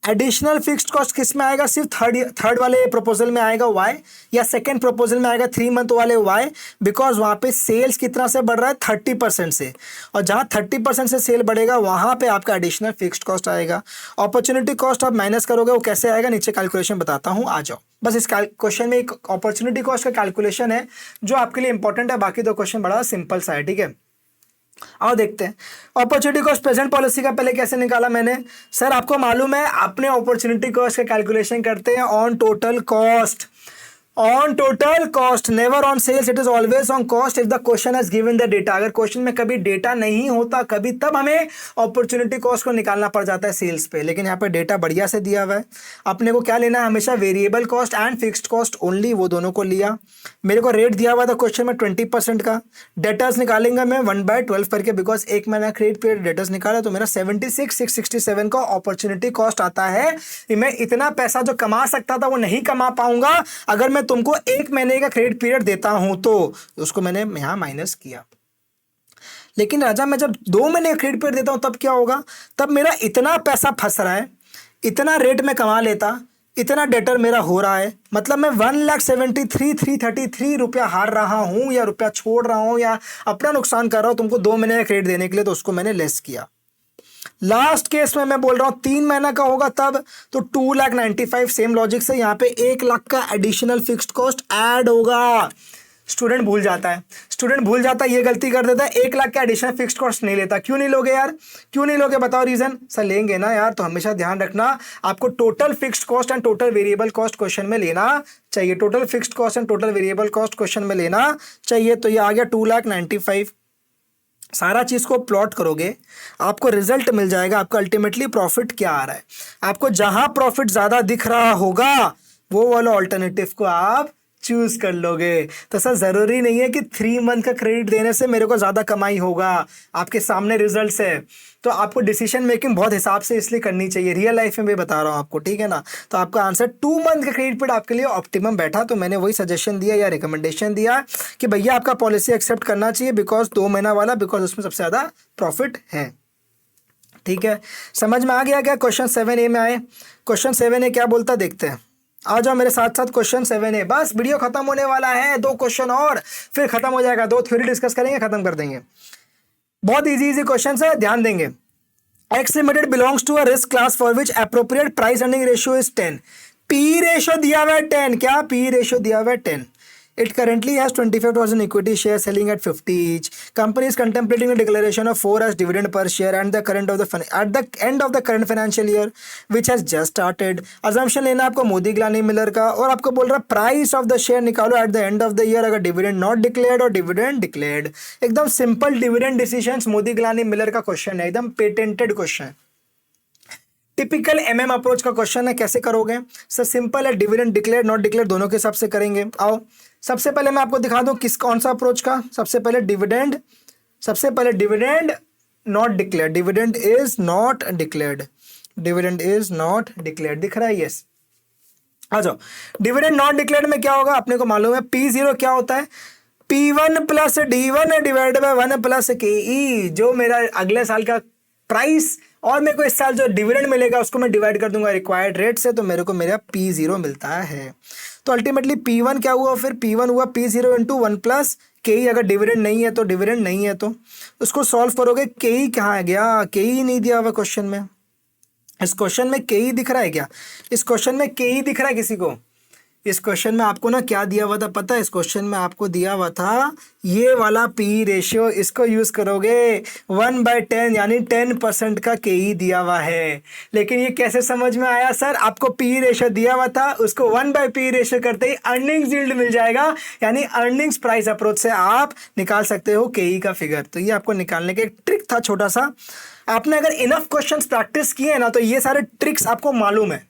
एडिशनल फिक्स्ड कॉस्ट किस में आएगा? सिर्फ थर्ड वाले प्रपोजल में आएगा, वाई? या सेकंड प्रपोजल में आएगा 3 मंथ वाले, वाई? बिकॉज वहां पे सेल्स कितना से बढ़ रहा है? 30% से, और जहां 30% से सेल बढ़ेगा वहां पे आपका एडिशनल फिक्स्ड कॉस्ट आएगा। अपॉर्चुनिटी कॉस्ट आप माइनस करोगे, वो कैसे आएगा नीचे कैलकुलेशन बताता हूं, आ जाओ। बस इस क्वेश्चन में एक अपॉर्चुनिटी कॉस्ट का कैलकुलेशन है जो आपके लिए इंपॉर्टेंट है, बाकी 2 क्वेश्चन बड़ा सिंपल सा है। ठीक है, आओ देखते हैं। अपॉर्चुनिटी कॉस्ट प्रेजेंट पॉलिसी का पहले कैसे निकाला मैंने? सर आपको मालूम है अपने अपॉर्चुनिटी कॉस्ट का कैलकुलेशन करते हैं on total cost, on total cost, never on sales, it is always on cost if the question has given the data. अगर क्वेश्चन में कभी डेटा नहीं होता कभी, तब हमें अपॉर्चुनिटी कॉस्ट को निकालना पड़ जाता है सेल्स पे, लेकिन यहाँ पे डेटा बढ़िया से दिया हुआ है। अपने को क्या लेना है? हमेशा variable cost and fixed cost only, वो दोनों को लिया। मेरे को रेट दिया हुआ था क्वेश्चन में 20% का। डेटर्स निकालेंगे मैं 1/12 करके, बिकॉज एक महीना क्रेडिट पीरियड डेटर्स निकाला तो मेरा 76,667 का अपॉर्चुनिटी कॉस्ट आता है। मैं इतना पैसा जो कमा सकता था वो नहीं कमा पाऊंगा अगर मैं तुमको 1 महीने का क्रेडिट पीरियड देता हूं, तो उसको मैंने यहां माइनस किया। लेकिन राजा मैं जब 2 महीने का क्रेडिट पीरियड देता हूं तब क्या होगा? तब मेरा इतना पैसा फंस रहा है, इतना रेट में कमा लेता, इतना डेटर मेरा हो रहा है, मतलब मैं 1,73,333 रुपया हार रहा हूं, या रुपया छोड़ रहा हूं, या अपना नुकसान कर रहा हूं तुमको 2 महीने का क्रेडिट देने के लिए, तो उसको मैंने लेस किया। लास्ट केस में मैं बोल रहा हूं 3 महीना का होगा तब, तो 2,95,000 सेम लॉजिक से यहाँ पे 1 लाख का एडिशनल फिक्स्ड कॉस्ट ऐड होगा। स्टूडेंट भूल जाता है, स्टूडेंट भूल जाता है, ये गलती कर देता है, 1 लाख का एडिशनल फिक्स्ड कॉस्ट नहीं लेता। क्यों नहीं लोगे यार? क्यों नहीं लोगे बताओ रीजन? सर लेंगे ना यार, तो हमेशा ध्यान रखना आपको total fixed cost and total variable cost question में लेना चाहिए। Total fixed cost and total variable cost question में लेना चाहिए। तो ये आ गया 2,95,000। सारा चीज़ को प्लॉट करोगे आपको रिजल्ट मिल जाएगा, आपको अल्टीमेटली प्रॉफिट क्या आ रहा है। आपको जहां प्रॉफिट ज़्यादा दिख रहा होगा वो वाला ऑल्टरनेटिव को आप चूज कर लोगे। तो सर ज़रूरी नहीं है कि 3 मंथ का क्रेडिट देने से मेरे को ज़्यादा कमाई होगा, आपके सामने रिजल्ट्स है। तो आपको डिसीजन मेकिंग बहुत हिसाब से इसलिए करनी चाहिए, रियल लाइफ में भी बता रहा हूँ आपको, ठीक है ना। तो आपका आंसर 2 मंथ का क्रेडिट पीरियड आपके लिए ऑप्टिमम बैठा, तो मैंने वही सजेशन दिया या रिकमेंडेशन दिया कि भैया आपका पॉलिसी एक्सेप्ट करना चाहिए, बिकॉज 2 महीना वाला, बिकॉज उसमें सबसे ज़्यादा प्रॉफिट है। ठीक है, समझ में आ गया क्या? क्वेश्चन 7A में आए। क्वेश्चन 7A क्या बोलता देखते हैं, आ जाओ मेरे साथ साथ। क्वेश्चन 7A, बस वीडियो खत्म होने वाला है, 2 क्वेश्चन और फिर खत्म हो जाएगा, 2 थ्योरी डिस्कस करेंगे, खत्म कर देंगे। बहुत इजी क्वेश्चन है, ध्यान देंगे। X limited belongs to a risk class for which appropriate price earning ratio is 10। P ratio दिया हुआ है 10, क्या पी रेशियो दिया हुआ है 10। It currently has 25,000 equity shares selling at 50 each. Company is contemplating a declaration of 4 as dividend per share at the end of the current financial year, which has just started. Assumption लेना आपको मोदी ग्लानी Miller का, और आपको बोल रहा है price of the share निकालो at the end of the year, अगर डिविडेंड नॉट डिक्लेयर्ड और डिविडेंड डिक्लेयर्ड। एकदम simple dividend decisions Modigliani Miller का क्वेश्चन है, एकदम patented question. Typical MM approach का क्वेश्चन है, कैसे करोगे सर? सिंपल है, डिविडेंड डिक्लेयर नॉट डिक्लेयर दोनों के हिसाब से करेंगे। आओ सबसे पहले मैं आपको दिखा दूं कौन सा अप्रोच का। सबसे पहले dividend not declare, dividend is not declared, dividend is not declared, दिख रहा है? यस। आ जाओ, डिविडेंड नॉट डिक्लेयर्ड में क्या होगा अपने को मालूम है, P0 क्या होता है, P1 plus D1 divided by 1 plus KE, जो मेरा अगले साल का प्राइस और मेरे को इस साल जो डिविडेंड मिलेगा उसको मैं डिवाइड कर दूंगा रिक्वायर्ड रेट से, तो मेरे को मेरा P0 मिलता है। तो अल्टीमेटली P1 क्या हुआ, फिर P1 हुआ P0 इंटू 1 प्लस KE। अगर डिविडेंड नहीं है तो डिविडेंड नहीं है तो उसको सॉल्व करोगे। KE कहाँ गया, KE नहीं दिया हुआ क्वेश्चन में। इस क्वेश्चन में KE दिख रहा है क्या? इस क्वेश्चन में KE दिख रहा है किसी को? इस क्वेश्चन में आपको ना क्या दिया हुआ था पता है? इस क्वेश्चन में आपको दिया हुआ था ये वाला PE रेशियो, इसको यूज करोगे 1/10 यानी 10% का KE दिया हुआ है। लेकिन ये कैसे समझ में आया सर? आपको PE रेशियो दिया हुआ था, उसको 1/PE रेशियो करते ही अर्निंग्स यील्ड मिल जाएगा, यानी अर्निंग्स प्राइस अप्रोच से आप निकाल सकते हो KE का फिगर। तो ये आपको निकालने का एक ट्रिक था छोटा सा। आपने अगर इनफ क्वेश्चंस प्रैक्टिस किए हैं ना तो ये सारे ट्रिक्स आपको मालूम है।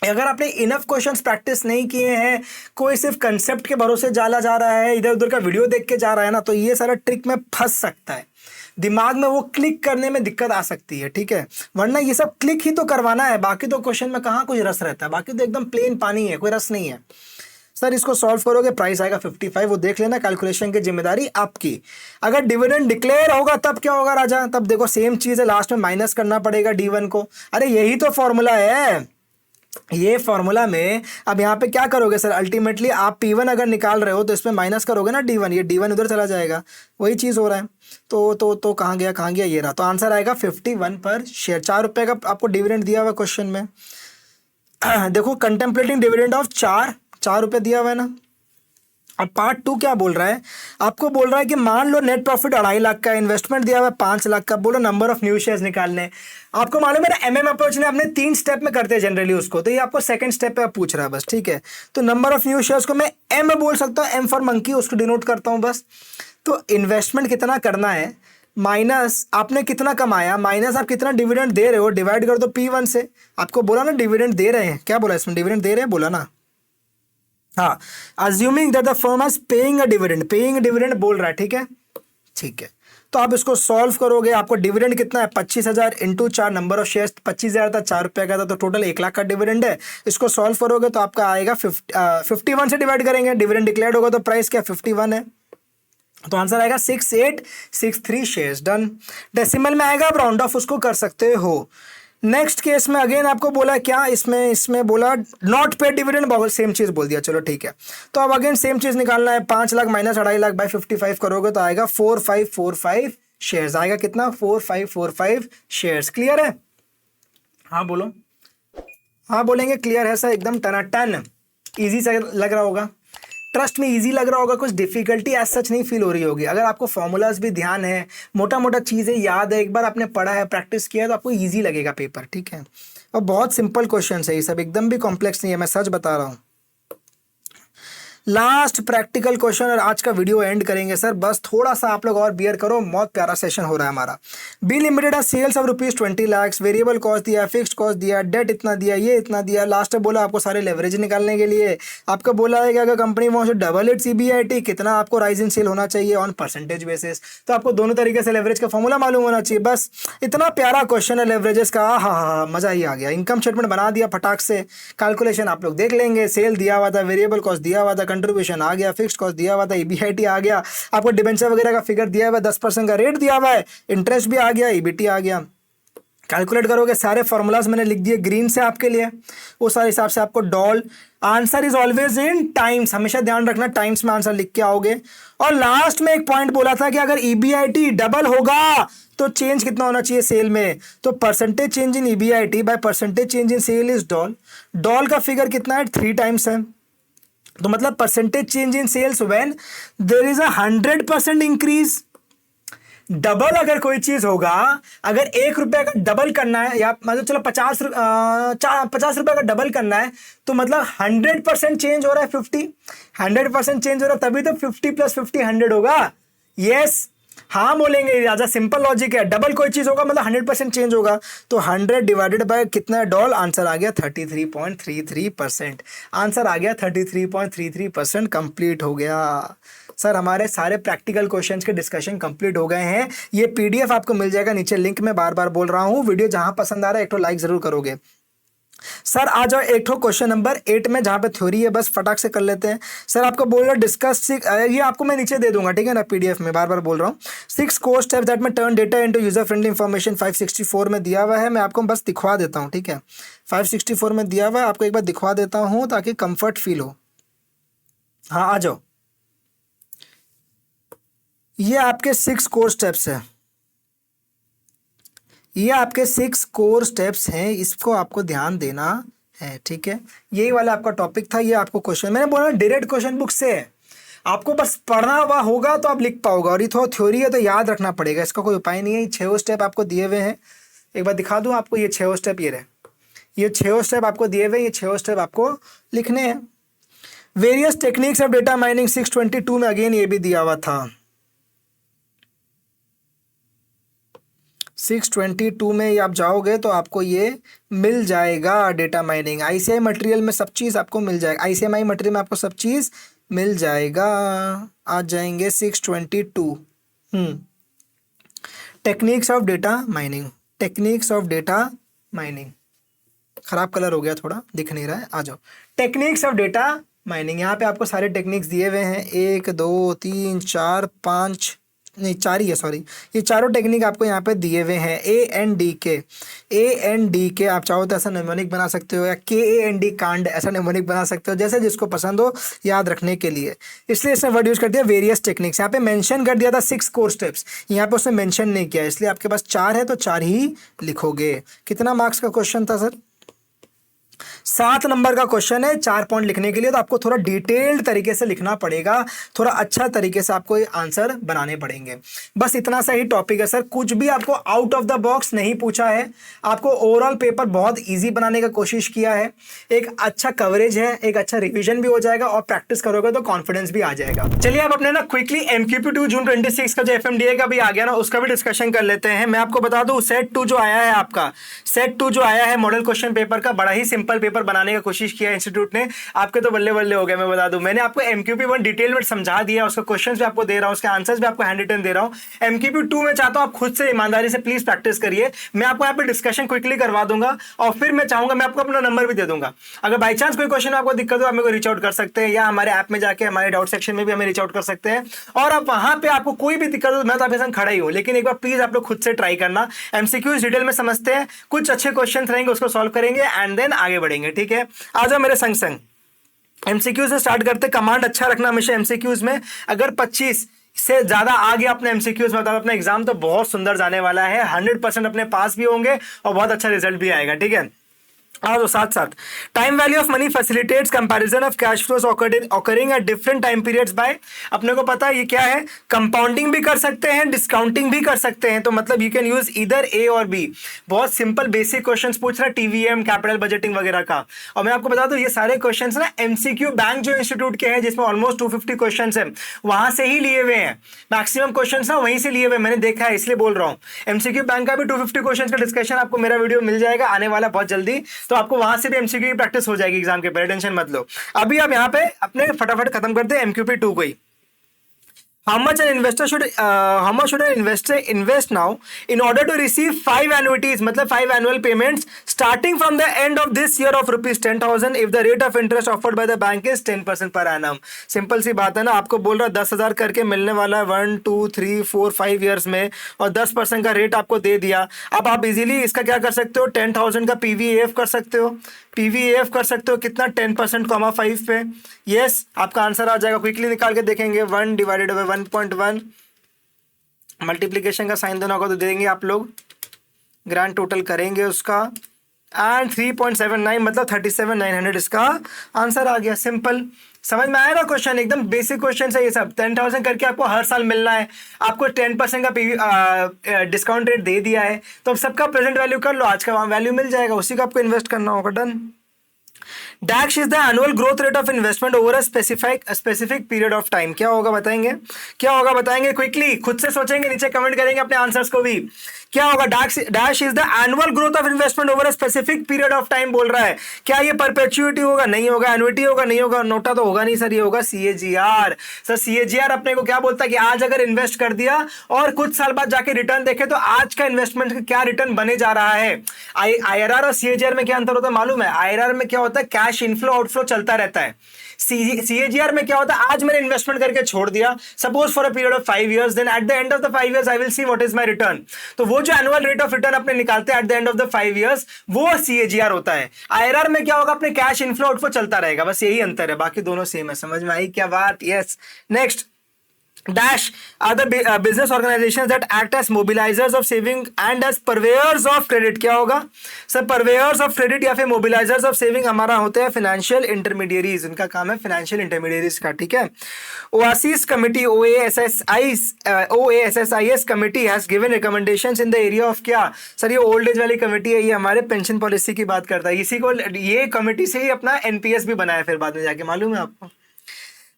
अगर आपने इनफ क्वेश्चंस प्रैक्टिस नहीं किए हैं, कोई सिर्फ कंसेप्ट के भरोसे जाला जा रहा है, इधर उधर का वीडियो देख के जा रहा है ना, तो ये सारा ट्रिक में फंस सकता है, दिमाग में वो क्लिक करने में दिक्कत आ सकती है, ठीक है? वरना ये सब क्लिक ही तो करवाना है, बाकी तो क्वेश्चन में कहाँ कुछ रस रहता है, बाकी तो एकदम प्लेन पानी है, कोई रस नहीं है। सर इसको सॉल्व करोगे प्राइस आएगा 55, वो देख लेना, कैलकुलेशन की जिम्मेदारी आपकी। अगर डिविडेंड डिक्लेयर होगा तब क्या होगा राजा? तब देखो सेम चीज़ है, लास्ट में माइनस करना पड़ेगा D1 को। अरे यही तो फॉर्मूला है, ये फॉर्मूला में अब यहाँ पे क्या करोगे सर? अल्टीमेटली आप P1 अगर निकाल रहे हो तो इसमें माइनस करोगे ना D1, ये D1 उधर चला जाएगा, वही चीज़ हो रहा है। तो कहाँ गया ये रहा। तो आंसर आएगा 51 पर शेयर। 4 रुपये का आपको डिविडेंड दिया हुआ क्वेश्चन में। देखो कंटेम्पलेटिंग डिविडेंड ऑफ 4 रुपये दिया हुआ है ना। अब पार्ट 2 क्या बोल रहा है? आपको बोल रहा है कि मान लो नेट प्रॉफिट 2.5 लाख का, इन्वेस्टमेंट दिया हुआ है 5 लाख का, बोलो नंबर ऑफ न्यू शेयर्स निकालने। आपको मालूम है ना एमएम अप्रोच ने अपने 3 स्टेप में करते हैं जनरली उसको, तो ये आपको सेकंड स्टेप पे पूछ रहा है बस, ठीक है? तो नंबर ऑफ न्यू शेयर्स को मैं एम बोल सकता हूँ, एम फॉर मंकी, उसको डिनोट करता हूँ बस। तो इन्वेस्टमेंट कितना करना है माइनस आपने कितना कमाया, माइनस आप कितना डिविडेंड दे रहे हो, डिवाइड कर दो P1 से। आपको बोला ना डिविडेंड दे रहे हैं, क्या बोला इसमें? डिविडेंड दे रहे हैं बोला ना, हाँ। Assuming that the firm is paying a dividend बोल रहा है, ठीक है? ठीक है, तो आप इसको सॉल्व करोगे, आपको डिविडेंड कितना है 25,000 इंटू 4, नंबर ऑफ शेयर्स 25,000 था, 4 रुपये का था, तो टोटल 1 लाख का डिविडेंड है। इसको सॉल्व करोगे तो आपका आएगा 51 से डिवाइड करेंगे, डिविडेंड डिक्लेयर्ड होगा तो प्राइस क्या 51 है, तो आंसर आएगा 6863 शेयर्स। डन। डेसिमल में आएगा, आप राउंड ऑफ उसको कर सकते हो। नेक्स्ट केस में अगेन आपको बोला क्या, इसमें बोला नॉट पेड डिविडेंड, बहुत सेम चीज़ बोल दिया, चलो ठीक है। तो अब अगेन सेम चीज़ निकालना है, 5 लाख माइनस 2.5 लाख बाय 55 करोगे तो आएगा 4545 शेयर्स। आएगा कितना? 4545 शेयर्स। क्लियर है? हाँ बोलो। हाँ बोलेंगे क्लियर है सर, एकदम टनाटन। ईजी सा लग रहा होगा, ट्रस्ट में इजी लग रहा होगा, कुछ डिफिकल्टी एज सच नहीं फील हो रही होगी। अगर आपको फॉर्मूलाज भी ध्यान है, मोटा मोटा चीज़ें याद है, एक बार आपने पढ़ा है, प्रैक्टिस किया है, तो आपको इजी लगेगा पेपर, ठीक है? और बहुत सिंपल क्वेश्चन है ये सब, एकदम भी कॉम्प्लेक्स नहीं है, मैं सच बता रहा हूँ। लास्ट प्रैक्टिकल क्वेश्चन और आज का वीडियो एंड करेंगे सर, बस थोड़ा सा आप लोग और बियर करो, बहुत प्यारा सेशन हो रहा है हमारा। बी लिमिटेड है sales of ₹20 lakh, variable cost दिया, फिक्स्ड कॉस्ट दिया, डेट इतना दिया, ये इतना दिया। लास्ट में बोला आपको सारे लेवरेज निकालने के लिए, आपको बोला है कि अगर company wants to double its EBIT, कितना आपको राइज इन सेल होना चाहिए ऑन परसेंटेज बेसिस। तो आपको दोनों तरीके से लेवरेज का फॉर्मूला मालूम होना चाहिए। बस इतना प्यारा क्वेश्चन है लेवरेजेस का, हाँ मजा ही आ गया। इनकम स्टेटमेंट बना दिया फटाक से, कैलकुलेशन आप लोग देख लेंगे, सेल दिया हुआ था, वेरिएबल कॉस्ट दिया हुआ था, कंट्रीब्यूशन आ गया, फिक्स्ड कॉस्ट दिया हुआ था, EBIT आ गया, आपको डिबेंचर वगैरह का फिगर दिया हुआ है, 10% का रेट दिया हुआ है, इंटरेस्ट भी आ गया, EBT आ गया। कैलकुलेट करोगे, सारे फॉर्मूलाज मैंने लिख दिए ग्रीन से आपके लिए, वो सारे हिसाब से आपको doll. Answer is always in times, हमेशा ध्यान रखना टाइम्स में आंसर लिख के आओगे। और लास्ट में एक पॉइंट बोला था कि अगर EBIT डबल होगा तो चेंज कितना होना चाहिए सेल में, तो percentage change in EBIT by percentage change in sale is DOL. DOL का फिगर कितना है 3 टाइम्स है, तो मतलब percentage change in sales when there is 100% increase. Double अगर कोई चीज होगा, अगर 1 रुपये का डबल करना है, या मतलब चलो 50 रुपये का डबल करना है, तो मतलब 100% चेंज हो रहा है, 100% चेंज हो रहा है, तभी तो 50 + 50 100 होगा। यस, हाँ बोलेंगे राजा, सिंपल लॉजिक है, डबल कोई चीज होगा मतलब 100% चेंज होगा। तो 100 डिवाइडेड बाय कितना डॉल, आंसर आ गया 33.33%। आंसर आ गया 33.33%, कंप्लीट हो गया। सर हमारे सारे प्रैक्टिकल क्वेश्चंस के डिस्कशन कंप्लीट हो गए हैं। ये पीडीएफ आपको मिल जाएगा नीचे लिंक में, बार बार बोल रहा हूँ। वीडियो जहां पसंद आ रहा है एक तो लाइक जरूर करोगे। सर आ जाओ एक क्वेश्चन नंबर 8 में, जहां पे थ्योरी है, बस फटाक से कर लेते हैं। सर आपको बोल रहा डिस्कस, ये आपको मैं नीचे दे दूंगा, ठीक है ना, पीडीएफ में, बार बार बोल रहा हूँ। 6 कोर स्टेप्स दैट में turn data into user friendly information 564 में दिया हुआ है। मैं आपको बस दिखवा देता हूँ, ठीक है। 564 में दिया हुआ है, आपको एक बार दिखवा देता हूँ ताकि कंफर्ट फील हो। हाँ आ जाओ, ये आपके 6 कोर स्टेप्स है, ये आपके 6 कोर स्टेप्स हैं, इसको आपको ध्यान देना है, ठीक है। यही वाला आपका टॉपिक था, ये आपको क्वेश्चन मैंने बोला डायरेक्ट क्वेश्चन बुक से है, आपको बस पढ़ना हुआ होगा तो आप लिख पाओगे, और ये थोड़ा थ्योरी है तो याद रखना पड़ेगा, इसका कोई उपाय नहीं है। ये 6 स्टेप आपको दिए हुए हैं, एक बार दिखा दूं आपको, ये 6 स्टेप, ये रहे, ये 6 स्टेप आपको दिए हुए, ये 6 स्टेप आपको लिखने हैं। Various techniques of data mining 622 में अगेन ये भी दिया हुआ था। 622 में ये आप जाओगे तो आपको ये मिल जाएगा, डेटा माइनिंग आईसीआई मटेरियल में सब चीज़ आपको मिल जाएगा, आईसीएमआई मटेरियल में आपको सब चीज़ मिल जाएगा। आ जाएंगे 622। Techniques of data mining, techniques of data mining, खराब कलर हो गया थोड़ा, दिख नहीं रहा है, आ जाओ। टेक्निक्स ऑफ डेटा माइनिंग, यहाँ पे आपको सारे टेक्निक्स दिए हुए हैं, 1 2 3 4 5, नहीं 4 ही है, सॉरी, ये चारों टेक्निक आपको यहाँ पे दिए हुए हैं। ए एन डी के आप चाहो तो ऐसा निमोनिक बना सकते हो, या KAND कांड ऐसा निमोनिक बना सकते हो, जैसे जिसको पसंद हो याद रखने के लिए, इसलिए इसने वर्ड यूज कर दिया वेरियस टेक्निक्स। यहाँ पे मेंशन कर दिया था 6 कोर स्टेप्स, यहाँ पे उसने मेंशन नहीं किया, इसलिए आपके पास 4 है तो 4 ही लिखोगे। कितना मार्क्स का क्वेश्चन था सर? 7 नंबर का क्वेश्चन है, 4 पॉइंट लिखने के लिए तो आपको थोड़ा डिटेल्ड तरीके से लिखना पड़ेगा, थोड़ा अच्छा तरीके से आपको आंसर बनाने पड़ेंगे। बस इतना सा ही टॉपिक है सर, कुछ भी आपको आउट ऑफ द बॉक्स नहीं पूछा है, आपको ओवरऑल पेपर बहुत इजी बनाने का कोशिश किया है। एक अच्छा कवरेज है, एक अच्छा रिविजन भी हो जाएगा, और प्रैक्टिस करोगे तो कॉन्फिडेंस भी आ जाएगा। चलिए अब अपने ना क्विकली MQP2 जून 26 का जो FMDA का भी आ गया ना, उसका भी डिस्कशन कर लेते हैं। मैं आपको बता दूं सेट 2 जो आया है, आपका सेट 2 जो आया है मॉडल क्वेश्चन पेपर का, बड़ा ही सिंपल पेपर बनाने का कोशिश किया इंस्टीट्यूट ने, आपके तो बल्ले बल्ले हो गए। मैं बता दूं मैंने आपको MQP1 डिटेल में समझा दिया, उसका क्वेश्चंस भी आपको दे रहा हूं, उसके आंसर्स भी आपको हैंड रिटन दे रहा हूं। MQP2 में चाहता हूं आप खुद से ईमानदारी से प्लीज प्रैक्टिस करिए। मैं आपको यहाँ पे डिस्कशन क्विकली करवा दूंगा, और फिर मैं चाहूंगा मैं आपको अपना नंबर भी दे दूंगा। अगर बाई चांस कोई क्वेश्चन आपको दिक्कत हो, आप मेरे को रीच आउट कर सकते हैं, या हमारे ऐप में जाके हमारे डाउट सेक्शन में भी हमें रीच आउट कर सकते हैं। और आप वहां पे आपको कोई भी दिक्कत हो, मैं तो आपके साथ खड़ा ही हूं, लेकिन एक बार प्लीज आप लोग खुद से ट्राई करना। MCQs डिटेल में समझते हैं, कुछ अच्छे क्वेश्चन रहेंगे उसको सॉल्व करेंगे, एंड देन आगे बढ़ेंगे, ठीक है। आ जाओ मेरे संग संग, MCQs से स्टार्ट करते। कमांड अच्छा रखना हमेशा MCQs में, अगर 25 से ज्यादा आ गया अपने MCQs में, अपना एग्जाम तो बहुत सुंदर जाने वाला है, 100% अपने पास भी होंगे और बहुत अच्छा रिजल्ट भी आएगा, ठीक है। और साथ साथ time value of money facilitates comparison of cash flows occurring at different time periods by, अपने को पता है ये क्या है, कंपाउंडिंग भी कर सकते हैं, डिस्काउंटिंग भी कर सकते हैं, तो मतलब यू कैन यूज इधर A और B। बहुत सिंपल बेसिक क्वेश्चंस पूछ रहा है, TVM कैपिटल बजटिंग वगैरह का। और मैं आपको बता दूं ये सारे क्वेश्चंस ना MCQ बैंक जो इंस्टीट्यूट के हैं, जिसमें ऑलमोस्ट 250 क्वेश्चंस है, वहां से ही लिए हुए हैं, मैक्सिमम क्वेश्चंस ना वहीं से लिए हुए, मैंने देखा है इसलिए बोल रहा हूं। MCQ बैंक का भी 250 क्वेश्चंस का डिस्कशन आपको मेरा वीडियो मिल जाएगा आने वाला बहुत जल्दी, तो आपको वहां से भी MCQ की प्रैक्टिस हो जाएगी एग्जाम के पहले, टेंशन मत लो। अभी आप यहाँ पे अपने फटाफट खत्म करते हैं MQP2 को ही। How much an investor should how much should an investor invest now in order to receive 5 annuities, मतलब 5 annual payments starting from the end of this year of rupees 10,000 if the rate of interest offered by the bank is 10% per annum। Simple सी बात है ना, आपको बोल रहा 10,000 करके मिलने वाला है 1 2 3 4 5 ईयर्स में, और 10% का रेट आपको दे दिया। अब आप इजीली इसका क्या कर सकते हो, 10,000 का PVAF कर सकते हो, PVAF कर सकते हो कितना, 10% कॉमा 5 पे, यस आपका आंसर आ जाएगा। क्विकली निकाल के देखेंगे, 1 डिवाइडेड बाय 1.1, मल्टीप्लीकेशन का साइन देना होगा तो देंगे आप लोग, ग्रैंड टोटल करेंगे उसका, एंड 3.79 मतलब 37,900 इसका आंसर आ गया। सिंपल, समझ में आया ना क्वेश्चन, एकदम बेसिक क्वेश्चन है ये सब। 10,000 करके आपको हर साल मिलना है, आपको 10% का डिस्काउंट रेट दे दिया है, तो अब सबका प्रेजेंट वैल्यू कर लो, आज का वैल्यू मिल जाएगा, उसी को आपको इन्वेस्ट करना होगा। Done. Dash is the annual growth rate of investment over a specific period of time. क्या होगा बताएंगे, क्या होगा बताएंगे, क्विकली खुद से सोचेंगे, नीचे कमेंट करेंगे अपने आंसर्स को भी। क्या होगा, dash is the annual growth of investment over a specific period of time बोल रहा है। क्या ये परपेचुइटी होगा, नहीं होगा, एन्युइटी होगा, नहीं होगा, नोटा तो होगा नहीं सर, ये होगा सीएजीआर। सर सीएजीआर अपने को क्या बोलता है कि आज अगर इन्वेस्ट कर दिया और कुछ साल बाद जाके रिटर्न देखे तो आज का इन्वेस्टमेंट का क्या रिटर्न बने जा रहा है। आईआरआर और सीएजीआर में क्या अंतर होता है मालूम है? आईआरआर में क्या होता है, कैश इनफ्लो आउटफ्लो चलता रहता है। सीएजीआर में क्या होता है, आज मैंने इन्वेस्टमेंट करके छोड़ दिया suppose for a period of 5 years, then at the end of the 5 years I will see what is my return. तो वो जो एनुअल रेट ऑफ रिटर्न अपने निकालते हैं eight the end of the 5 years, वो सीएजीआर होता है। IRR में क्या होगा, अपने कैश इनफ्लो आउटफ्लो चलता रहेगा, बस यही अंतर है, बाकी दोनों सेम है। समझ में आई क्या बात? Yes. Next, Dash are the business organizations that act as mobilizers of saving and as purveyors of credit। क्या होगा सर, purveyors of credit या फिर mobilizers of saving हमारा होते हैं financial intermediaries, उनका काम है financial intermediaries का, ठीक है। OASIS committee OASSIS committee has given recommendations in the area of क्या सर, ये ओल्ड एज वाली कमिटी है, ये हमारे पेंशन पॉलिसी की बात करता है। इसी को, ये कमिटी से ही अपना एनपीएस भी बनाया फिर बाद में जाके, मालूम है आपको।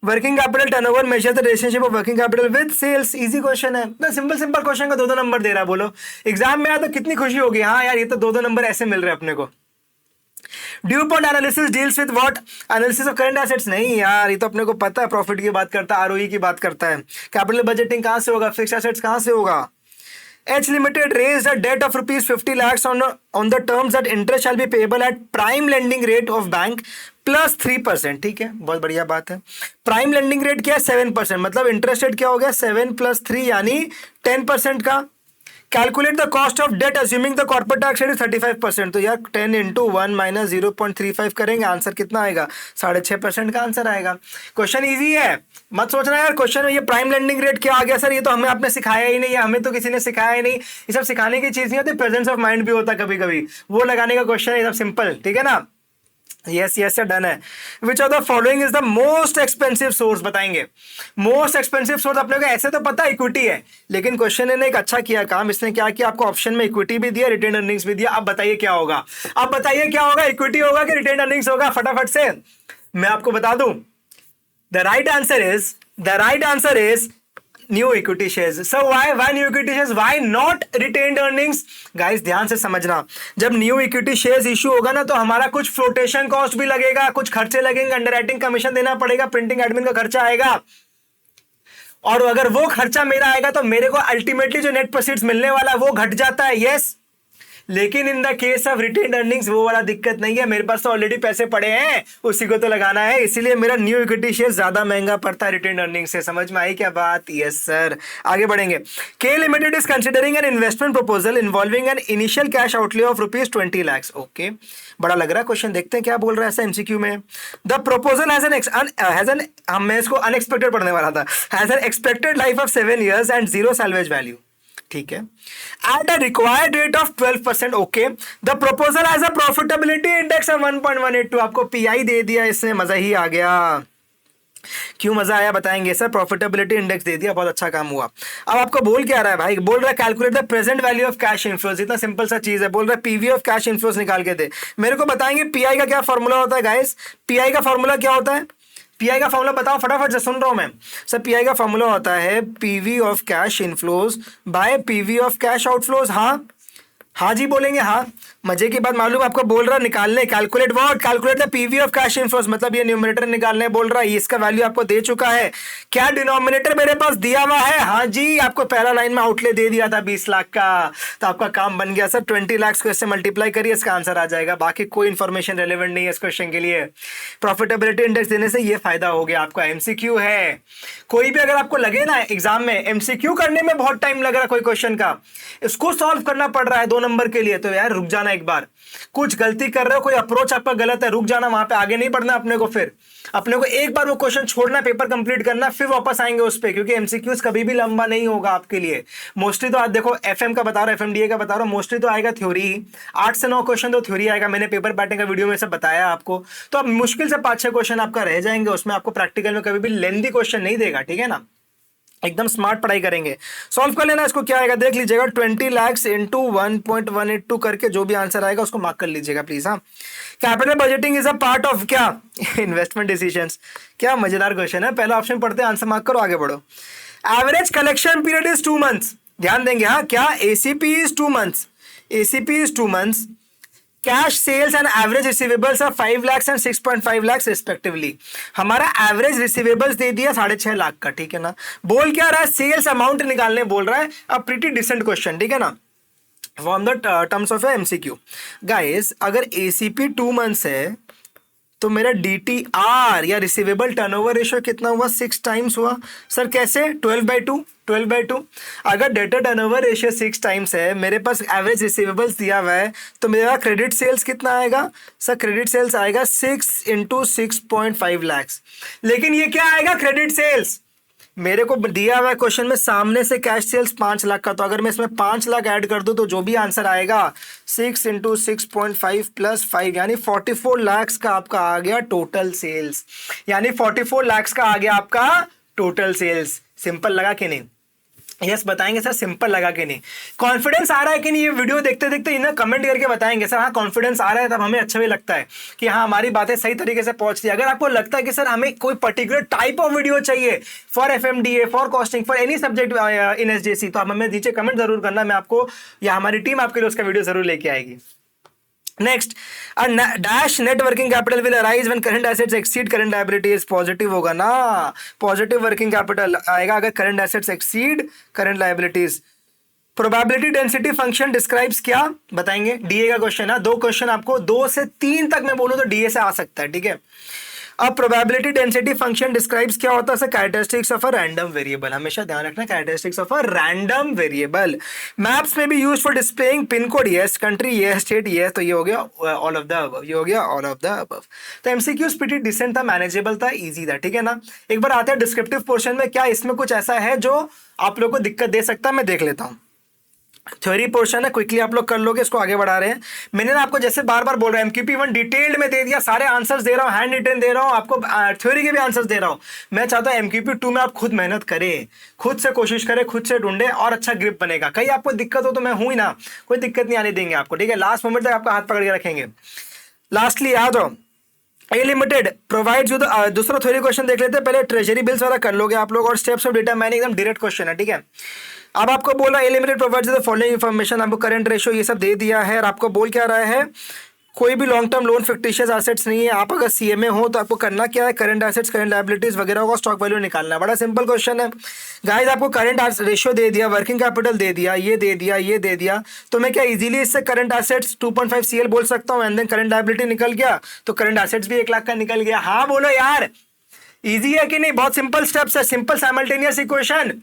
Working capital turnover measure the relationship of working capital with sales. Easy question है ना, सिंपल क्वेश्चन का 2-2 नंबर दे रहा है। बोलो एग्जाम में आया तो कितनी खुशी होगी, हाँ यार ये तो 2-2 नंबर ऐसे मिल रहे हैं अपने को। Dupont analysis deals with what, analysis of current assets. नहीं यार, ये तो अपने को पता है, प्रॉफिट की बात करता है, आरओई की बात करता है। कैपिटल बजटिंग कहाँ से होगा, फिक्स्ड एसेट्स कहाँ से होगा। H Limited raised a debt of rupees 50 lakhs on the terms that interest shall be payable at prime lending rate of bank plus 3%। ठीक है, बहुत बढ़िया बात है। प्राइम लेंडिंग रेट क्या है, 7%, मतलब इंटरेस्ट रेट क्या हो गया, 7 + 3 यानी 10% का। Calculate the cost of debt assuming the corporate tax rate 35%। तो यार 10 × 1 - 0.35 करेंगे, आंसर कितना आएगा, 6.5% का आंसर आएगा। क्वेश्चन इजी है, मत सोचना यार क्वेश्चन में ये प्राइम लेंडिंग रेट क्या आ गया सर, ये तो हमें आपने सिखाया ही नहीं है, हमें तो किसी ने सिखाया ही नहीं। ये सब सिखाने की चीज नहीं होती, प्रेजेंस ऑफ माइंड भी होता है कभी कभी, वो लगाने का क्वेश्चन है, ये सब सिंपल, ठीक है ना। यस यस डन है। Which of the following is the most expensive source, बताएंगे। मोस्ट एक्सपेंसिव सोर्स अपने को ऐसे तो पता इक्विटी है, लेकिन क्वेश्चन ने एक अच्छा किया काम, इसने क्या किया, आपको ऑप्शन में इक्विटी भी दिया, रिटेन अर्निंग्स भी दिया। अब बताइए क्या होगा, अब बताइए क्या होगा, इक्विटी होगा कि रिटेन अर्निंग्स होगा, फटाफट से मैं आपको बता दूं। The right answer is new equity shares. So why new equity shares, why not retained earnings. Guys ध्यान से समझना, जब न्यू इक्विटी शेयर्स इशू होगा ना, तो हमारा कुछ फ्लोटेशन कॉस्ट भी लगेगा, कुछ खर्चे लगेंगे, अंडरराइटिंग कमीशन देना पड़ेगा, प्रिंटिंग एडमिन का खर्चा आएगा, और अगर वो खर्चा मेरा आएगा तो मेरे को अल्टीमेटली जो नेट प्रोसीड्स मिलने वाला है वो घट जाता है। यस, लेकिन in the case of retained earnings वो वाला दिक्कत नहीं है, मेरे पास तो ऑलरेडी पैसे पड़े हैं, उसी को तो लगाना है, इसीलिए मेरा न्यू इक्विटी शेयर ज्यादा महंगा पड़ता है रिटेन्ड अर्निंग्स से। समझ में आई क्या बात? Yes sir. आगे बढ़ेंगे। के limited is considering an investment proposal involving an initial cash outlay of ₹20 lakhs। Okay, बड़ा लग रहा है क्वेश्चन, देखते हैं क्या बोल रहा है ऐसा एमसीक्यू में। द प्रपोजल हैज एन मैं इसको अनएक्सपेक्टेड पढ़ने वाला था, has an expected life of 7 years and 0 salvage value. ठीक है, at a required rate of 12%। Okay, the proposal has a profitability index of 1.182। आपको पीआई दे दिया, इससे मजा ही आ गया। क्यों मजा आया बताएंगे सर, प्रॉफिटेबिलिटी इंडेक्स दे दिया, बहुत अच्छा काम हुआ। अब आपको बोल क्या रहा है भाई, बोल रहा है calculate the present value of cash inflows. इतना सिंपल सा चीज है, बोल रहा है पीवी ऑफ कैश इनफ्लोज निकाल के दे। मेरे को बताएंगे पीआई का क्या फॉर्मूला होता है गाइस, पीआई का फॉर्मूला क्या होता है, पीआई का फॉर्मूला बताओ फटाफट से, सुन रहा हूं मैं सर। पीआई का फॉर्मूला होता है PV of cash inflows bye PV of cash outflows. हाँ जी बोलेंगे, हाँ। मजे की बात मालूम आपको, बोल रहा निकालने, calculate what, calculate the PV of cash inflows, मतलब ये न्यूमरेटर निकालने बोल रहा है, इसका वैल्यू आपको दे चुका है। क्या डिनोमिनेटर मेरे पास दिया हुआ है? हाँ जी, आपको पहला लाइन में आउटले दे दिया था 20 लाख का, तो आपका काम बन गया सर। 20 lakhs को इससे मल्टीप्लाई करिए, इसका आंसर आ जाएगा। बाकी कोई इन्फॉर्मेशन रेलिवेंट नहीं है इस क्वेश्चन के लिए। प्रॉफिटेबिलिटी इंडेक्स देने से ये फायदा हो गया आपका। एमसीक्यू है, कोई भी अगर आपको लगे ना एग्जाम में एमसीक्यू करने में बहुत टाइम लग रहा है कोई क्वेश्चन का, इसको सॉल्व करना पड़ रहा है 2 नंबर के लिए, तो यार रुक जाना एक बार। कुछ गलती कर रहे हो, कोई अप्रोच आपका गलत है, रुक जाना, वहां पे आगे नहीं बढ़ना अपने को। फिर अपने को एक बार वो क्वेश्चन छोड़ना, पेपर कंप्लीट करना, फिर वापस आएंगे उस पे, क्योंकि एमसीक्यूज कभी भी लंबा नहीं होगा आपके लिए। मोस्टली तो आज देखो एफएम का बता रहा हूं, एफएमडीए का बता रहा हूं, मोस्टली तो आएगा थ्योरी, 8 से 9 क्वेश्चन तो थ्योरी आएगा। मैंने पेपर पैटर्न का वीडियो में सब बताया आपको, तो अब मुश्किल से 5-6 क्वेश्चन आपका रह जाएंगे उसमें, आपको प्रैक्टिकल में कभी भी लेंथी क्वेश्चन नहीं देगा, ठीक है ना। एकदम स्मार्ट पढ़ाई करेंगे। सॉल्व कर लेना इसको, क्या आएगा देख लीजिएगा, 20 लाख इंटू 1.182 करके जो भी आंसर आएगा उसको मार्क कर लीजिएगा प्लीज। हाँ, capital budgeting is a part of क्या, इन्वेस्टमेंट डिसीजंस। क्या मजेदार क्वेश्चन है, पहला ऑप्शन पढ़ते हैं, आंसर मार्क करो, आगे बढ़ो। Average collection period is 2 months, ध्यान देंगे। हाँ, क्या ACP is 2 months, ACP is 2 months. Cash sales and average receivables are 5 lakh and 6.5 lakh respectively. हमारा एवरेज रिसीवेबल्स दे दिया 6.5 लाख का, ठीक है ना। बोल क्या रहा है, सेल्स अमाउंट निकालने बोल रहा है। अब प्रीटी डिसेंट क्वेश्चन, ठीक है ना, from the terms of MCQ. Guys अगर एसीपी 2 मंथ्स है तो मेरा डीटीआर या रिसीवेबल टर्नओवर रेशियो कितना हुआ, 6 टाइम्स हुआ। सर कैसे, 12/2। अगर डेटर टर्नओवर रेशियो 6 टाइम्स है, मेरे पास एवरेज रिसीवेबल्स दिया हुआ है, तो मेरा क्रेडिट सेल्स कितना आएगा। सर क्रेडिट सेल्स आएगा 6 इंटू 6.5 लैक्स। लेकिन ये क्या आएगा, क्रेडिट सेल्स। मेरे को दिया हुआ है क्वेश्चन में सामने से कैश सेल्स 5 लाख का, तो अगर मैं इसमें 5 लाख ऐड कर दूं तो जो भी आंसर आएगा 6 इंटू 6.5 प्लस 5 यानी 44 लाख का आपका आ गया टोटल सेल्स। यानी 44 लाख का आ गया आपका टोटल सेल्स। सिंपल लगा कि नहीं, यस बताएंगे सर सिंपल लगा कि नहीं। कॉन्फिडेंस आ रहा है कि नहीं, ये वीडियो देखते देखते इन्हें कमेंट करके बताएंगे सर हाँ कॉन्फिडेंस आ रहा है, तब हमें अच्छा भी लगता है कि हाँ हमारी बातें सही तरीके से पहुंच रही है। अगर आपको लगता है कि सर हमें कोई पर्टिकुलर टाइप ऑफ वीडियो चाहिए for FMDA, for costing, for any subject in SJC, तो आप हमें नीचे कमेंट जरूर करना, मैं आपको या हमारी टीम आपके लिए उसका वीडियो जरूर लेके आएगी। Next, dash net working capital will arise when current assets exceed current liabilities. Positive होगा ना, पॉजिटिव वर्किंग कैपिटल आएगा अगर current assets exceed current liabilities. Probability density function describes क्या, बताएंगे। डीए का क्वेश्चन है, 2 क्वेश्चन आपको 2 से 3 तक मैं बोलूं तो डीए से आ सकता है, ठीक है। अब प्रोबेबिलिटी डेंसिटी फंक्शन डिस्क्राइब्स क्या होता है, characteristics of a random variable. हमेशा ध्यान रखना, characteristics of a random variable. Maps में भी use for displaying pin code, yes, country yes, state yes, तो ये हो गया ऑल ऑफ द अबव, ये हो गया ऑल ऑफ द अबव। तो एमसीक्यूज प्रीटी डिसेंट था, मैनेजेबल था, इजी था, ठीक है ना। एक बार आते हैं डिस्क्रिप्टिव पोर्शन में, क्या इसमें कुछ ऐसा है जो आप लोग को दिक्कत दे सकता है, मैं देख लेता हूँ। थ्योरी पोर्शन है, क्विकली आप लोग कर लोगे, इसको आगे बढ़ा रहे हैं। मैंने ना आपको जैसे बार बार बोल रहा हूं, MQP1 डिटेल्ड में दे दिया, सारे आंसर्स दे रहा हूं, हैंड रिटन दे रहा हूं, आपको थ्योरी के भी आंसर्स दे रहा हूं। मैं चाहता हूं MQP2 में आप खुद मेहनत करें, खुद से कोशिश करें, खुद से ढूंढे और अच्छा ग्रिप बनेगा। कहीं आपको दिक्कत हो तो मैं हूं ही ना, कोई दिक्कत नहीं आने देंगे आपको, ठीक है। लास्ट मोमेंट तक आपका हाथ पकड़ के रखेंगे। लास्टली याद हो, ए लिमिटेड प्रोवाइड्स विद, दूसरा थ्योरी क्वेश्चन देख लेते हैं, पहले ट्रेजरी बिल्स वाला कर लोगे आप लोग, और स्टेप्स ऑफ डेटा मैंने एकदम डायरेक्ट क्वेश्चन है, ठीक है। अब आपको बोला A limited provides the following information, आपको करंट रेशियो ये सब दे दिया है, और आपको बोल क्या रहा है, कोई भी long term loan fictitious assets नहीं है। आप अगर सीएमए हो तो आपको करना क्या है, करंट एसेट्स करंट लायबिलिटीज वगैरह का स्टॉक वैल्यू निकालना है। बड़ा सिंपल क्वेश्चन है गाइस, आपको करंट रेशियो दे दिया, वर्किंग कैपिटल दे दिया, ये दे दिया, ये दे दिया, तो मैं क्या इजीली इससे करंट एसेट्स 2.5 CL बोल सकता हूँ, एंड देन करंट लायबिलिटी निकल गया, तो करंट एसेट्स भी 1 लाख का निकल गया। हाँ बोलो यार, इजी है कि नहीं, बहुत सिंपल स्टेप्स है, सिंपल साइमल्टेनियस इक्वेशन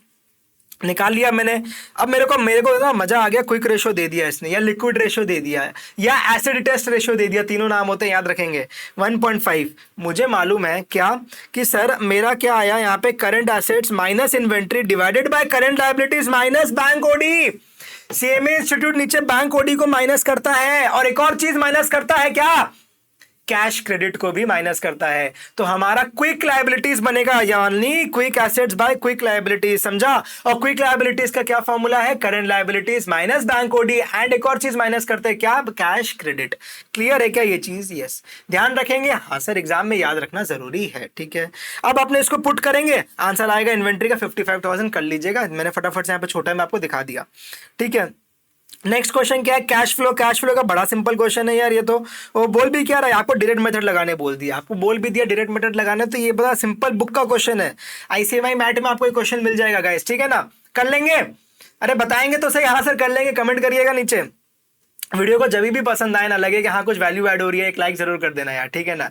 निकाल लिया मैंने। अब मेरे को ना मजा आ गया, क्विक रेशो दे दिया इसने, या लिक्विड रेशो दे दिया है, या एसिड टेस्ट रेशो दे दिया, तीनों नाम होते हैं याद रखेंगे। 1.5 मुझे मालूम है क्या कि सर मेरा क्या आया यहाँ पे, current assets minus inventory divided by current liabilities minus bank OD. CMA institute नीचे बैंक ओडी को माइनस करता है, और एक और चीज माइनस करता है, क्या, कैश क्रेडिट को भी माइनस करता है। तो हमारा क्विक लायबिलिटीज बनेगा, यानी quick assets by quick liabilities, समझा। और क्विक लायबिलिटीज का क्या फॉर्मूला है, current liabilities minus bank OD, and एक और चीज माइनस करते हैं, क्या, कैश क्रेडिट। क्लियर है क्या ये चीज, यस ध्यान रखेंगे। हाँ सर एग्जाम में याद रखना जरूरी है, ठीक है। अब अपने इसको पुट करेंगे, आंसर आएगा इन्वेंट्री का 55,000 कर लीजिएगा, मैंने फटाफट से यहाँ पे छोटा मैं आपको दिखा दिया, ठीक है। नेक्स्ट क्वेश्चन क्या है, कैश फ्लो। कैश फ्लो का बड़ा सिंपल क्वेश्चन है यार, ये तो वो बोल भी क्या रहा है, आपको डायरेक्ट मेथड लगाने बोल दिया, आपको बोल भी दिया डायरेक्ट मेथड लगाने, तो ये बड़ा सिंपल बुक का क्वेश्चन है। आईसीएमआई मैट में आपको एक क्वेश्चन मिल जाएगा गाइस, ठीक है ना, कर लेंगे। अरे बताएंगे तो सही, हाँ सर कर लेंगे, कमेंट करिएगा नीचे। वीडियो को जब भी पसंद आए ना, लगे कि हाँ कुछ वैल्यू ऐड हो रही है, एक लाइक जरूर कर देना यार, ठीक है ना।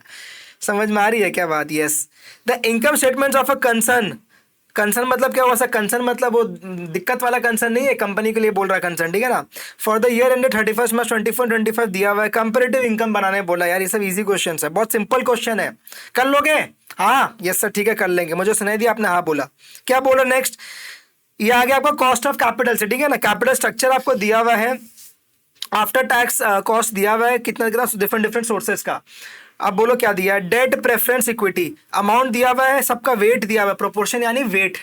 समझ में आ रही है क्या बात, yes. The income statement of a concern, concern मतलब क्या हुआ सर, कंसर्न मतलब वो दिक्कत वाला कंसर्न नहीं है, कंपनी के लिए बोल रहा है कंसर्न, ठीक है ना। फॉर द ईयर एंडेड 31 मार्च 24-25 दिया हुआ है, कंपैरेटिव इनकम बनाने बोला यार, ये सब इजी क्वेश्चन है, बहुत सिंपल क्वेश्चन है, कर लोगे। हाँ यस सर ठीक है कर लेंगे, मुझे सुनाई दिया आपने हाँ बोला, क्या बोला। नेक्स्ट ये आ गया आपका कॉस्ट ऑफ कैपिटल से, ठीक है ना। कैपिटल स्ट्रक्चर आपको दिया हुआ है, आफ्टर टैक्स कॉस्ट दिया हुआ है, कितना कितना डिफरेंट सोर्सेज का, अब बोलो क्या दिया है, डेट प्रेफरेंस इक्विटी, अमाउंट दिया हुआ है, सबका वेट दिया हुआ है, प्रोपोर्शन यानी वेट।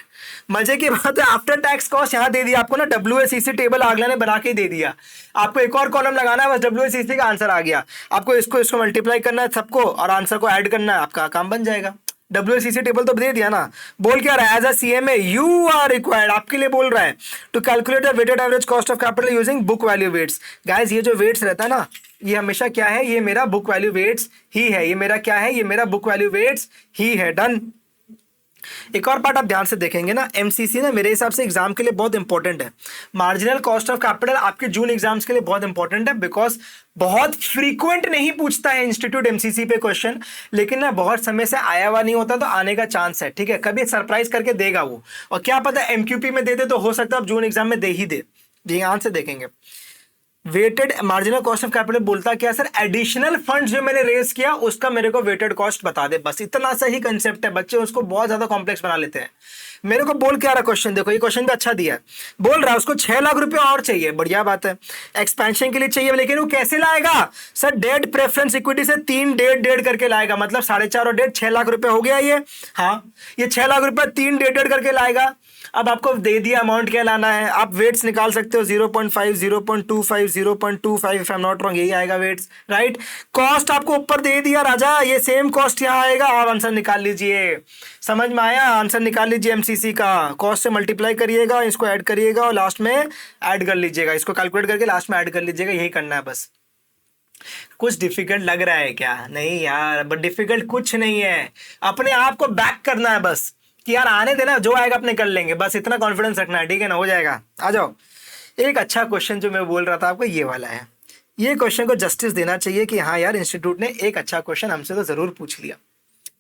मजे की बात है आफ्टर टैक्स कॉस्ट यहाँ दे दिया आपको ना, WACC टेबल अगला ने बना के ही दे दिया। आपको एक और कॉलम लगाना है, बस WACC का आंसर आ गया, आपको इसको मल्टीप्लाई करना है सबको और आंसर को ऐड करना है, आपका काम बन जाएगा। WACC टेबल तो दे दिया ना। बोल क्या रहा है, as a CMA you are required, आपके लिए बोल रहा है to calculate the weighted average cost of capital using book value weights. Guys ये जो वेट्स रहता है ना, ये हमेशा क्या है, ये मेरा बुक वैल्यू वेट्स ही है, ये मेरा क्या है, ये मेरा बुक वैल्यू वेट्स ही है। डन। एक और पार्ट आप ध्यान से देखेंगे ना, MCC ना मेरे हिसाब से एग्जाम के लिए बहुत इंपॉर्टेंट है। मार्जिनल कॉस्ट ऑफ कैपिटल आपके जून एग्जाम्स के लिए बहुत इंपॉर्टेंट है, बिकॉज बहुत फ्रीक्वेंट नहीं पूछता है इंस्टीट्यूट MCC पे क्वेश्चन, लेकिन ना बहुत समय से आया हुआ नहीं होता तो आने का चांस है, ठीक है, कभी सरप्राइज करके देगा वो, और क्या पता MQP में दे दे तो हो सकता है आप जून एग्जाम में दे ही दे। ध्यान से देखेंगे, weighted marginal cost of capital बोलता क्या सर, एडिशनल फंड जो मैंने रेज किया उसका मेरे को वेटेड कॉस्ट बता दे, बस इतना सा ही कंसेप्ट है। बच्चे उसको बहुत ज्यादा कॉम्प्लेक्स बना लेते हैं। मेरे को बोल क्या रहा क्वेश्चन, देखो ये क्वेश्चन भी अच्छा दिया है, बोल रहा है उसको 6 लाख रुपए और चाहिए, बढ़िया बात है, एक्सपेंशन के लिए चाहिए, लेकिन वो कैसे लाएगा सर, डेट प्रेफरेंस इक्विटी से 3 डेढ़ करके लाएगा, मतलब 4.5 और 1.5 6 लाख रुपए हो गया ये। हाँ, ये 6 लाख रुपए 3 डेढ़ करके लाएगा। अब आपको दे दिया अमाउंट क्या लाना है, आप वेट्स निकाल सकते हो 0.5 0.25 0.25 if I am not wrong, यही आएगा वेट्स, राइट। कॉस्ट आपको ऊपर दे दिया राजा, ये सेम कॉस्ट यहाँ आएगा, और आंसर निकाल लीजिए। समझ में आया, आंसर निकाल लीजिए MCC का, कॉस्ट से मल्टीप्लाई करिएगा, इसको ऐड करिएगा और लास्ट में ऐड कर लीजिएगा, इसको कैलकुलेट करके लास्ट में ऐड कर लीजिएगा, यही करना है बस। कुछ डिफिकल्ट लग रहा है क्या? नहीं यार, बट डिफिकल्ट कुछ नहीं है, अपने आप को बैक करना है बस कि यार आने देना, जो आएगा अपने कर लेंगे, बस इतना कॉन्फिडेंस रखना है, ठीक है ना, हो जाएगा। आ जाओ, एक अच्छा क्वेश्चन जो मैं बोल रहा था आपको ये वाला है, ये क्वेश्चन को जस्टिस देना चाहिए कि हाँ यार इंस्टीट्यूट ने एक अच्छा क्वेश्चन हमसे तो जरूर पूछ लिया।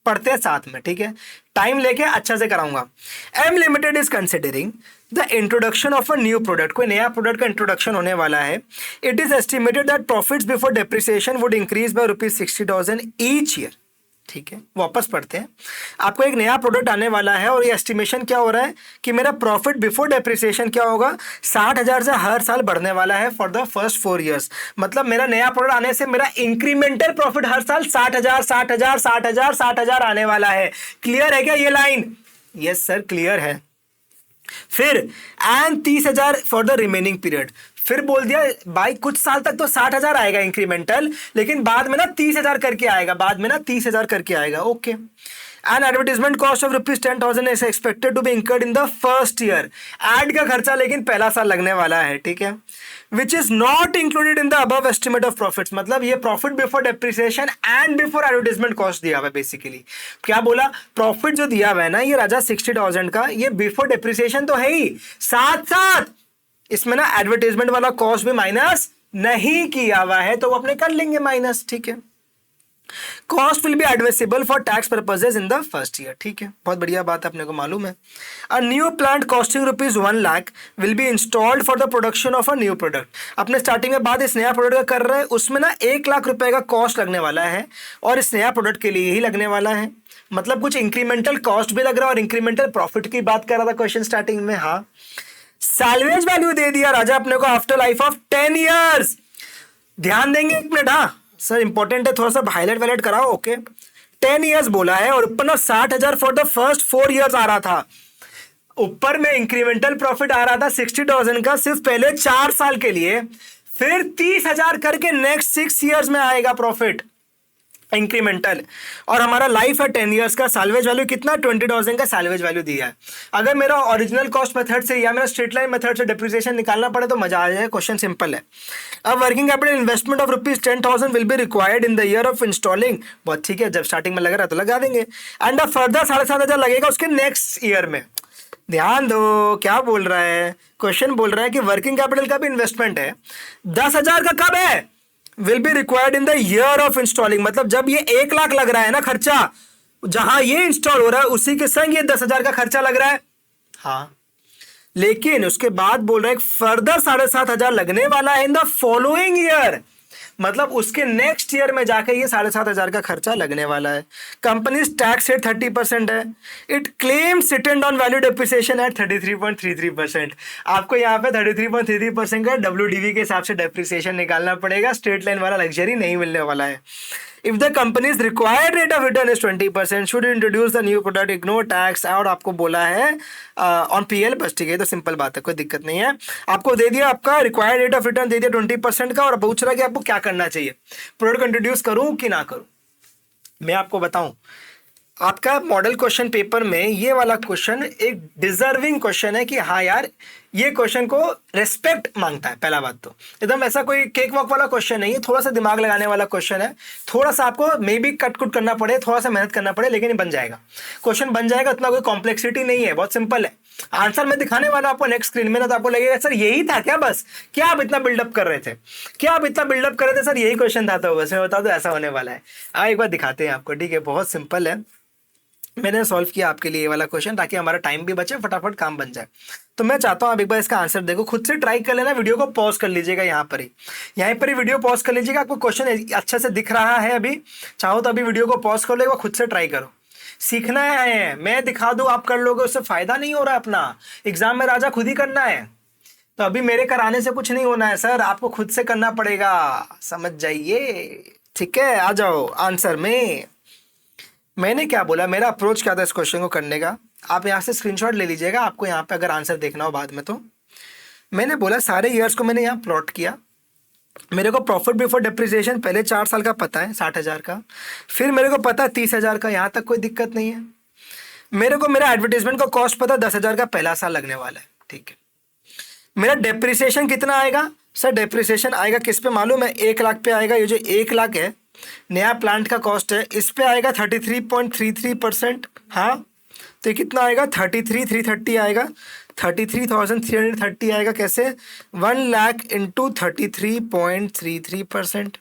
पढ़ते हैं साथ में, ठीक है, टाइम लेके अच्छा से कराऊंगा। M Limited is considering the introduction of a new product, कोई नया प्रोडक्ट का इंट्रोडक्शन होने वाला है। It is estimated that profits before depreciation would increase by ₹60,000 each year. ठीक है, वापस पढ़ते हैं, आपको एक नया प्रोडक्ट आने वाला है और ये एस्टिमेशन क्या हो रहा है कि मेरा प्रॉफिट बिफोर डेप्रिसिएशन क्या होगा, 60,000 से हर साल बढ़ने वाला है फॉर द फर्स्ट 4 ईयर्स। मतलब मेरा नया प्रोडक्ट आने से मेरा इंक्रीमेंटल प्रॉफिट हर साल 60,000 60,000 60,000 60,000 आने वाला है। क्लियर है क्या ये लाइन? यस सर क्लियर है। फिर and 30,000 for the remaining period, फिर बोल दिया भाई कुछ साल तक तो 60,000 आएगा इंक्रीमेंटल, लेकिन बाद में ना 30,000 करके आएगा, बाद में ना 30,000 करके आएगा। Okay, and advertisement cost of ₹10,000 is expected to be incurred in the first year. Ad का खर्चा लेकिन पहला साल लगने वाला है, ठीक है, which is not included in the above estimate of profits. मतलब ये profit before depreciation and before advertisement cost दिया हुआ है। बेसिकली क्या बोला, प्रॉफिट जो दिया हुआ है ना ये राजा 60,000 का, ये बिफोर डेप्रिसिएशन तो है ही, साथ साथ इसमें ना एडवर्टाइजमेंट वाला कॉस्ट भी माइनस नहीं किया हुआ है, तो वो अपने कर लेंगे माइनस, ठीक है। Cost will be admissible for tax purposes in the first year, ठीक है, बहुत बढ़िया बात अपने को मालूम है। A new plant costing ₹1 lakh will be installed for the production of a new product. अपने स्टार्टिंग में बात इस नया प्रोडक्ट का कर रहे हैं, उसमें ना 1 लाख रुपए का कॉस्ट लगने वाला है और इस नया प्रोडक्ट के लिए ही लगने वाला है। मतलब कुछ इंक्रीमेंटल कॉस्ट भी लग रहा है और इंक्रीमेंटल प्रॉफिट की बात कर रहा था क्वेश्चन स्टार्टिंग में। हाँ, सैल्वेज वैल्यू दे दिया राजा अपने को आफ्टर लाइफ ऑफ 10 ईयर्स। ध्यान देंगे एक मिनट, हाँ सर इंपॉर्टेंट है, थोड़ा सा हाईलाइट वाइलाइट कराओ। ओके, 10 ईयर्स बोला है और ऊपर ना 60,000 फॉर द फर्स्ट 4 ईयर्स आ रहा था। ऊपर में इंक्रीमेंटल प्रॉफिट आ रहा था 60,000 का सिर्फ पहले 4 साल के लिए, फिर 30,000 करके नेक्स्ट 6 ईयर्स में आएगा प्रॉफिट इंक्रीमेंटल, और हमारा लाइफ है 10 ईयर्स का। सैल्वेज वैल्यू कितना, 20,000 का सैल्वेज वैल्यू दिया है। अगर मेरा ओरिजिनल कॉस्ट मेथड से या मेरा स्ट्रेट लाइन मेथड से डेप्रिसिएशन निकालना पड़े तो मजा आ जाए, क्वेश्चन सिंपल है। अब working capital investment of ₹10,000 will be required in the year of installing. बहुत ठीक है, जब स्टार्टिंग में लग रहा है तो लगा देंगे, एंड अ फर्दर 7,500 लगेगा उसके नेक्स्ट ईयर में। ध्यान दो क्या बोल रहा है, क्वेश्चन बोल रहा है कि वर्किंग कैपिटल का भी इन्वेस्टमेंट है, 10,000 का कब है, will be required in the year of installing. मतलब जब ये 1 लाख लग रहा है ना खर्चा, जहां ये इंस्टॉल हो रहा है उसी के संग ये 10,000 का खर्चा लग रहा है। हाँ, लेकिन उसके बाद बोल रहा है फर्दर 7,500 लगने वाला है इन द फॉलोइंग ईयर। मतलब उसके नेक्स्ट ईयर में जाकर ये 7,500 का खर्चा लगने वाला है। कंपनी टैक्स रेट 30% है। It claims cited on value depreciation at 33.33%। आपको यहाँ पे 33.33% का WDV के हिसाब से डेप्रिसिएशन निकालना पड़ेगा, स्ट्रेट लाइन वाला लग्जरी नहीं मिलने वाला है। If the companies required rate of return is 20% should introduce the new product ignore tax. और आपको बोला है ऑन पीएल, बस ठीक है, तो सिंपल बात है, कोई दिक्कत नहीं है। आपको दे दिया आपका रिक्वायर्ड रेट ऑफ रिटर्न दे दिया 20% का, और पूछ रहा कि आपको क्या करना चाहिए, प्रोडक्ट इंट्रोड्यूस करूं कि ना करूं। मैं आपको बताऊं, आपका मॉडल क्वेश्चन पेपर में ये वाला क्वेश्चन एक डिजर्विंग क्वेश्चन है कि हाँ यार ये क्वेश्चन को रेस्पेक्ट मांगता है। पहला बात तो एकदम ऐसा कोई केक वॉक वाला क्वेश्चन नहीं है, थोड़ा सा दिमाग लगाने वाला क्वेश्चन है, थोड़ा सा आपको मे बी कट कुट करना पड़े, थोड़ा सा मेहनत करना पड़े, लेकिन बन जाएगा, क्वेश्चन बन जाएगा। इतना कोई कॉम्प्लेक्सिटी नहीं है, बहुत सिंपल है। आंसर मैं दिखाने वाला आपको नेक्स्ट स्क्रीन में ना, तो आपको लगेगा सर यही था क्या, बस क्या आप इतना बिल्डअप कर रहे थे, क्या आप इतना बिल्डअप कर रहे थे सर, यही क्वेश्चन था। तो बस मैं बता दो ऐसा होने वाला है। एक बार दिखाते हैं आपको, ठीक है, बहुत सिंपल है। मैंने सॉल्व किया आपके लिए ये वाला क्वेश्चन ताकि हमारा टाइम भी बचे, फटाफट काम बन जाए। तो मैं चाहता हूँ आप एक बार इसका आंसर देखो, खुद से ट्राई कर लेना, वीडियो को पॉज कर लीजिएगा, यहाँ पर ही वीडियो पॉज कर लीजिएगा। आपको क्वेश्चन अच्छे से दिख रहा है अभी, चाहो तो अभी वीडियो को पॉज कर लो, खुद से ट्राई करो। सीखना है, मैं दिखा दूँ आप कर लोगे, उससे फायदा नहीं हो रहा। अपना एग्जाम में राजा खुद ही करना है, तो अभी मेरे कराने से कुछ नहीं होना है सर, आपको खुद से करना पड़ेगा, समझ जाइए, ठीक है। आ जाओ आंसर में। मैंने क्या बोला, मेरा अप्रोच क्या था इस क्वेश्चन को करने का, आप यहाँ से स्क्रीनशॉट ले लीजिएगा, आपको यहाँ पे अगर आंसर देखना हो बाद में। तो मैंने बोला सारे ईयर्स को मैंने यहाँ प्लॉट किया, मेरे को प्रॉफिट बिफोर डिप्रिसिएशन पहले 4 साल का पता है 60,000 का, फिर मेरे को पता है 30,000 का, यहाँ तक कोई दिक्कत नहीं है। मेरे को मेरा एडवर्टीजमेंट का कॉस्ट पता 10,000 का पहला साल लगने वाला है, ठीक है। मेरा डेप्रिसिएशन कितना आएगा सर, डेप्रिसिएशन आएगा किस पे मालूम है, 1 लाख पे आएगा। ये जो 1 लाख है नया प्लांट का कॉस्ट है, इस पे आएगा 33.33%। हाँ, तो ये कितना आएगा 33,330 आएगा, 33,330 आएगा। कैसे, 1 लाख इंटू 33.33%।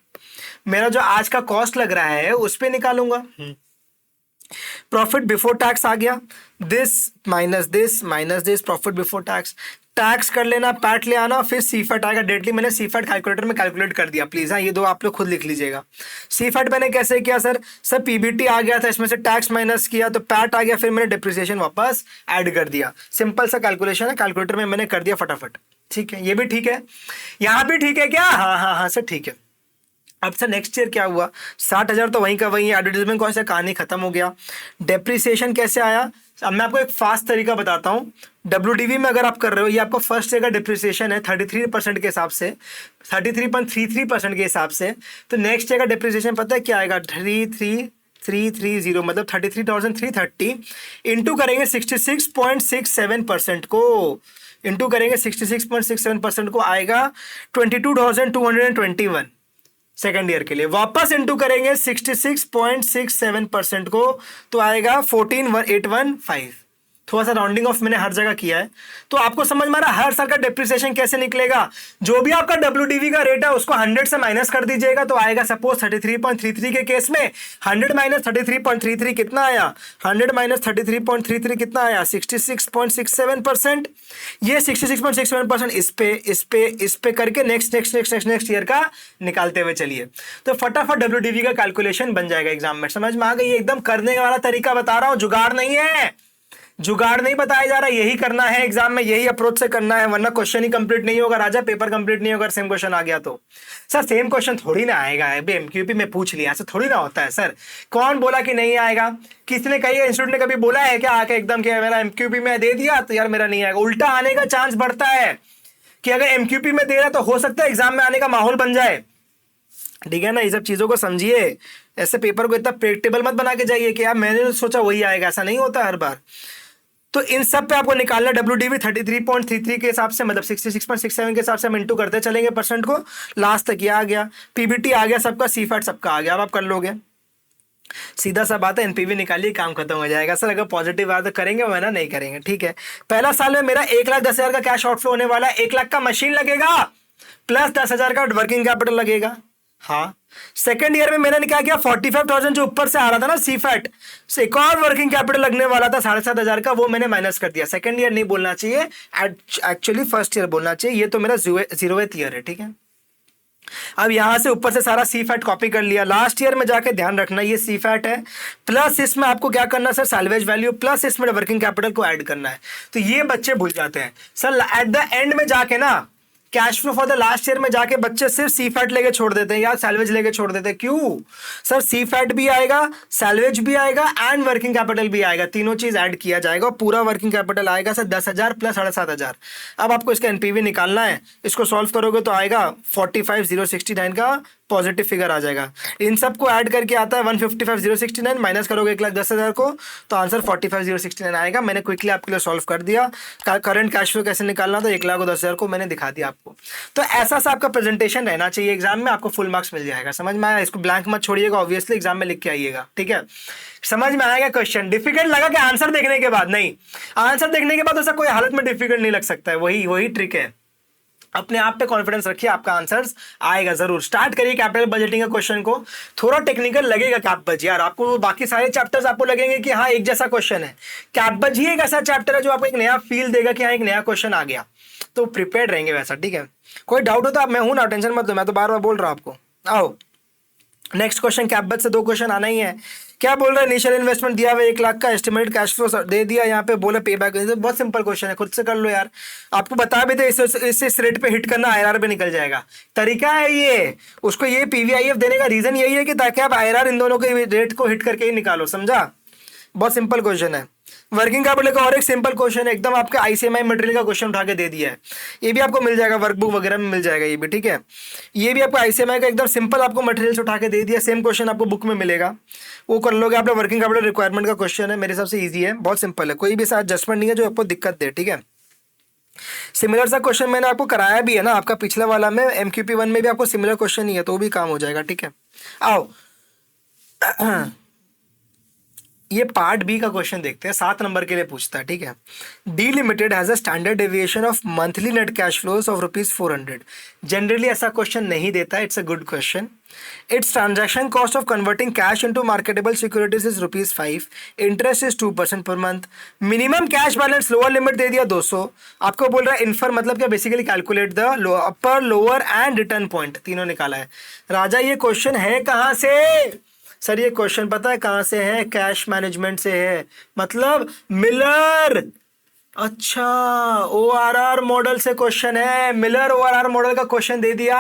मेरा जो आज का कॉस्ट लग रहा है उस पे निकालूंगा। प्रॉफिट बिफोर टैक्स आ गया, this minus this profit before tax, tax कर लेना, पैट ले आना, फिर सीफेट आएगा। डेटली मैंने सीफेट कैलकुलेटर में कैलकुलेट कर दिया, प्लीज। हाँ, ये दो आप लोग खुद लिख लीजिएगा। सीफेट मैंने कैसे किया सर पीबीटी आ गया था, इसमें से टैक्स माइनस किया तो पैट आ गया, फिर मैंने डिप्रिसिएशन वापस ऐड कर दिया। सिंपल सा कैलकुलेशन है, कैलकुलेटर में मैंने कर दिया फटाफट, ठीक है। ये भी ठीक है, यहाँ भी ठीक है क्या, हाँ सर ठीक है। अब सर नेक्स्ट ईयर क्या हुआ, 60,000 तो वहीं का वहीं है, एडवर्टीजमेंट कौन सा, कहानी खत्म हो गया। डेप्रिसिएशन कैसे आया, अब मैं आपको एक फास्ट तरीका बताता हूँ। WDV में अगर आप कर रहे हो, ये आपको फर्स्ट ईयर का डिप्रिसिएशन है 33% के हिसाब से, 33.33% के हिसाब से। तो नेक्स्ट ईयर का डिप्रिसिएशन पता है क्या आएगा, 33,330 मतलब 33,330 इंटू करेंगे 66.67% को, इंटू करेंगे 66.67% को, आएगा 22,221 सेकेंड ईयर के लिए। वापस इंटू करेंगे 66.67% को, तो आएगा 14,815। थोड़ा सा राउंडिंग ऑफ मैंने हर जगह किया है, तो आपको समझ में आ रहा है हर साल का डिप्रिसिएशन कैसे निकलेगा। जो भी आपका WDV का रेट है उसको 100 से माइनस कर दीजिएगा, तो आएगा सपोज 33.33 के केस में 100 माइनस 33.33 कितना आया, 100 माइनस 33.33 कितना आया, 66.67%। ये 66.67% इस पे करके नेक्स्ट ईयर का निकालते हुए चलिए, तो फटाफट WDV का कैलकुलेशन बन जाएगा एग्जाम में। समझ में आ गई, एकदम करने वाला तरीका बता रहा हूं, जुगाड़ नहीं है, जुगाड़ नहीं बताया जा रहा, यही करना है एग्जाम में, यही अप्रोच से करना है, वरना क्वेश्चन ही कंप्लीट नहीं होगा राजा, पेपर कंप्लीट नहीं होगा। सेम क्वेश्चन आ गया तो सर सेम क्वेश्चन थोड़ी ना आएगा, अभी MQP में पूछ लिया, ऐसा थोड़ी ना होता है सर। कौन बोला कि नहीं आएगा, किसने कही है, इंस्टीट्यूट ने कभी बोला है क्या आके एकदम कि मेरा MQP में दे दिया तो यार मेरा नहीं आएगा। उल्टा आने का चांस बढ़ता है कि अगर MQP में दे रहा तो हो सकता है एग्जाम में आने का माहौल बन जाए, ठीक है ना। ये सब चीजों को समझिए, ऐसे पेपर को इतना प्रेडिक्टेबल मत बना के जाइए कि यार मैंने सोचा वही आएगा, ऐसा नहीं होता हर बार। तो इन सब पे आपको निकालना WDV 33.33 के हिसाब से, मतलब 66.67 के हिसाब से हम इंटू करते चलेंगे परसेंट को, लास्ट तक ये आ गया। PBT आ गया सबका, सीफेट सबका आ गया, अब आप कर लोगे, सीधा सा बात है, NPV निकालिए, काम खत्म हो जाएगा। सर अगर पॉजिटिव आया तो करेंगे, वरना नहीं करेंगे, ठीक है। पहला साल में मेरा 1,10,000 का कैश आउटफ्लो होने वाला है, 1 लाख का मशीन लगेगा प्लस 10,000 का वर्किंग कैपिटल लगेगा। हाँ, सेकेंड ईयर में मैंने क्या किया, 45,000 जो ऊपर से आ रहा था ना सीफेट से, एक और वर्किंग कैपिटल लगने वाला था 7,500 का, वो मैंने माइनस कर दिया। सेकेंड ईयर नहीं बोलना चाहिए, एक्चुअली फर्स्ट ईयर बोलना चाहिए, ये तो मेरा 0th ईयर है, ठीक है। अब यहां से ऊपर से सारा सीफेट कॉपी कर लिया, लास्ट ईयर में जाके ध्यान रखना ये सीफेट है, प्लस इसमें आपको क्या करना सर, सैल्वेज वैल्यू, प्लस इसमें वर्किंग कैपिटल को ऐड करना है। तो ये बच्चे भूल जाते हैं सर, एट द एंड में जाके ना cash flow for the last year में जाके बच्चे सिर्फ सी फैट लेके छोड़ देते हैं या सैलवेज लेके छोड़ देते हैं, क्यों सर? सी फैट भी आएगा, सैलवेज भी आएगा एंड वर्किंग कैपिटल भी आएगा, तीनों चीज ऐड किया जाएगा और पूरा वर्किंग कैपिटल आएगा सर 10,000 प्लस 7,500। अब आपको इसका एनपीवी निकालना है, इसको सॉल्व करोगे तो आएगा 45,069 का पॉजिटिव फिगर आ जाएगा। इन सबको ऐड करके आता है 155,069, माइनस करोगे 1,10,000 को तो आंसर 45,069 आएगा। मैंने क्विकली आपके लिए सॉल्व कर दिया। करंट कैश फ्लो कैसे निकालना था 1,10,000 को मैंने दिखा दिया आपको। तो ऐसा सा आपका प्रेजेंटेशन रहना चाहिए एग्जाम में, आपको फुल मार्क्स मिल जाएगा। समझ में आया? इसको ब्लैंक मत छोड़िएगा, ऑब्वियसली एग्जाम में लिख के आइएगा, ठीक है? समझ में आएगा? क्वेश्चन डिफिकल्ट लगा कि आंसर देखने के बाद? नहीं, आंसर देखने के बाद ऐसा कोई हालत में डिफिकल्ट नहीं लग सकता है। वही ट्रिक है। अपने आप पे कॉन्फिडेंस रखिए, आपका आंसर्स आएगा जरूर। स्टार्ट करिए कैपिटल बजटिंग का क्वेश्चन को। थोड़ा टेक्निकल लगेगा कैपबज यार आपको, बाकी सारे चैप्टर्स आपको लगेंगे कि हाँ एक जैसा क्वेश्चन है। कैपबज ही एक ऐसा चैप्टर है जो आपको एक नया फील देगा कि हाँ एक नया क्वेश्चन आ गया, तो प्रिपेयर रहेंगे वैसा, ठीक है? कोई डाउट हो तो आप, मैं हूं ना, टेंशन मत लो, मैं तो बार बार बोल रहा हूं आपको। आओ नेक्स्ट क्वेश्चन, कैपबज से 2 क्वेश्चन आना ही है। क्या बोल रहा है? इनिशियल इन्वेस्टमेंट दिया हुआ 1 लाख का, एस्टिमेटेड कैश फ्लो दे दिया, यहाँ पे बोला पे बैक। बहुत सिंपल क्वेश्चन है, खुद से कर लो यार। आपको बता भी दे इस रेट पे हिट करना आईआरआर पे निकल जाएगा, तरीका है ये। उसको ये पीवीआईएफ देने का रीजन यही है कि ताकि आप आईआरआर इन दोनों के रेट को हिट करके ही निकालो, समझा? बहुत सिंपल क्वेश्चन है। वर्किंग कैपिटल का और एक सिंपल क्वेश्चन है एकदम, आपके आईसीएमआई मटेरियल का क्वेश्चन उठा के दे दिया है। ये भी आपको मिल जाएगा, वर्कबुक वगैरह में मिल जाएगा ये भी, ठीक है? ये भी आपको आईसीएमआई का एकदम सिंपल आपको मटेरियल उठा के दे दिया, सेम क्वेश्चन आपको बुक में मिलेगा, वो कर लोगे। आपका वर्किंग कैपिटल रिक्वायरमेंट का क्वेश्चन है, मेरे हिसाब से ईजी है, बहुत सिंपल है, कोई भी ऐसा एडजस्टमेंट नहीं है जो आपको दिक्कत दे, ठीक है? सिमिलर सा क्वेश्चन मैंने आपको कराया भी है ना, आपका पिछला वाला में एमक्यूपी 1 में भी आपको सिमिलर क्वेश्चन ही है, तो भी काम हो जाएगा, ठीक है? आओ ये पार्ट बी का क्वेश्चन देखते हैं, 7 नंबर के लिए पूछता है, ठीक है? D limited has a standard deviation of monthly net cash flows of ₹400। Generally ऐसा क्वेश्चन नहीं देता, it's a good question. Its transaction cost of converting cash into marketable securities is ₹5, interest is 2% per month, minimum cash balance lower limit दे दिया 200। आपको बोल रहा है infer मतलब क्या, basically calculate the upper lower and return point, तीनों निकाला है। राजा ये क्वेश्चन है कहाँ से? सर ये क्वेश्चन पता है कहां से है? कैश मैनेजमेंट से है, मतलब मिलर। अच्छा, ओआरआर मॉडल से क्वेश्चन है, मिलर ओआरआर मॉडल का क्वेश्चन दे दिया,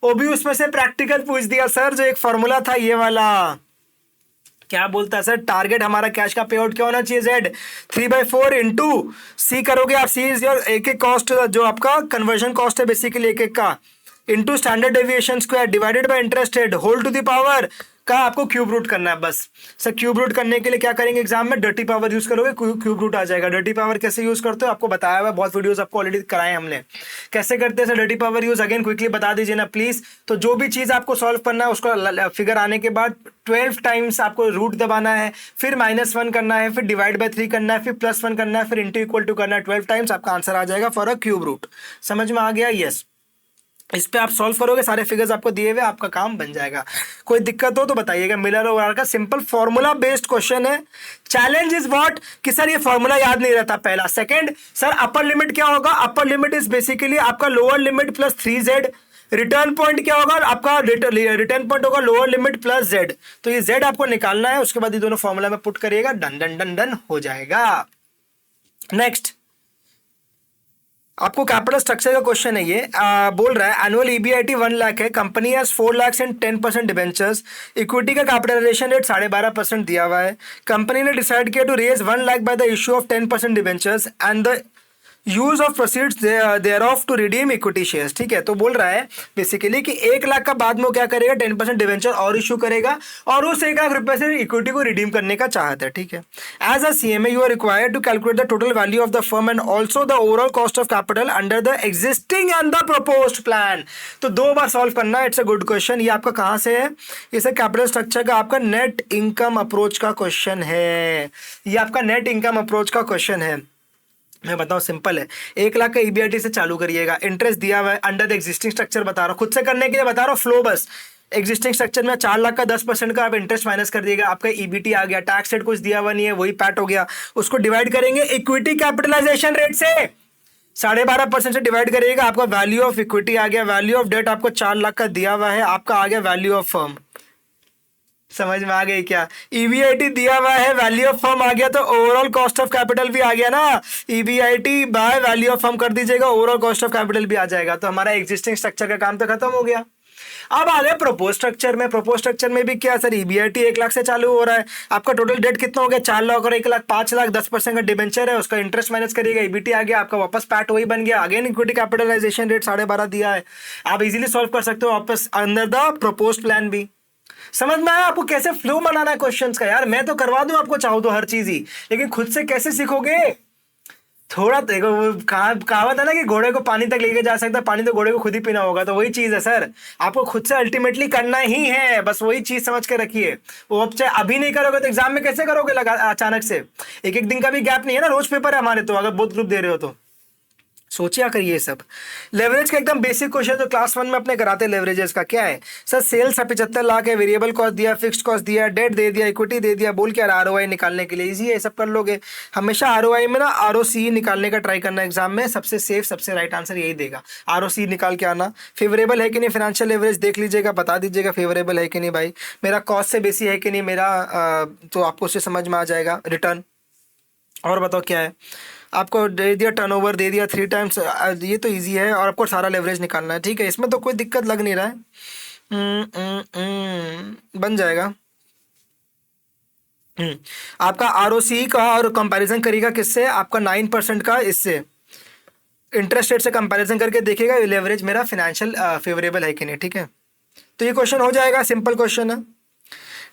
वो भी उसमें से प्रैक्टिकल पूछ दिया सर, जो एक फॉर्मूला था ये वाला। क्या बोलता है सर? टारगेट हमारा कैश का पे आउट क्या होना चाहिए? Z 3/4 इंटू सी करोगे आप, सी इज योर एक कॉस्ट, जो आपका कन्वर्जन कॉस्ट है बेसिकली एक का, into standard deviation square divided by interest rate whole to the power का आपको क्यूब रूट करना है बस। सर क्यूब रूट करने के लिए क्या करेंगे एग्जाम में? डर्टी पावर यूज करोगे, क्यूब रूट आ जाएगा। डर्टी पावर कैसे यूज करते हो आपको बताया हुआ है, बहुत वीडियोस आपको ऑलरेडी कराए हमने, कैसे करते हैं sir dirty power use, again quickly बता दीजिए ना प्लीज। तो जो भी चीज आपको सॉल्व करना है उसका फिगर आने के बाद 12 टाइम्स आपको रूट दबाना है, फिर -1 करना है, फिर डिवाइड बाय 3 करना है, फिर +1 करना है, फिर इंटू इक्वल टू करना है 12 टाइम्स, आपका आंसर आ जाएगा फॉर अ क्यूब रूट। समझ में आ गया? यस, इस पे आप सॉल्व करोगे, सारे फिगर्स आपको दिए हुए, आपका काम बन जाएगा। कोई दिक्कत हो तो बताइएगा। मिलर ओआरआर का सिंपल फॉर्मूला बेस्ड क्वेश्चन है। चैलेंज इज व्हाट कि सर ये फॉर्मूला याद नहीं रहता, पहला। सेकंड, सर अपर लिमिट क्या होगा? अपर लिमिट इज बेसिकली आपका lower limit plus 3z। Return point क्या होगा? आपका रिटर्न पॉइंट होगा लोअर लिमिट प्लस z। तो ये z आपको निकालना है, उसके बाद ये दोनों फॉर्मूला में पुट करिएगा, डन डन डन डन हो जाएगा। नेक्स्ट आपको कैपिटल स्ट्रक्चर का क्वेश्चन है ये। बोल रहा है एनुअल ईबीआईटी 1 लाख है, company has 4 lakh and 10% debentures, equity का कैपिटलाइजेशन रेट 12.5% दिया हुआ है। कंपनी ने डिसाइड किया to raise 1 lakh by the issue of 10% debentures and the use of proceeds thereof to redeem equity shares. ठीक है, तो बोल रहा है बेसिकली कि 1 लाख का बाद में वो क्या करेगा, 10% डिवेंचर और इशू करेगा और उस 1 लाख रुपए से इक्विटी को रिडीम करने का चाहता है। ठीक है, as a CMA you are required to calculate the total value of the firm and also the overall cost of capital under the existing and the proposed plan. तो 2 बार सॉल्व करना है। It's a good question. ये आपका कहां से है? इसे कैपिटल स्ट्रक्चर का आपका नेट इनकम अप्रोच का क्वेश्चन है। ये आपका नेट इनकम अप्रोच का क्वेश्चन है। मैं बताऊं, सिंपल है। 1 लाख का ईबीआईटी से चालू करिएगा, इंटरेस्ट दिया हुआ है अंडर द एग्जिस्टिंग स्ट्रक्चर, बता रहा हूं खुद से करने के लिए बता रहा हूं, फ्लो बस। एग्जिस्टिंग स्ट्रक्चर में 4 लाख का 10% का आप इंटरेस्ट माइनस कर दिएगा, आपका ईबीटी आ गया, टैक्स रेट कुछ दिया हुआ नहीं है, वही पैट हो गया। उसको डिवाइड करेंगे इक्विटी कैपिटलाइजेशन रेट से, 12.5% से डिवाइड करिएगा, आपका वैल्यू ऑफ इक्विटी आ गया। वैल्यू ऑफ डेट आपको 4 लाख का दिया हुआ है, आपका आ गया वैल्यू ऑफ फर्म। समझ में आ गई क्या? EBIT दिया हुआ है, वैल्यू ऑफ फर्म आ गया तो ओवरऑल कॉस्ट ऑफ कैपिटल भी आ गया ना। EBIT by value of firm कर दीजिएगा, ओवरऑल कॉस्ट ऑफ कैपिटल भी आ जाएगा। तो हमारा एग्जिस्टिंग स्ट्रक्चर का काम तो खत्म हो गया। अब आ गए प्रोपोज स्ट्रक्चर में। प्रोपोज स्ट्रक्चर में भी क्या सर, EBIT 1 लाख से चालू हो रहा है। आपका टोटल डेट कितना हो गया? 4 लाख और 1 लाख 5 लाख, 10% का डिबेंचर है, उसका इंटरेस्ट माइनस करिएगा, EBT आ गया आपका, वापस पैट वही बन गया। अगेन इक्विटी कैपिटलाइजेशन रेट 12.5 दिया है, आप इजीली सॉल्व कर सकते हो वापस अंडर द प्रोपोज प्लान भी। समझ में आया आपको कैसे फ्लो बनाना है क्वेश्चंस का? यार मैं तो करवा दूं आपको चाहो तो हर चीज ही, लेकिन खुद से कैसे सीखोगे? थोड़ा देखो, वो कहावत है ना कि घोड़े को पानी तक लेके जा सकता है, पानी तो घोड़े को खुद ही पीना होगा। तो वही चीज है सर, आपको खुद से अल्टीमेटली करना ही है, बस वही चीज समझ के रखिए। वो अब चाहे अभी नहीं करोगे तो एग्जाम में कैसे करोगे अचानक से? एक एक दिन का भी गैप नहीं है ना, रोज पेपर है हमारे, तो अगर बोथ ग्रुप दे रहे हो तो सोचिया करिए सब। लेवरेज का एकदम बेसिक क्वेश्चन तो क्लास 1 में अपने कराते हैं। लेवरेजेस का क्या है सर? सेल्स 75 लाख है, वेरिएबल कॉस्ट दिया, फिक्स्ड कॉस्ट दिया, डेट दे दिया, इक्विटी दे दिया, बोल के ROI निकालने के लिए इजी है, सब कर लोगे। हमेशा ROI में ना ROCE निकालने का ट्राई करना एग्जाम में, सबसे सेफ सबसे राइट आंसर यही देगा। ROCE निकाल के आना। फेवरेबल है कि नहीं फाइनेंशियल लेवरेज देख लीजिएगा, बता दीजिएगा फेवरेबल है कि नहीं भाई, मेरा कॉस्ट से बेसी है कि नहीं मेरा, तो आपको उससे समझ में आ जाएगा। रिटर्न और बताओ क्या है, आपको दे दिया टर्नओवर दे दिया 3 टाइम्स, ये तो इजी है। और आपको सारा लेवरेज निकालना है, ठीक है, इसमें तो कोई दिक्कत लग नहीं रहा है। बन जाएगा। आपका ROCE का और कंपैरिजन करेगा किससे? आपका 9% का इससे इंटरेस्ट रेट से कंपैरिजन करके देखेगा लेवरेज मेरा फाइनेंशियल फेवरेबल है कि नहीं, ठीक है। तो ये क्वेश्चन हो जाएगा, सिंपल क्वेश्चन है।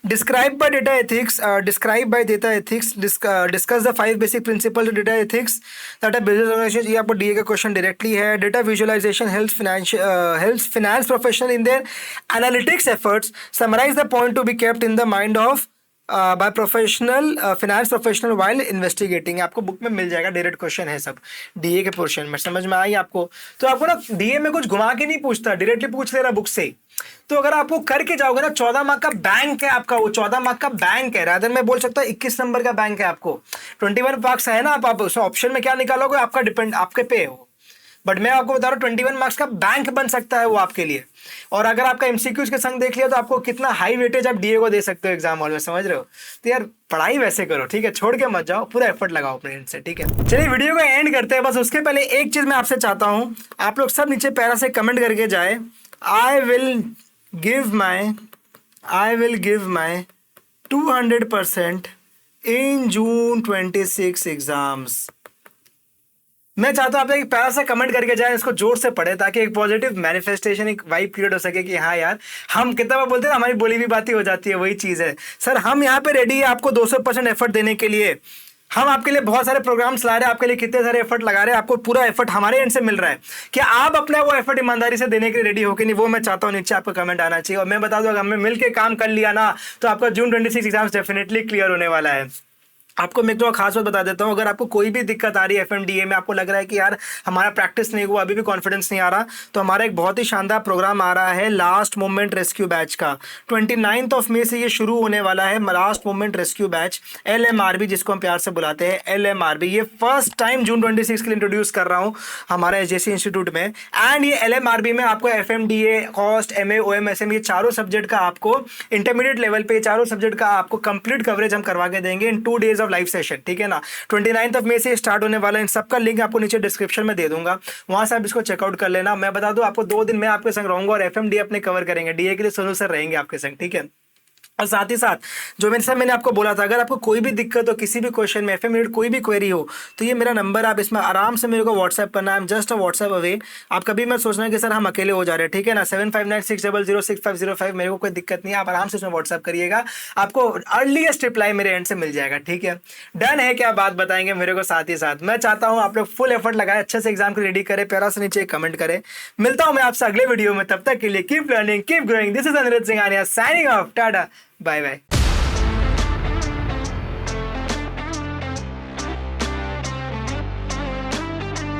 Describe by data ethics. Describe by data ethics. Discuss the 5 basic principles of data ethics that a business organization. ये आपको DA का क्वेश्चन डायरेक्टली है। Data visualization helps finance professional in their analytics efforts. Summarize the point to be kept in the mind of by professional finance professional while investigating. आपको book में मिल जाएगा, direct question है सब DA के portion में। समझ में आई आपको? तो आपको ना DA में कुछ घुमा के नहीं पूछता, डायरेक्टली पूछ ले रहा बुक से। तो अगर आपको करके जाओगे ना, 14 मार्क का बैंक है आपका, वो 14 मार्क का बैंक है। रादर मैं बोल सकता हूँ 21 नंबर का बैंक है आपको। 21 मार्क्स है ना, आप उस ऑप्शन में क्या निकालोगे आपका डिपेंड, आपके पे है वो। बट मैं आपको बता रहा हूँ 21 मार्क्स का बैंक बन सकता है वो आपके लिए। और अगर आपका MCQs के संग देख लिया तो आपको कितना हाई वेटेज आप DA को दे सकते हो एग्जाम हॉल में, समझ रहे हो? तो यार पढ़ाई वैसे करो, ठीक है, छोड़ के मत जाओ, पूरा एफर्ट लगाओ अपने एंड से, ठीक है। चलिए वीडियो को एंड करते हैं। बस उसके पहले एक चीज मैं आपसे चाहता हूँ, आप लोग सब नीचे पैरा से कमेंट करके जाए, I will give my 200% in June 26 exams. मैं चाहता हूँ आप एक प्यार से कमेंट करके जाए, इसको जोर से पढ़े, ताकि एक पॉजिटिव मैनिफेस्टेशन, एक वाइब क्रिएट हो सके कि हाँ यार, हम कितना बार बोलते हैं हमारी बोली भी बात ही हो जाती है। वही चीज़ है सर, हम यहाँ पे रेडी है आपको 200% एफर्ट देने के लिए। हम आपके लिए बहुत सारे प्रोग्राम्स ला रहे हैं, आपके लिए कितने सारे एफर्ट लगा रहे हैं, आपको पूरा एफर्ट हमारे एंड से मिल रहा है। क्या आप अपना वो एफर्ट ईमानदारी से देने के लिए रेडी हो कि नहीं, वो मैं चाहता हूँ नीचे आपको कमेंट आना चाहिए। और मैं बता दूँ, अगर हमने मिलकर काम कर लिया ना, तो आपका जून 26 एग्जाम्स डेफिनेटली क्लियर होने वाला है। आपको मैं तो खास बात बता देता हूँ, अगर आपको कोई भी दिक्कत आ रही है FMDA में, आपको लग रहा है कि यार हमारा प्रैक्टिस नहीं हुआ, अभी भी कॉन्फिडेंस नहीं आ रहा, तो हमारा एक बहुत ही शानदार प्रोग्राम आ रहा है लास्ट मोमेंट रेस्क्यू बैच का। 29 मई से ये शुरू होने वाला है, last moment rescue batch, LMRB जिसको हम प्यार से बुलाते हैं LMRB। ये फर्स्ट टाइम जून 26 के लिए इंट्रोड्यूस कर रहा हूँ हमारे SJC इंस्टीट्यूट में। एंड ये LMRB में आपको FMDA, cost, MA, OM, SM, ये चारों सब्जेक्ट का आपको इंटरमीडिएट लेवल पे चारों सब्जेक्ट का आपको कंप्लीट कवरेज हम करवा के देंगे इन 2 डेज लाइव सेशन, ठीक है ना। 29 मई से स्टार्ट होने वाला है। इन सबका लिंक आपको नीचे डिस्क्रिप्शन में दे दूंगा, वहां से आप इसको चेकआउट कर लेना। मैं बता दूं आपको 2 दिन मैं आपके संग रहूंगा और FMDA अपने कवर करेंगे, DA के लिए सोनू सर रहेंगे आपके संग, ठीक है। और साथ ही साथ जो मैंने आपको बोला था, अगर आपको कोई भी दिक्कत हो किसी भी क्वेश्चन में, FMDA कोई भी क्वेरी हो, तो ये मेरा नंबर, आप इसमें आराम से मेरे को व्हाट्सएप करना है। Just a WhatsApp away. आप कभी मत सोचना कि सर हम अकेले हो जा रहे हैं, ठीक है ना। 7596006505, मेरे को कोई दिक्कत नहीं है, आप आराम से उसमें व्हाट्सएप करिएगा, आपको अर्लीस्ट रिप्लाई मेरे एंड से मिल जाएगा, ठीक है। डन है, क्या बात बताएंगे मेरे को। साथ ही साथ मैं चाहता हूँ आप लोग फुल एफर्ट लगाए, अच्छे से एग्जाम को रेडी करें, प्यारा से नीचे कमेंट करें। मिलता हूँ मैं आपसे अगले वीडियो में, तब तक के लिए keep learning, keep growing. This is Anirudh Singhania signing off. Tata, bye bye.